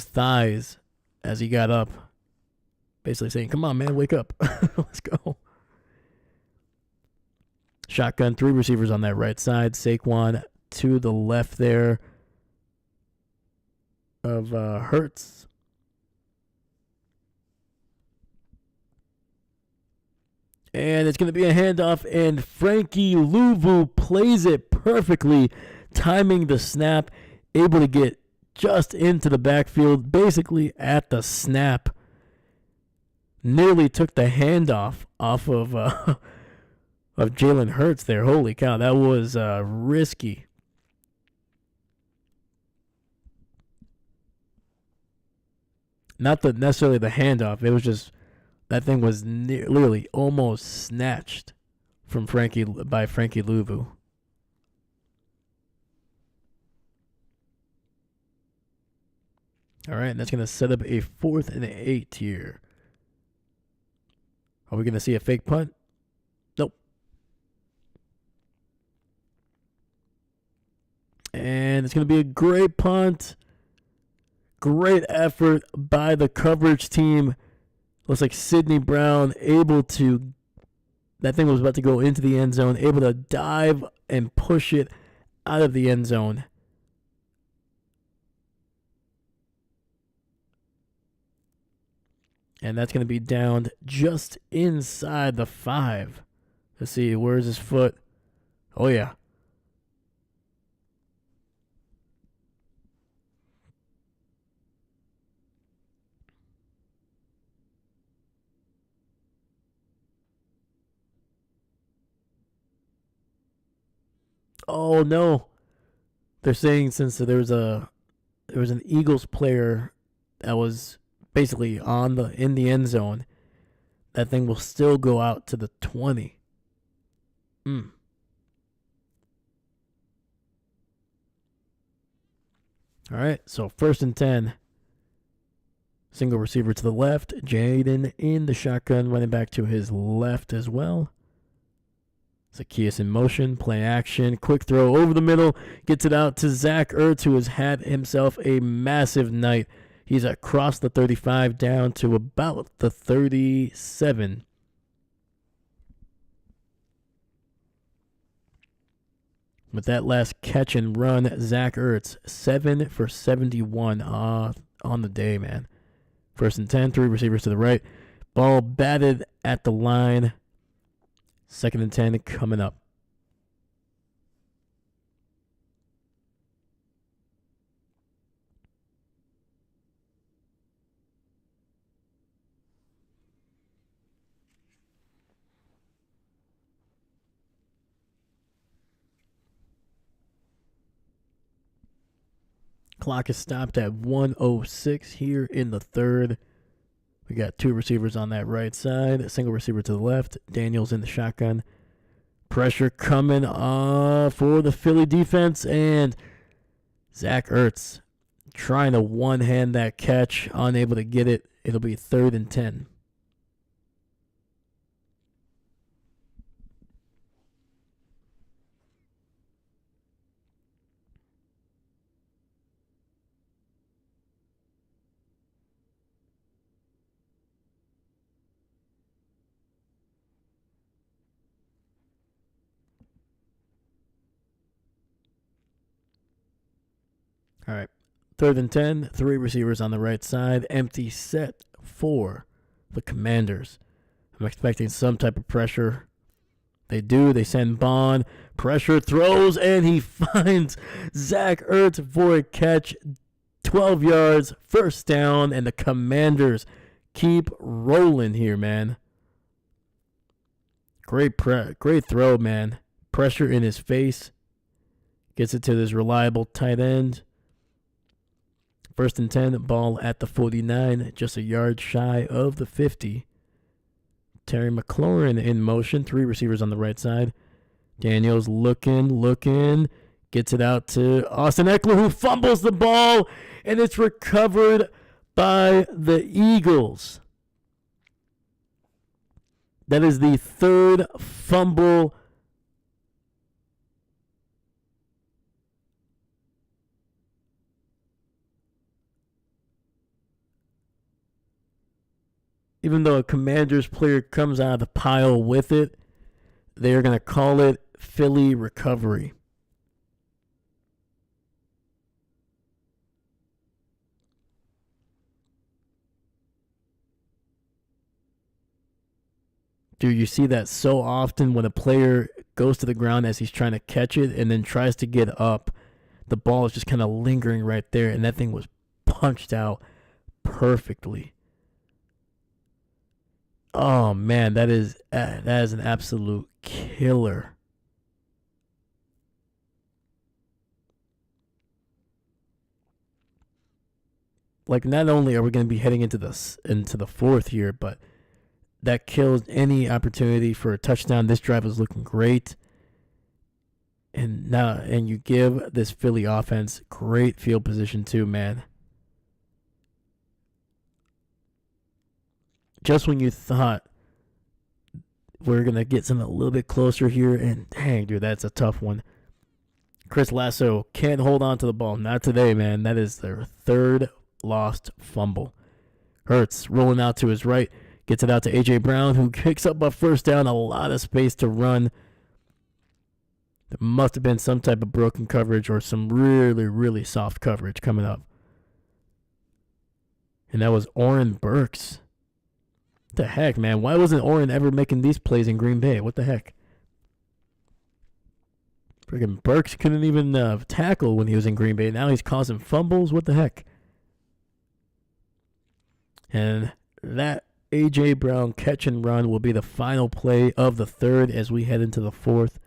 Speaker 1: thighs as he got up. Basically saying, come on, man, wake up. Let's go. Shotgun, 3 receivers on that right side. Saquon to the left there of Hurts. And it's going to be a handoff, and Frankie Louvu plays it perfectly, timing the snap, able to get just into the backfield, basically at the snap. Nearly took the handoff off of Jalen Hurts there. Holy cow, that was risky. Not necessarily the handoff. It was just that thing was literally almost snatched from Frankie Louvu. All right, and that's going to set up a 4th and 8 here. Are we going to see a fake punt? Nope. And it's going to be a great punt. Great effort by the coverage team. Looks like Sidney Brown able to, that thing was about to go into the end zone, able to dive and push it out of the end zone. And that's going to be downed just inside the 5. Let's see, where's his foot? Oh, yeah. Oh, no. They're saying since there was an Eagles player that was basically in the end zone, that thing will still go out to the 20. All right, so 1st and 10. Single receiver to the left. Jayden in the shotgun, running back to his left as well. Zacchaeus in motion, play action, quick throw over the middle, gets it out to Zach Ertz, who has had himself a massive night. He's across the 35 down to about the 37. With that last catch and run, Zach Ertz, 7 for 71 on the day, man. 1st and 10, 3 receivers to the right. Ball batted at the line. 2nd and 10 coming up. Clock is stopped at 1:06 here in the 3rd. We got 2 receivers on that right side, a single receiver to the left. Daniels in the shotgun. Pressure coming for the Philly defense, and Zach Ertz trying to one-hand that catch, unable to get it. It'll be 3rd and 10. All right, 3rd and 10, 3 receivers on the right side, empty set for the Commanders. I'm expecting some type of pressure. They do. They send Bond. Pressure throws, and he finds Zach Ertz for a catch. 12 yards, 1st down, and the Commanders keep rolling here, man. Great throw, man. Pressure in his face. Gets it to this reliable tight end. 1st and 10, ball at the 49, just a yard shy of the 50. Terry McLaurin in motion, 3 receivers on the right side. Daniels looking, gets it out to Austin Eckler, who fumbles the ball, and it's recovered by the Eagles. That is the 3rd fumble even though a Commanders player comes out of the pile with it, they're going to call it Philly recovery. Dude, you see that so often when a player goes to the ground as he's trying to catch it and then tries to get up. The ball is just kind of lingering right there, and that thing was punched out perfectly. Oh man, that is an absolute killer. like not only are we going to be heading into the fourth here, but that kills any opportunity for a touchdown. This drive is looking great. And you give this Philly offense great field position too, man. Just when you thought we're going to get something a little bit closer here, and dang, dude, that's a tough one. Chris Lasso can't hold on to the ball. Not today, man. That is their third lost fumble. Hurts rolling out to his right, gets it out to A.J. Brown, who picks up a first down, a lot of space to run. There must have been some type of broken coverage or some really, really soft coverage coming up. And that was Oren Burks. What the heck, man? Why wasn't Oren ever making these plays in Green Bay? What the heck? Freaking Burks couldn't even tackle when he was in Green Bay. Now he's causing fumbles. What the heck? And that A.J. Brown catch and run will be the final play of the third as we head into the fourth.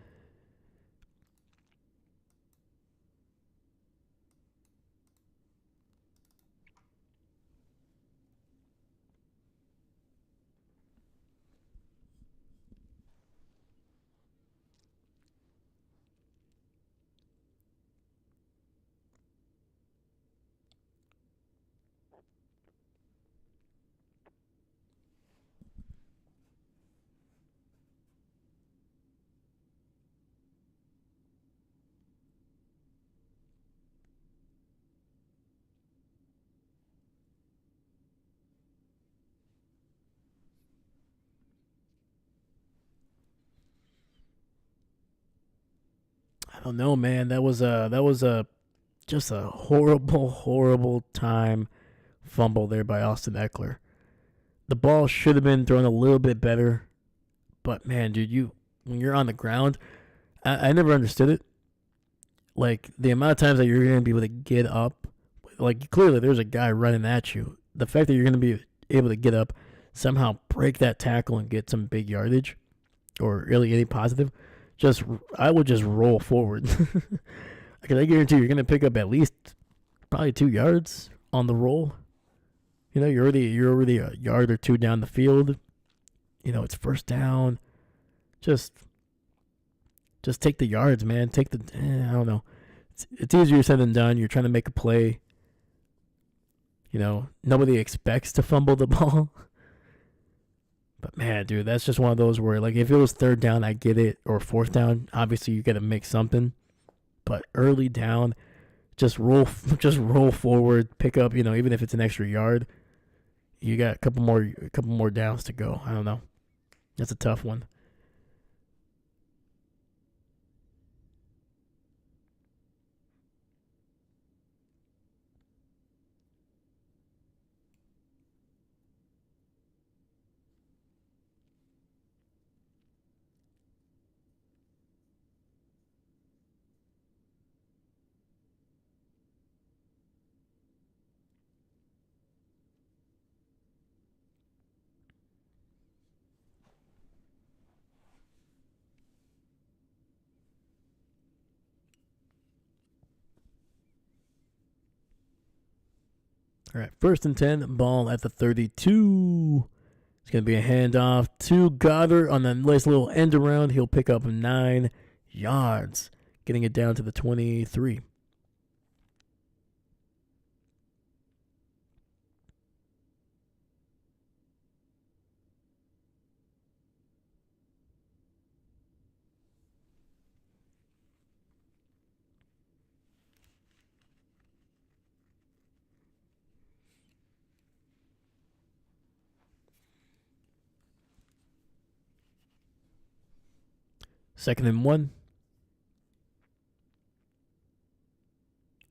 Speaker 1: I don't know, man. That was a just a horrible, horrible time fumble there by Austin Eckler. The ball should have been thrown a little bit better, but man, dude, when you're on the ground, I never understood it. Like the amount of times that you're gonna be able to get up, like clearly there's a guy running at you. The fact that you're gonna be able to get up, somehow break that tackle and get some big yardage, or really any positive, I would just roll forward. Because I guarantee you're gonna pick up at least probably 2 yards on the roll. You know, you're already a yard or two down the field. You know, it's first down. Just take the yards, man. I don't know. It's easier said than done. You're trying to make a play. You know, nobody expects to fumble the ball. But man, dude, that's just one of those where, like, if it was third down, I get it, or fourth down, obviously you got to make something. But early down, just roll forward, pick up. You know, even if it's an extra yard, you got a couple more downs to go. I don't know. That's a tough one. All right, 1st and 10, ball at the 32. It's going to be a handoff to Goddard on a nice little end around. He'll pick up 9 yards, getting it down to the 23. Second and 1.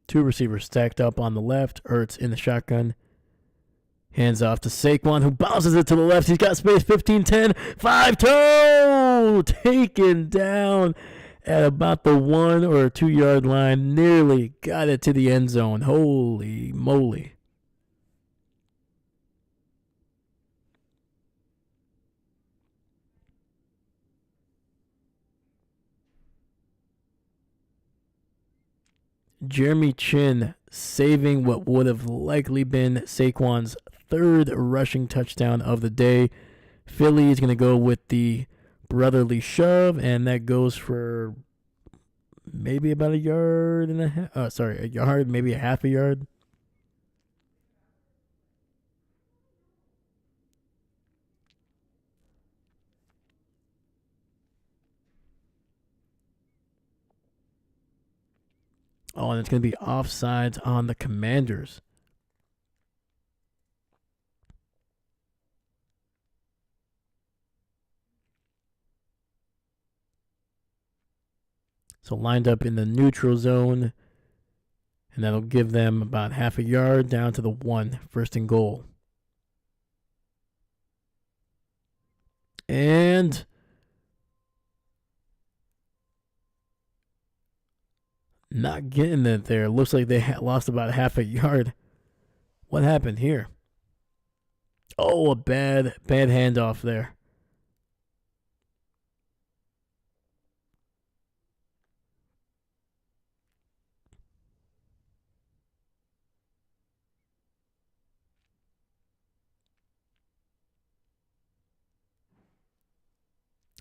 Speaker 1: 2 receivers stacked up on the left. Ertz in the shotgun. Hands off to Saquon, who bounces it to the left. He's got space. 15-10. 5-toe. Taken down at about the 1 or 2 yard line. Nearly got it to the end zone. Holy moly. Jeremy Chin saving what would have likely been Saquon's third rushing touchdown of the day. Philly is going to go with the brotherly shove, and that goes for maybe about a yard and a half. A yard, maybe a half a yard. Oh, and it's going to be offsides on the Commanders. So lined up in the neutral zone, and that'll give them about half a yard down to the 1, first and goal. And not getting it there. Looks like they lost about half a yard. What happened here? Oh, a bad handoff there.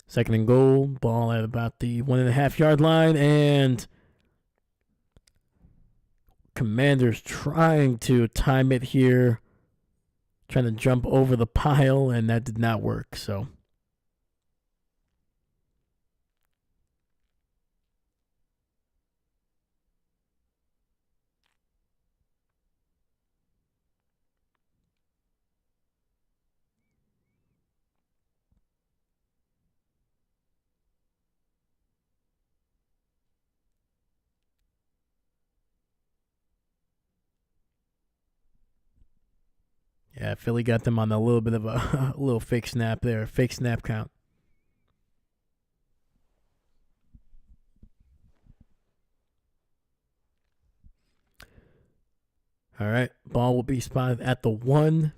Speaker 1: Second and goal, ball at about the 1.5 yard line, and Commanders trying to time it here, trying to jump over the pile, and that did not work. So yeah, Philly got them on a little bit of a little fake snap there, fake snap count. All right, ball will be spotted at the 1.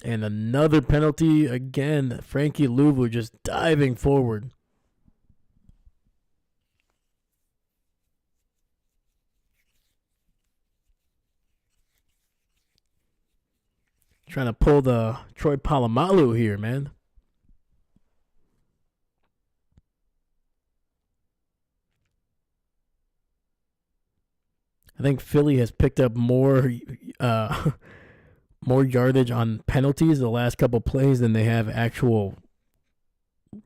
Speaker 1: And another penalty again. Frankie Louvu just diving forward. Trying to pull the Troy Polamalu here, man. I think Philly has picked up more more yardage on penalties the last couple plays than they have actual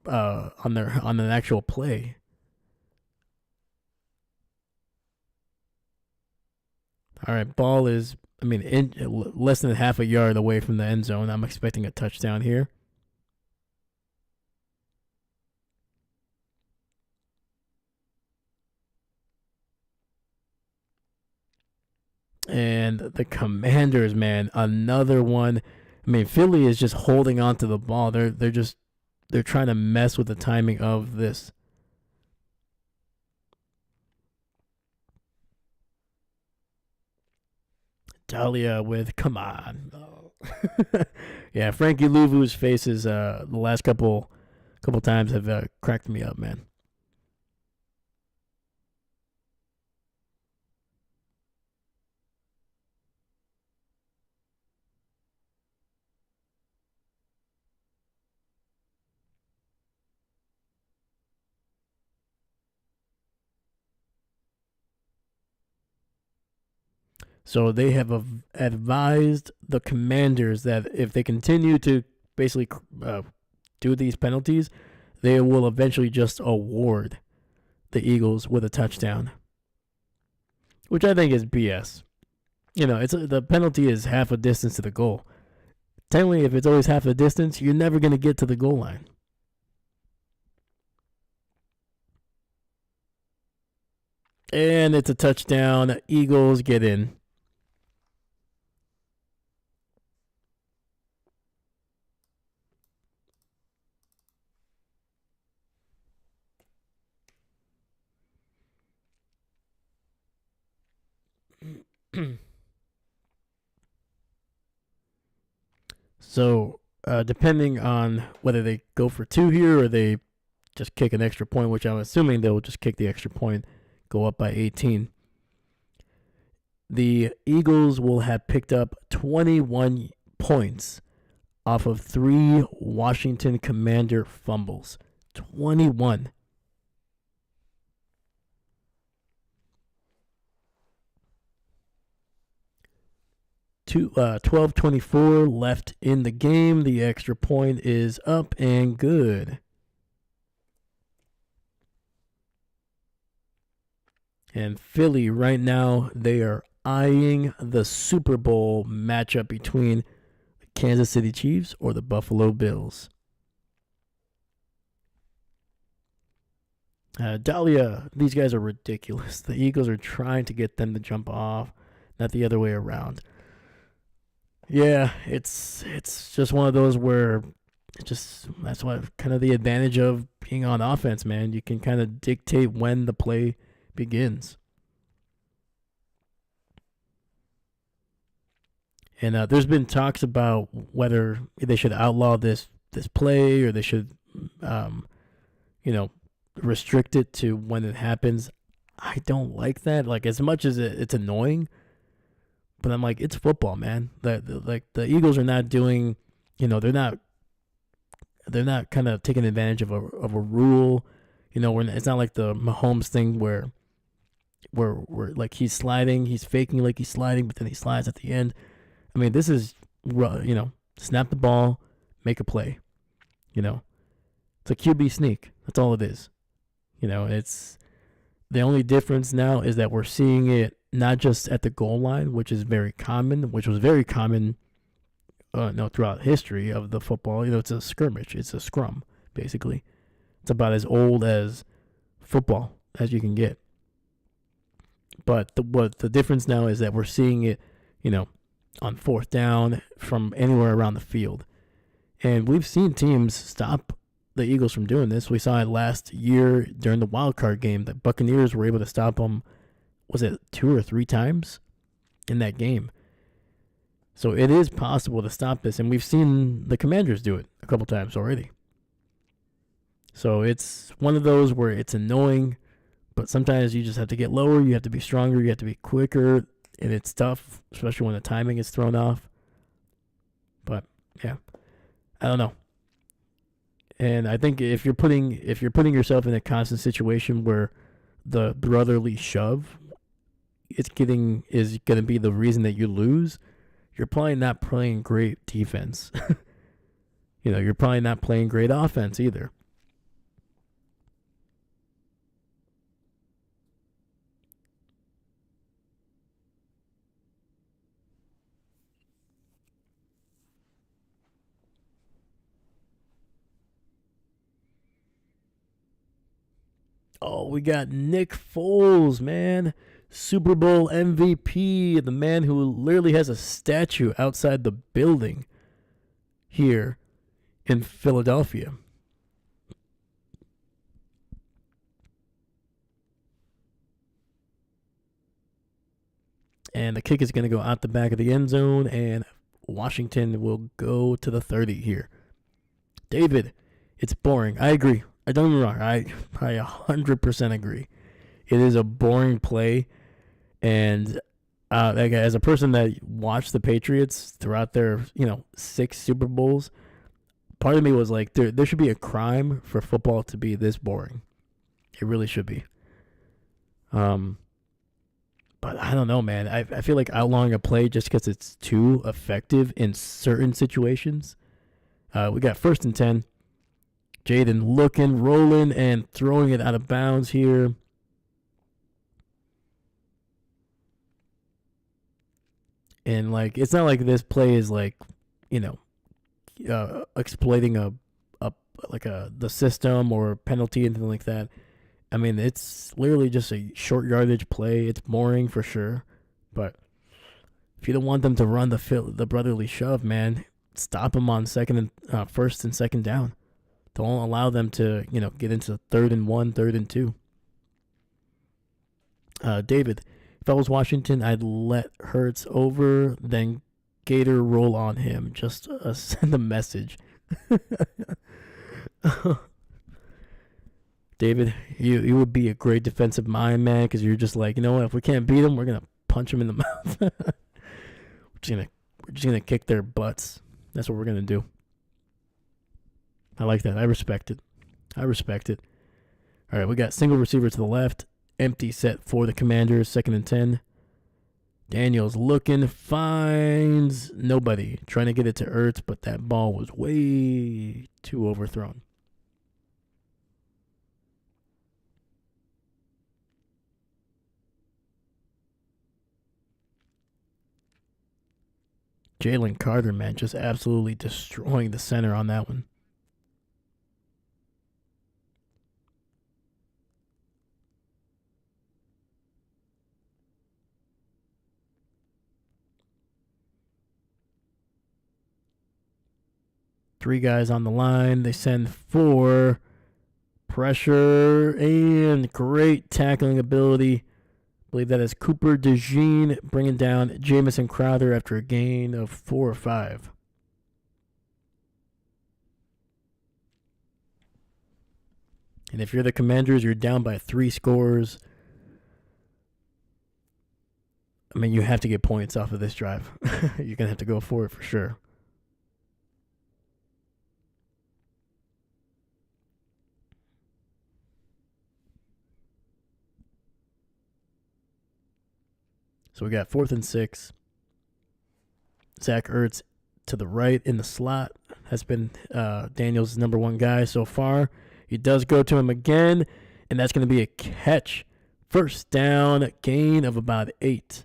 Speaker 1: on an actual play. All right, ball is less than half a yard away from the end zone. I'm expecting a touchdown here. And the Commanders, man, another one. Philly is just holding on to the ball. They're trying to mess with the timing of this. Dahlia with come on. Oh. Yeah, Frankie Louvu's faces the last couple times have cracked me up, man. So they have advised the Commanders that if they continue to basically do these penalties, they will eventually just award the Eagles with a touchdown, which I think is BS. It's the penalty is half a distance to the goal. Technically, if it's always half the distance, you're never going to get to the goal line. And it's a touchdown. Eagles get in. So, depending on whether they go for 2 here or they just kick an extra point, which I'm assuming they'll just kick the extra point, go up by 18. The Eagles will have picked up 21 points off of 3 Washington Commander fumbles. 21. To 12:24 left in the game. The extra point is up and good. And Philly right now, they are eyeing the Super Bowl matchup between the Kansas City Chiefs or the Buffalo Bills. Dahlia, these guys are ridiculous. The Eagles are trying to get them to jump off, not the other way around. Yeah, it's just one of those where that's what kind of the advantage of being on offense, man. You can kind of dictate when the play begins. And there's been talks about whether they should outlaw this play or they should, restrict it to when it happens. I don't like that. Like, as much as it's annoying, but I'm like, it's football, man. The Eagles are not doing, they're not kind of taking advantage of a rule. It's not like the Mahomes thing where like he's sliding, he's faking like he's sliding, but then he slides at the end. I mean, this is, snap the ball, make a play. It's a QB sneak. That's all it is. It's the only difference now is that we're seeing it not just at the goal line, which was very common throughout history of the football. It's a scrimmage. It's a scrum, basically. It's about as old as football as you can get. But the difference now is that we're seeing it, on fourth down from anywhere around the field. And we've seen teams stop the Eagles from doing this. We saw it last year during the wild card game. The Buccaneers were able to stop them, was it 2 or 3 times in that game? So it is possible to stop this, and we've seen the Commanders do it a couple times already. So it's one of those where it's annoying, but sometimes you just have to get lower, you have to be stronger, you have to be quicker, and it's tough, especially when the timing is thrown off. But yeah, I don't know. And I think if you're putting yourself in a constant situation where the brotherly shove is going to be the reason that you lose, you're probably not playing great defense. You're probably not playing great offense either. Oh, we got Nick Foles, man. Super Bowl MVP, the man who literally has a statue outside the building here in Philadelphia. And the kick is going to go out the back of the end zone, and Washington will go to the 30 here. David, it's boring. I agree. I don't get me wrong. I 100% agree. It is a boring play, and as a person that watched the Patriots throughout their 6 Super Bowls, part of me was like, there should be a crime for football to be this boring. It really should be. But I don't know, man. I feel like outlawing a play just because it's too effective in certain situations. We got 1st and 10. Jayden looking, rolling, and throwing it out of bounds here. And it's not like this play is exploiting the system or penalty, anything like that. I mean, it's literally just a short yardage play. It's boring for sure, but if you don't want them to run the brotherly shove, man, stop them on 1st and 2nd down. Don't allow them to, get into 3rd and 1, 3rd and 2. David, if I was Washington, I'd let Hurts over, then Gator roll on him. Just send a message. David, you would be a great defensive mind, man, because you're just like, you know what? If we can't beat them, we're gonna punch them in the mouth. we're just gonna kick their butts. That's what we're gonna do. I like that. I respect it. All right, we got single receiver to the left. Empty set for the Commanders. 2nd and 10. Daniels looking, finds nobody. Trying to get it to Ertz, but that ball was way too overthrown. Jalen Carter, man, just absolutely destroying the center on that one. Three guys on the line. They send 4. Pressure and great tackling ability. I believe that is Cooper DeJean bringing down Jamison Crowder after a gain of 4 or 5. And if you're the Commanders, you're down by 3 scores. I mean, you have to get points off of this drive. You're going to have to go for it for sure. So we got 4th and 6. Zach Ertz to the right in the slot has been Daniels' number 1 guy so far. He does go to him again, and that's going to be a catch. First down, gain of about 8.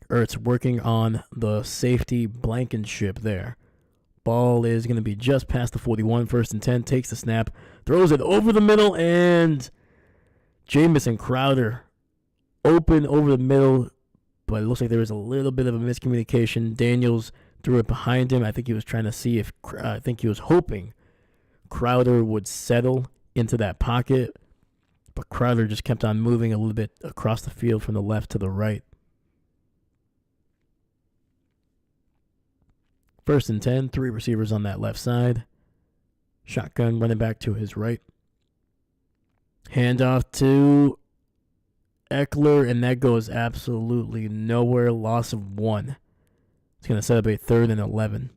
Speaker 1: Ertz working on the safety Blankenship there. Ball is going to be just past the 41, 1st and 10, takes the snap, throws it over the middle, and Jamison Crowder open over the middle, but it looks like there was a little bit of a miscommunication. Daniels threw it behind him. I think he was trying to see if, I think he was hoping Crowder would settle into that pocket, but Crowder just kept on moving a little bit across the field from the left to the right. 1st and 10, 3 receivers on that left side. Shotgun running back to his right. Handoff to Eckler, and that goes absolutely nowhere. Loss of 1. It's going to set up a 3rd and 11.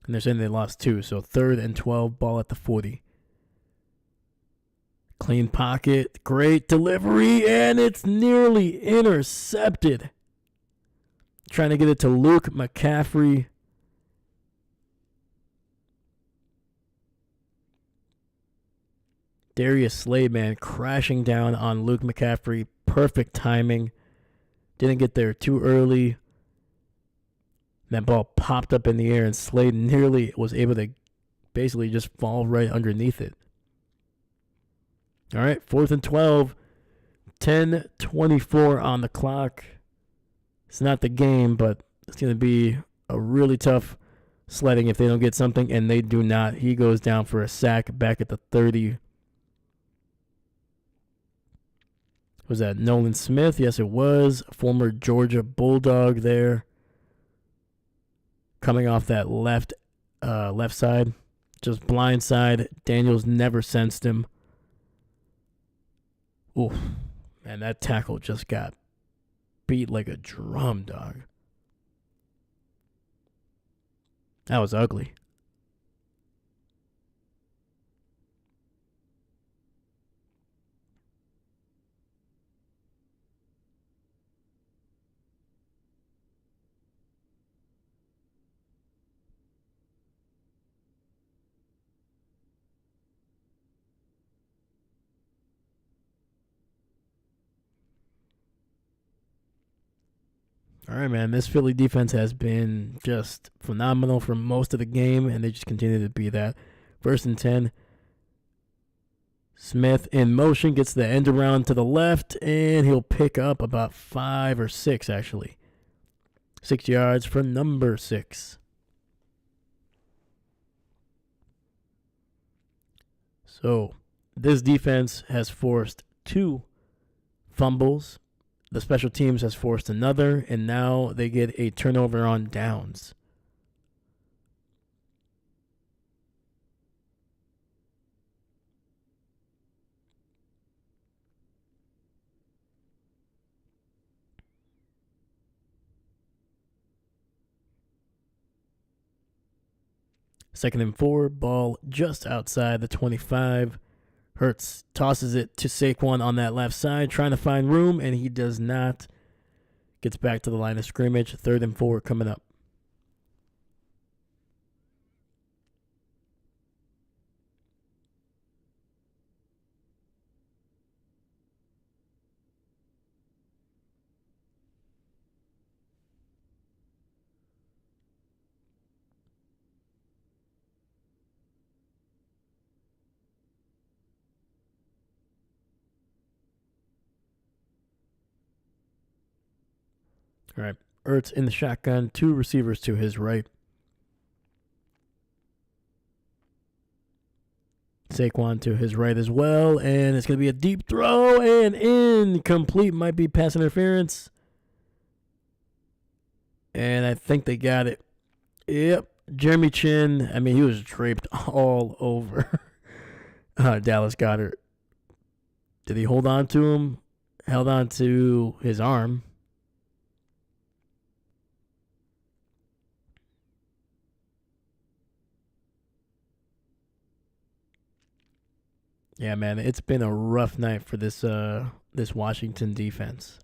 Speaker 1: And they're saying they lost 2, so 3rd and 12, ball at the 40. Clean pocket, great delivery, and it's nearly intercepted. Trying to get it to Luke McCaffrey. Darius Slade, man, crashing down on Luke McCaffrey. Perfect timing. Didn't get there too early. That ball popped up in the air, and Slade nearly was able to basically just fall right underneath it. All right, 4th and 12. 10:24 on the clock. It's not the game, but it's going to be a really tough sledding if they don't get something, and they do not. He goes down for a sack back at the 30. Was that Nolan Smith? Yes, it was. Former Georgia Bulldog there. Coming off that left side. Just blind side. Daniels never sensed him. Oof. Man, that tackle just got beat like a drum, dog. That was ugly. All right, man. This Philly defense has been just phenomenal for most of the game, and they just continue to be that. 1st and 10. Smith in motion, gets the end around to the left, and he'll pick up about 5 or 6, actually. 6 yards for number 6. So this defense has forced 2 fumbles. The special teams has forced another, and now they get a turnover on downs. Second and 4, ball just outside the 25. Hurts tosses it to Saquon on that left side, trying to find room, and he does not. Gets back to the line of scrimmage. 3rd and 4 coming up. All right, Ertz in the shotgun, 2 receivers to his right. Saquon to his right as well, and it's going to be a deep throw, and incomplete. Might be pass interference. And I think they got it. Yep, Jeremy Chin, I mean, he was draped all over Dallas Goedert. Did he hold on to him? Held on to his arm. Yeah, man, it's been a rough night for this Washington defense.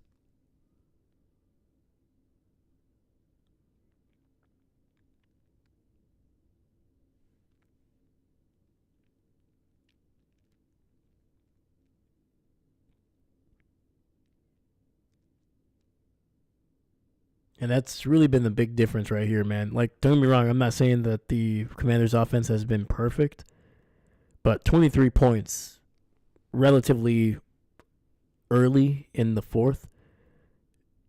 Speaker 1: And that's really been the big difference right here, man. Like, don't get me wrong, I'm not saying that the Commanders' offense has been perfect, but 23 points relatively early in the 4th,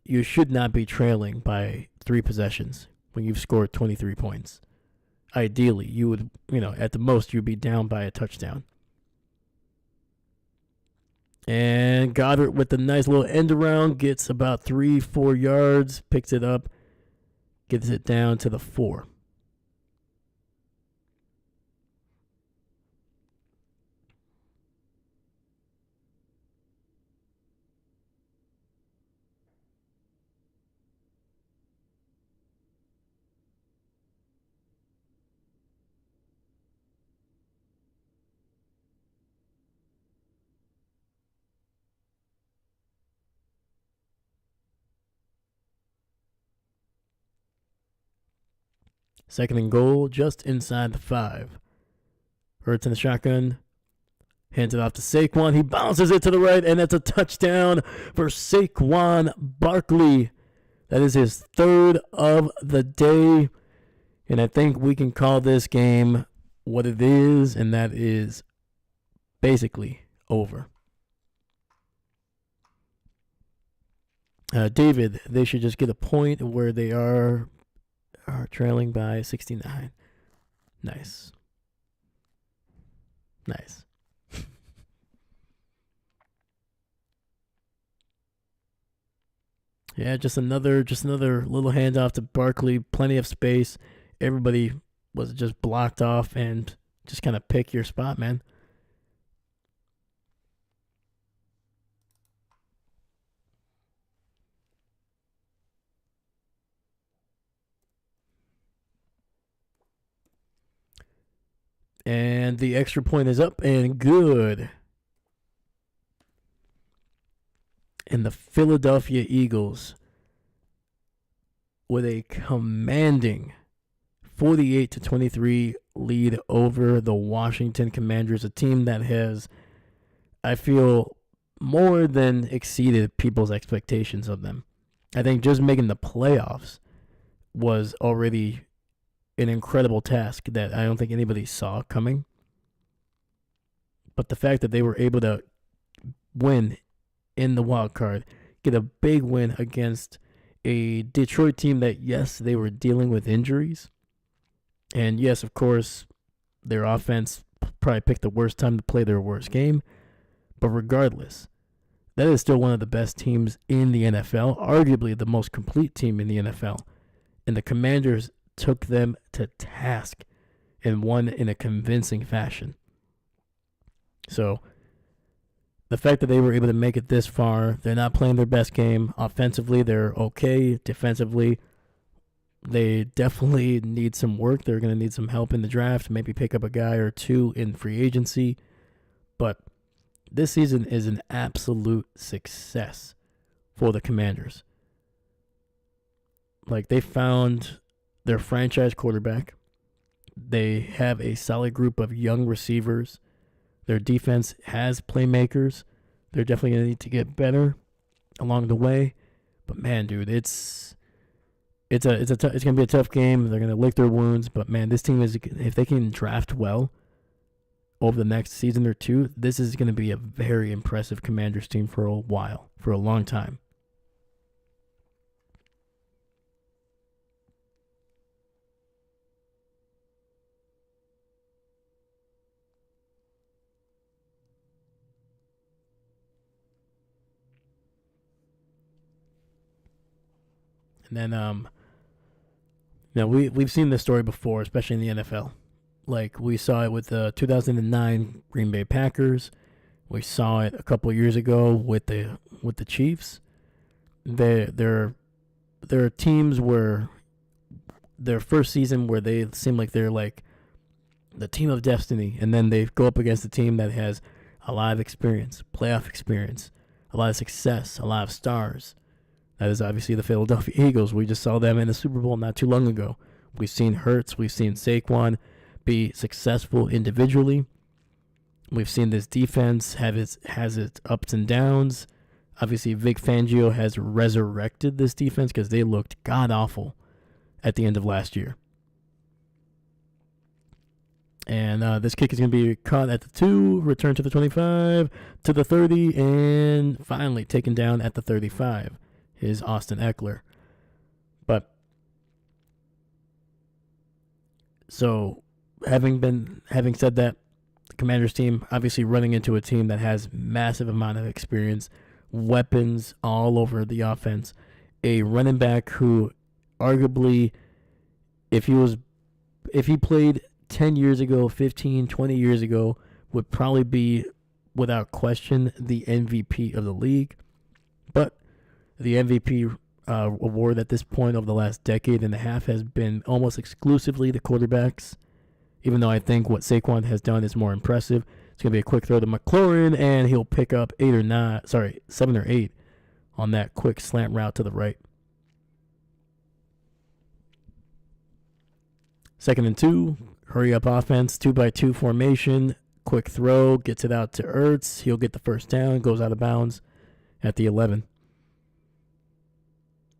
Speaker 1: you should not be trailing by 3 possessions when you've scored 23 points. Ideally, you would, at the most, you'd be down by a touchdown. And Goddard with the nice little end around gets about 3-4 yards, picks it up, gets it down to the 4. Second and goal, just inside the 5. Hurts in the shotgun. Hands it off to Saquon. He bounces it to the right, and that's a touchdown for Saquon Barkley. That is his 3rd of the day. And I think we can call this game what it is, and that is basically over. David, they should just get a point where they are trailing by 69. Nice. Yeah, just another little handoff to Barkley. Plenty of space. Everybody was just blocked off, and just kind of pick your spot, man. And the extra point is up and good. And the Philadelphia Eagles, with a commanding 48-23 lead over the Washington Commanders, a team that has, I feel, more than exceeded people's expectations of them. I think just making the playoffs was already an incredible task that I don't think anybody saw coming. But the fact that they were able to win in the wild card, get a big win against a Detroit team that, yes, they were dealing with injuries. And yes, of course, their offense probably picked the worst time to play their worst game. But regardless, that is still one of the best teams in the NFL, arguably the most complete team in the NFL. And the Commanders took them to task and won in a convincing fashion. So the fact that they were able to make it this far, they're not playing their best game. Offensively, they're okay. Defensively, they definitely need some work. They're going to need some help in the draft, maybe pick up a guy or two in free agency. But this season is an absolute success for the Commanders. Like, they found their franchise quarterback. They have a solid group of young receivers. Their defense has playmakers. They're definitely going to need to get better along the way. But man, dude, it's going to be a tough game. They're going to lick their wounds. But man, this team is, if they can draft well over the next season or two, this is going to be a very impressive Commanders team for a while, for a long time. And then, we've seen this story before, especially in the NFL. Like, we saw it with the 2009 Green Bay Packers. We saw it a couple years ago with the Chiefs. There are teams where their first season where they seem like they're like the team of destiny, and then they go up against a team that has a lot of experience, playoff experience, a lot of success, a lot of stars. That is obviously the Philadelphia Eagles. We just saw them in the Super Bowl not too long ago. We've seen Hurts. We've seen Saquon be successful individually. We've seen this defense has its ups and downs. Obviously, Vic Fangio has resurrected this defense because they looked god-awful at the end of last year. And this kick is going to be caught at the 2, returned to the 25, to the 30, and finally taken down at the 35. Is Austin Eckler. But so having said that, the Commanders team obviously running into a team that has massive amount of experience, weapons all over the offense, a running back who arguably if he played 10 years ago, 15, 20 years ago, would probably be without question the MVP of the league. But the MVP award at this point over the last decade and a half has been almost exclusively the quarterbacks, even though I think what Saquon has done is more impressive. It's going to be a quick throw to McLaurin, and he'll pick up 7 or 8 on that quick slant route to the right. 2nd and 2, hurry up offense, 2-by-2 formation, quick throw, gets it out to Ertz. He'll get the first down, goes out of bounds at the 11.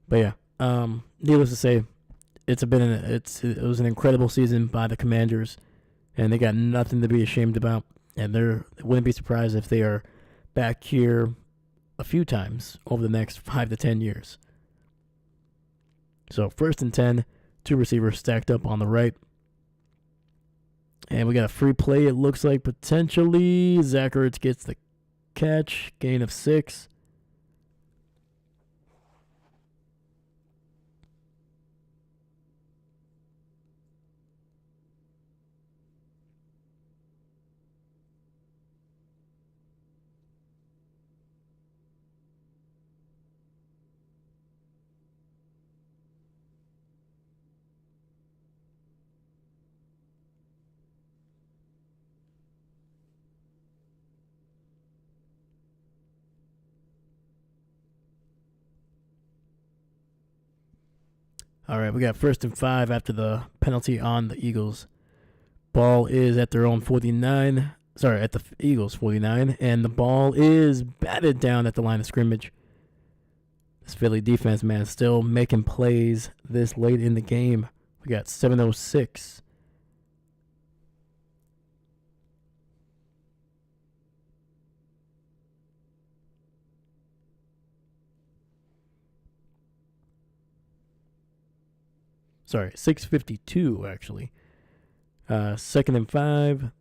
Speaker 1: But yeah, needless to say, it was an incredible season by the Commanders, and they got nothing to be ashamed about. And they wouldn't be surprised if they are back here a few times over the next 5 to 10 years. So 1st and 10, 2 receivers stacked up on the right. And we got a free play, it looks like, potentially. Zach Ertz gets the catch, gain of 6. All right, we got 1st and 5 after the penalty on the Eagles. Ball is at their own 49. Sorry, at the Eagles 49. And the ball is batted down at the line of scrimmage. This Philly defense, man, still making plays this late in the game. We got 7:06. Sorry, 6:52 actually. 2nd and 5.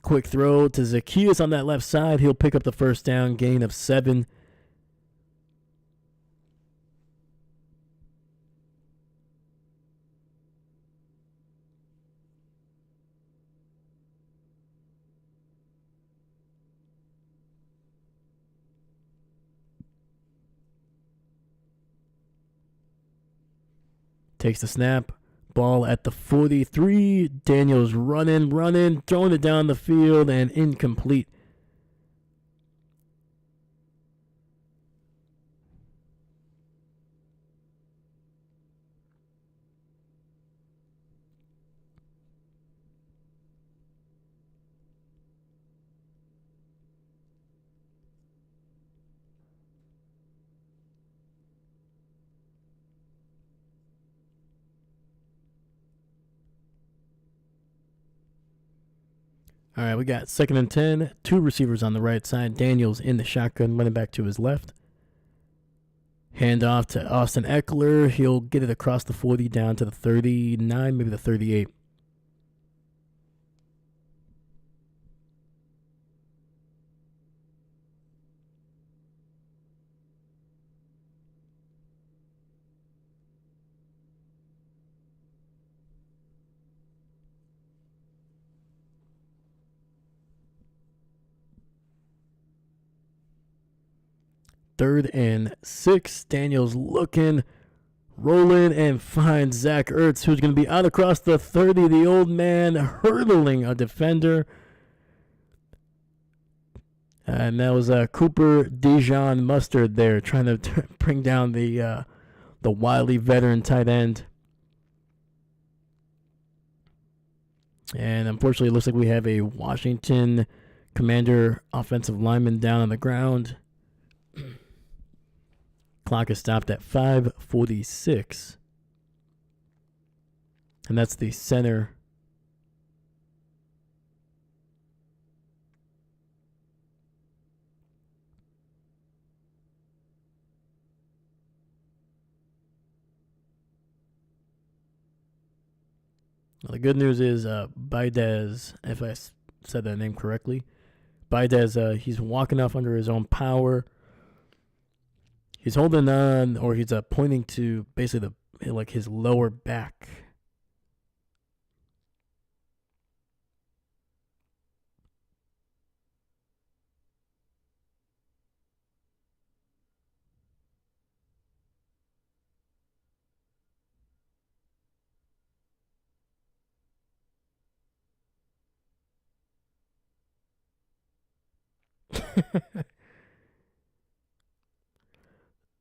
Speaker 1: Quick throw to Zacchaeus on that left side. He'll pick up the first down, gain of 7. Takes the snap. Ball at the 43. Daniels running, throwing it down the field, and incomplete. All right, we got 2nd and 10. 2 receivers on the right side. Daniels in the shotgun, running back to his left. Hand off to Austin Eckler. He'll get it across the 40 down to the 39, maybe the 38. Third and 6. Daniels looking, rolling, and finds Zach Ertz, who's going to be out across the 30. The old man hurdling a defender. And that was Cooper Dijon Mustard there, trying to bring down the wily veteran tight end. And unfortunately, it looks like we have a Washington Commander offensive lineman down on the ground. Clock is stopped at 5:46. And that's the center. Well, the good news is Baidez, if I said that name correctly, Baidez, he's walking off under his own power. He's holding on, or he's pointing to basically his lower back.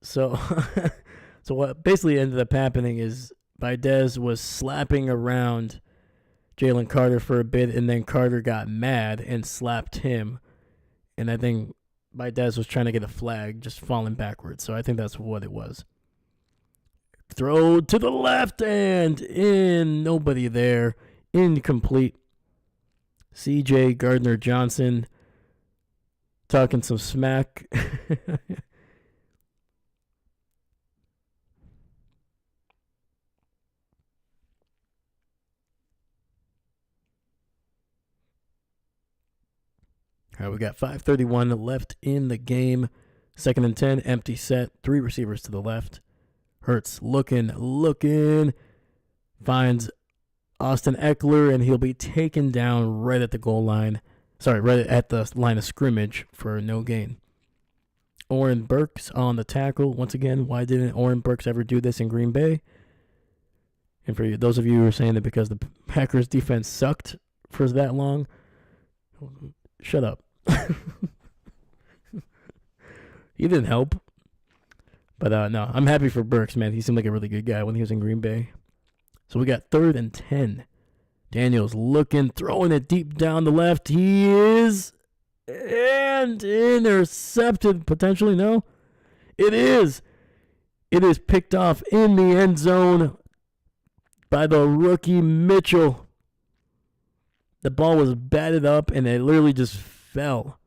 Speaker 1: So what basically ended up happening is Baidez was slapping around Jalen Carter for a bit, and then Carter got mad and slapped him. And I think Baidez was trying to get a flag, just falling backwards. So I think that's what it was. Throw to the left and in. Nobody there. Incomplete. C.J. Gardner-Johnson talking some smack. All right, we got 5:31 left in the game. 2nd and 10, empty set. 3 receivers to the left. Hurts looking. Finds Austin Eckler, and he'll be taken down right at the goal line. Sorry, right at the line of scrimmage for no gain. Oren Burks on the tackle. Once again, why didn't Oren Burks ever do this in Green Bay? And for those of you who are saying that because the Packers defense sucked for that long, shut up. He didn't help. But no, I'm happy for Burks, man. He seemed like a really good guy when he was in Green Bay. So we got 3rd and 10. Daniels looking, throwing it deep down the left. He is. And intercepted, potentially. No, it is. It is picked off in the end zone by the rookie Mitchell. The ball was batted up, and it literally just fell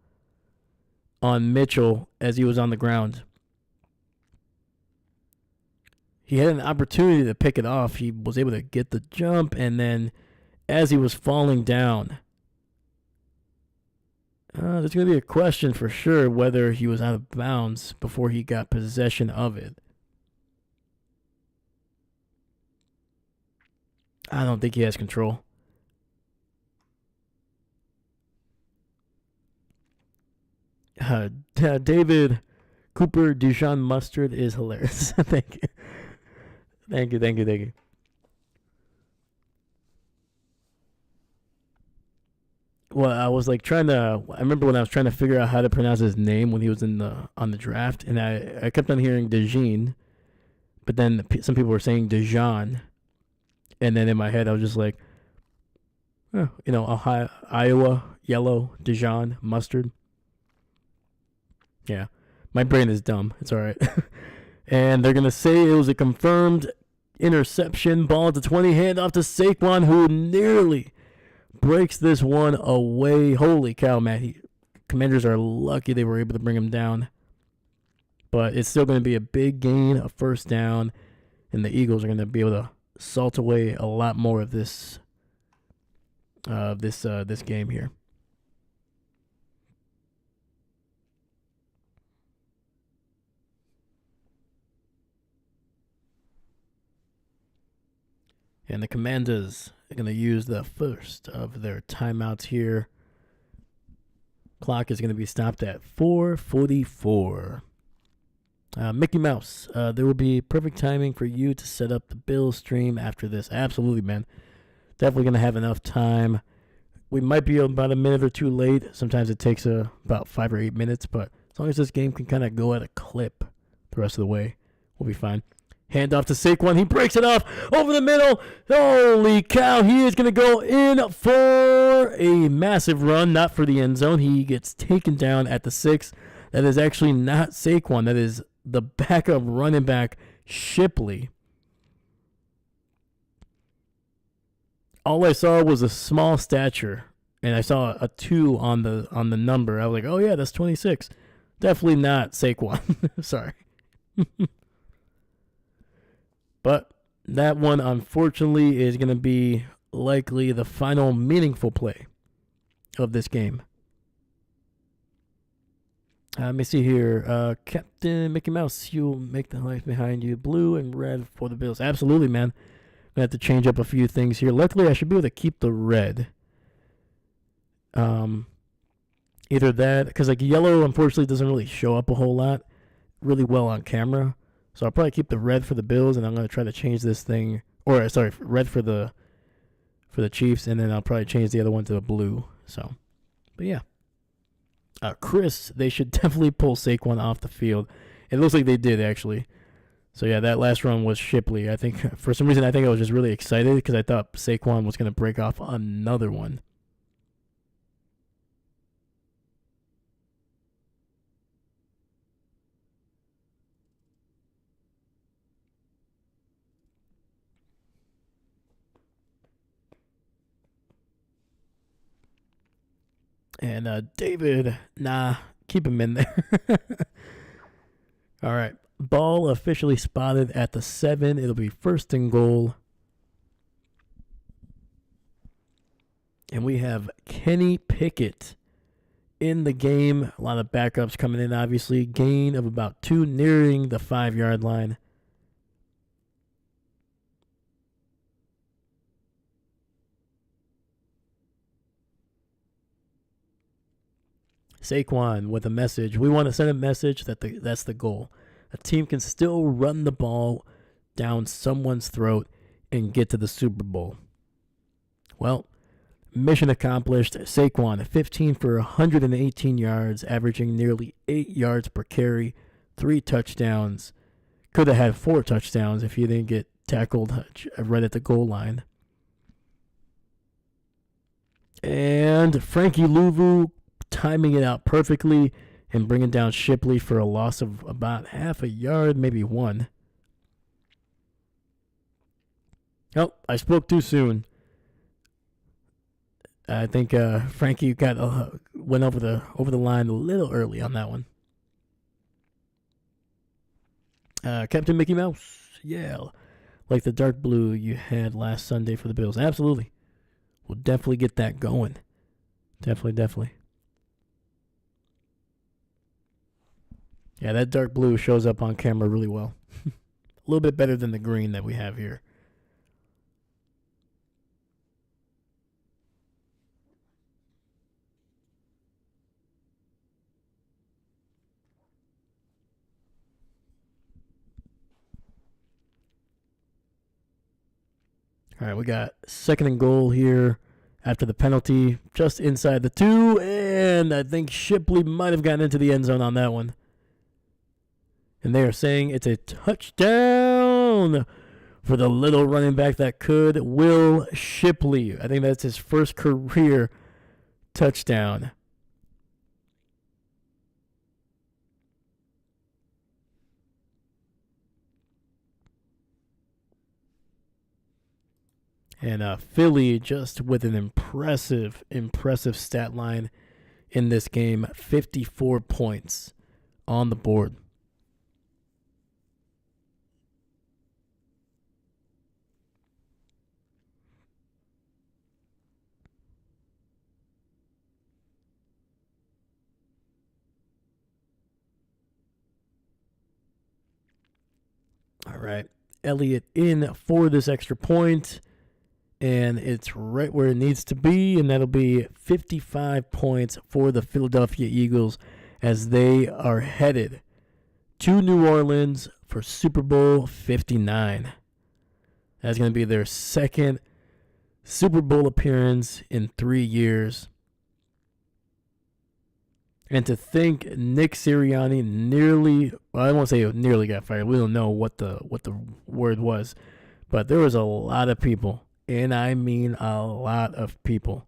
Speaker 1: on Mitchell as he was on the ground. he had an opportunity to pick it off. He was able to get the jump, and then as he was falling down, there's going to be a question for sure whether he was out of bounds before he got possession of it. I don't think he has control. David Cooper Dijon Mustard is hilarious. Thank you. Thank you. Well, I was like I remember when I was trying to figure out how to pronounce his name when he was on the draft, and I kept on hearing Dijon, but then some people were saying Dijon, and then in my head I was just like, Ohio, Iowa, yellow, Dijon, mustard. Yeah, my brain is dumb. It's all right. And they're going to say it was a confirmed interception. Ball at the 20, hand off to Saquon, who nearly breaks this one away. Holy cow, man. Commanders are lucky they were able to bring him down. But it's still going to be a big gain, a first down, and the Eagles are going to be able to salt away a lot more of this game here. And the Commanders are going to use the first of their timeouts here. Clock is going to be stopped at 4:44. Mickey Mouse, there will be perfect timing for you to set up the Bills stream after this. Absolutely, man. Definitely going to have enough time. We might be about a minute or two late. Sometimes it takes about 5 or 8 minutes, but as long as this game can kind of go at a clip the rest of the way, we'll be fine. Hand off to Saquon. He breaks it off over the middle. Holy cow. He is going to go in for a massive run, not for the end zone. He gets taken down at the 6. That is actually not Saquon. That is the backup running back, Shipley. All I saw was a small stature, and I saw a 2 on the number. I was like, oh, yeah, that's 26. Definitely not Saquon. Sorry. But that one, unfortunately, is going to be likely the final meaningful play of this game. Let me see here. Captain Mickey Mouse, you'll make the life behind you blue and red for the Bills. Absolutely, man. I'm going to have to change up a few things here. Luckily, I should be able to keep the red. Either that, because like yellow, unfortunately, doesn't really show up a whole lot really well on camera. So I'll probably keep the red for the Bills, and I'm going to try to change this thing, red for the Chiefs, and then I'll probably change the other one to the blue. So, but yeah. Chris, they should definitely pull Saquon off the field. It looks like they did, actually. So yeah, that last run was Shipley. I think, for some reason, I was just really excited because I thought Saquon was going to break off another one. And David, keep him in there. All right. Ball officially spotted at the 7. It'll be first and goal. And we have Kenny Pickett in the game. A lot of backups coming in, obviously. Gain of about 2, nearing the 5-yard line. Saquon with a message. We want to send a message that's the goal. A team can still run the ball down someone's throat and get to the Super Bowl. Well, mission accomplished. Saquon, 15 for 118 yards, averaging nearly 8 yards per carry, 3 touchdowns. Could have had 4 touchdowns if he didn't get tackled right at the goal line. And Frankie Louvu timing it out perfectly and bringing down Shipley for a loss of about half a yard, maybe 1. Oh, I spoke too soon. I think Frankie went over the line a little early on that one. Captain Mickey Mouse, Yeah, like the dark blue you had last Sunday for the Bills. Absolutely. We'll definitely get that going. Definitely. Yeah, that dark blue shows up on camera really well. A little bit better than the green that we have here. All right, we got 2nd and goal here after the penalty, just inside the 2, and I think Shipley might have gotten into the end zone on that one. And they are saying it's a touchdown for the little running back that could, Will Shipley. I think that's his first career touchdown. And Philly just with an impressive stat line in this game. 54 points on the board. All right. Elliott in for this extra point. And it's right where it needs to be, and that'll be 55 points for the Philadelphia Eagles as they are headed to New Orleans for Super Bowl 59. That's going to be their second Super Bowl appearance in 3 years. And to think Nick Sirianni I won't say nearly got fired. We don't know what the word was, but there was a lot of people, and I mean a lot of people,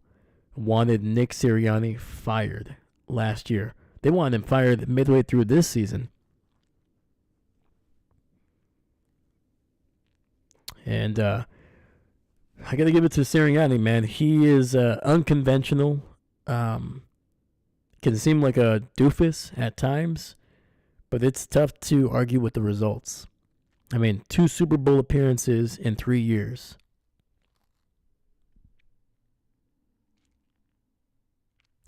Speaker 1: wanted Nick Sirianni fired last year. They wanted him fired midway through this season. And I got to give it to Sirianni, man. He is unconventional. Can seem like a doofus at times, but it's tough to argue with the results. I mean, 2 Super Bowl appearances in 3 years.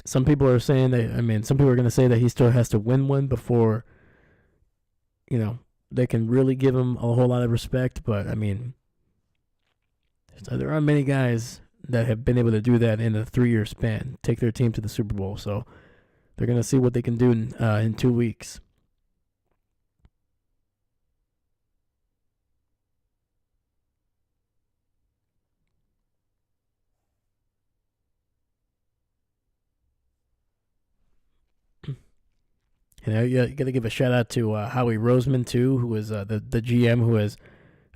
Speaker 1: Some people are saying that, some people are going to say that he still has to win one before, they can really give him a whole lot of respect. But, there aren't many guys that have been able to do that in a 3-year span, take their team to the Super Bowl. So they're going to see what they can do in 2 weeks. You got to give a shout out to Howie Roseman too, who is the GM, who has,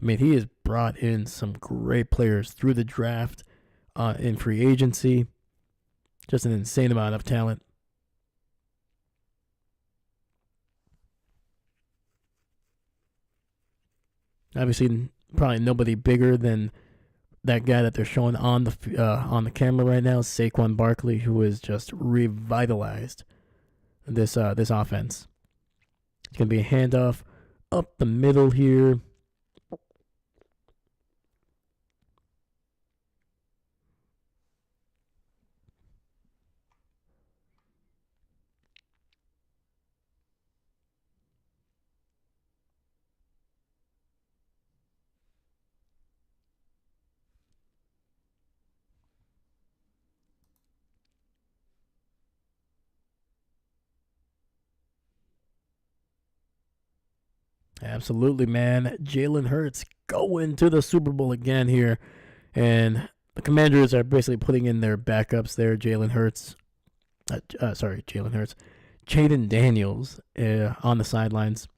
Speaker 1: he has brought in some great players through the draft, in free agency, just an insane amount of talent. Obviously, probably nobody bigger than that guy that they're showing on the camera right now, Saquon Barkley, who has just revitalized this offense. It's going to be a handoff up the middle here. Absolutely, man. Jalen Hurts going to the Super Bowl again here. And the Commanders are basically putting in their backups there. Jalen Hurts. Jayden Daniels on the sidelines.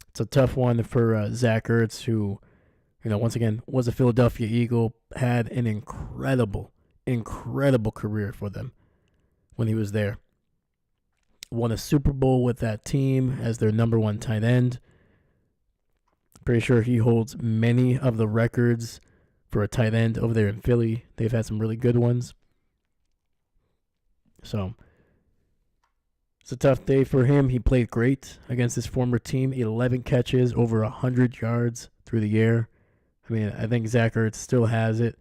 Speaker 1: It's a tough one for Zach Ertz, who, once again, was a Philadelphia Eagle, had an incredible career for them when he was there. Won a Super Bowl with that team as their number 1 tight end. Pretty sure he holds many of the records for a tight end over there in Philly. They've had some really good ones. So it's a tough day for him. He played great against his former team. 11 catches, over 100 yards through the air. I mean, I think Zach Ertz still has it.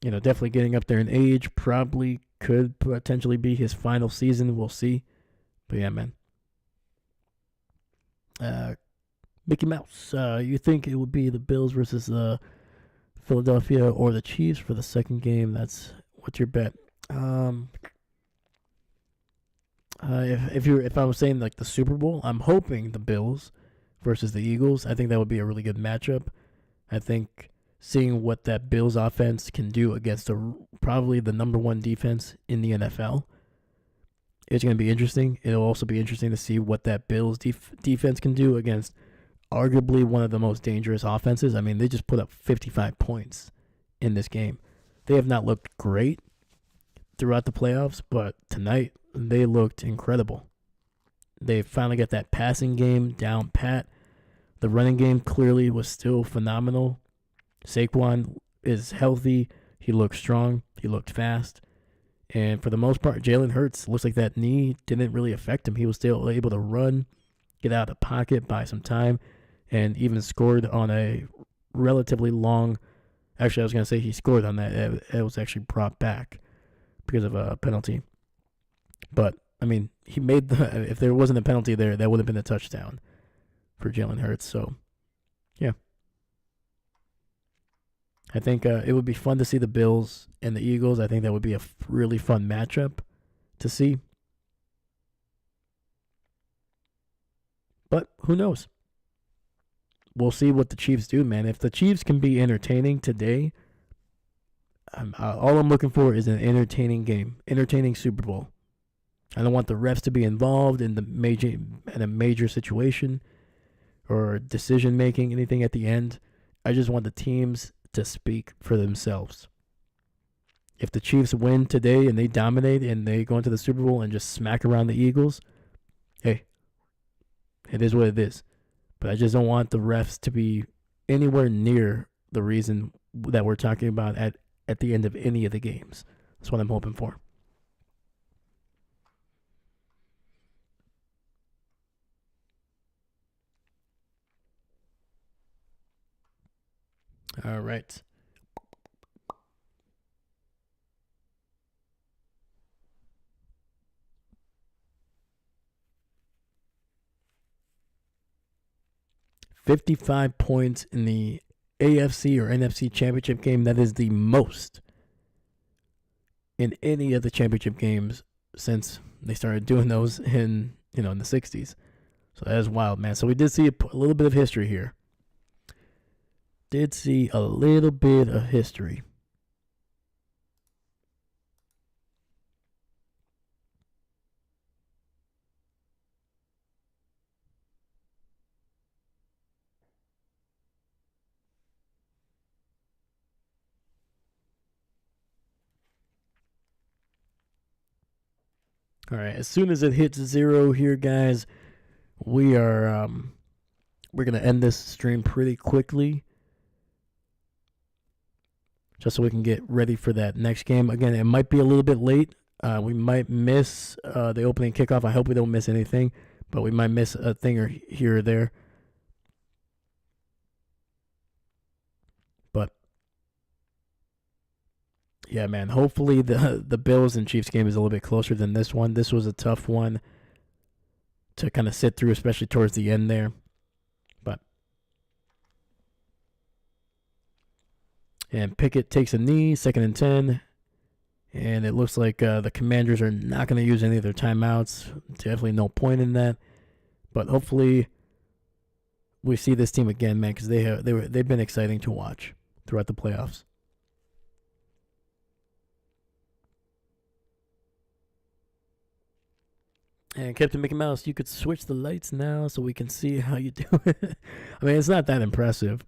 Speaker 1: Definitely getting up there in age. Probably could potentially be his final season. We'll see. But yeah, man. Mickey Mouse, you think it would be the Bills versus Philadelphia or the Chiefs for the second game? What's your bet? If I was saying like the Super Bowl, I'm hoping the Bills versus the Eagles. I think that would be a really good matchup. I think seeing what that Bills offense can do against probably the number one defense in the NFL, it's going to be interesting. It'll also be interesting to see what that Bills defense can do against arguably one of the most dangerous offenses. I mean, they just put up 55 points in this game. They have not looked great throughout the playoffs, but tonight they looked incredible. They finally got that passing game down pat. The running game clearly was still phenomenal. Saquon is healthy. He looked strong. He looked fast. And for the most part, Jalen Hurts, looks like that knee didn't really affect him. He was still able to run, get out of the pocket, buy some time, and even scored on a relatively long. Actually, I was going to say he scored on that. It was actually brought back because of a penalty. But, I mean, he made if there wasn't a penalty there, that would have been a touchdown for Jalen Hurts. So, yeah. I think it would be fun to see the Bills and the Eagles. I think that would be a really fun matchup to see. But who knows? We'll see what the Chiefs do, man. If the Chiefs can be entertaining today, all I'm looking for is an entertaining game, entertaining Super Bowl. I don't want the refs to be involved in a major situation or decision making, anything at the end. I just want the teams to speak for themselves. If the Chiefs win today and they dominate and they go into the Super Bowl and just smack around the Eagles, hey, it is what it is. But I just don't want the refs to be anywhere near the reason that we're talking about at the end of any of the games. That's what I'm hoping for. All right. $55 points in the AFC or NFC Championship game. That is the most in any of the championship games since they started doing those in the 60s. So that is wild, man. So we did see a little bit of history here. Did see a little bit of history. All right, as soon as it hits 0 here, guys, we're gonna end this stream pretty quickly, just so we can get ready for that next game. Again, it might be a little bit late. We might miss the opening kickoff. I hope we don't miss anything, but we might miss a thing or here or there. But yeah, man, hopefully the Bills and Chiefs game is a little bit closer than this one. This was a tough one to kind of sit through, especially towards the end there. And Pickett takes a knee, 2nd and 10. And it looks like the Commanders are not going to use any of their timeouts. Definitely no point in that. But hopefully we see this team again, man, because they've been exciting to watch throughout the playoffs. And Captain Mickey Mouse, you could switch the lights now so we can see how you do it. I mean, it's not that impressive.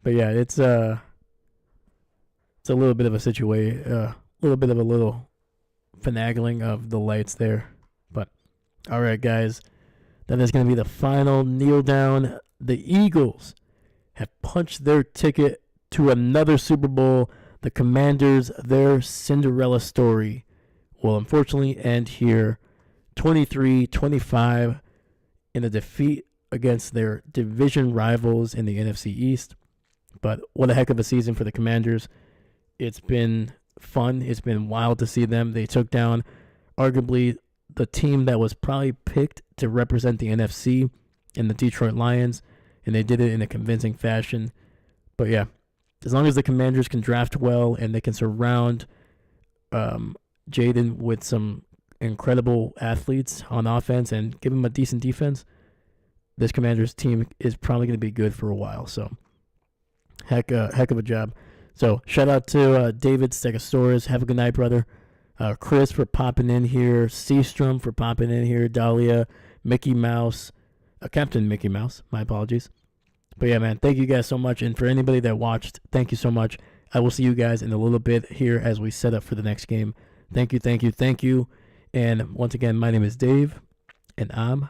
Speaker 1: But yeah, it's a little bit of a situation, a little finagling of the lights there. But all right, guys, that is going to be the final kneel down. The Eagles have punched their ticket to another Super Bowl. The Commanders, their Cinderella story will unfortunately end here 23-25 in a defeat against their division rivals in the NFC East. But what a heck of a season for the Commanders. It's been fun. It's been wild to see them. They took down arguably the team that was probably picked to represent the NFC in the Detroit Lions, and they did it in a convincing fashion. But yeah, as long as the Commanders can draft well and they can surround Jayden with some incredible athletes on offense and give him a decent defense, this Commanders team is probably going to be good for a while. So heck of a job. So shout out to David Stegosaurus. Have a good night, brother. Chris for popping in here. Seastrom for popping in here. Dahlia, Mickey Mouse, Captain Mickey Mouse. My apologies. But yeah, man, thank you guys so much. And for anybody that watched, thank you so much. I will see you guys in a little bit here as we set up for the next game. Thank you. And once again, my name is Dave, and I'm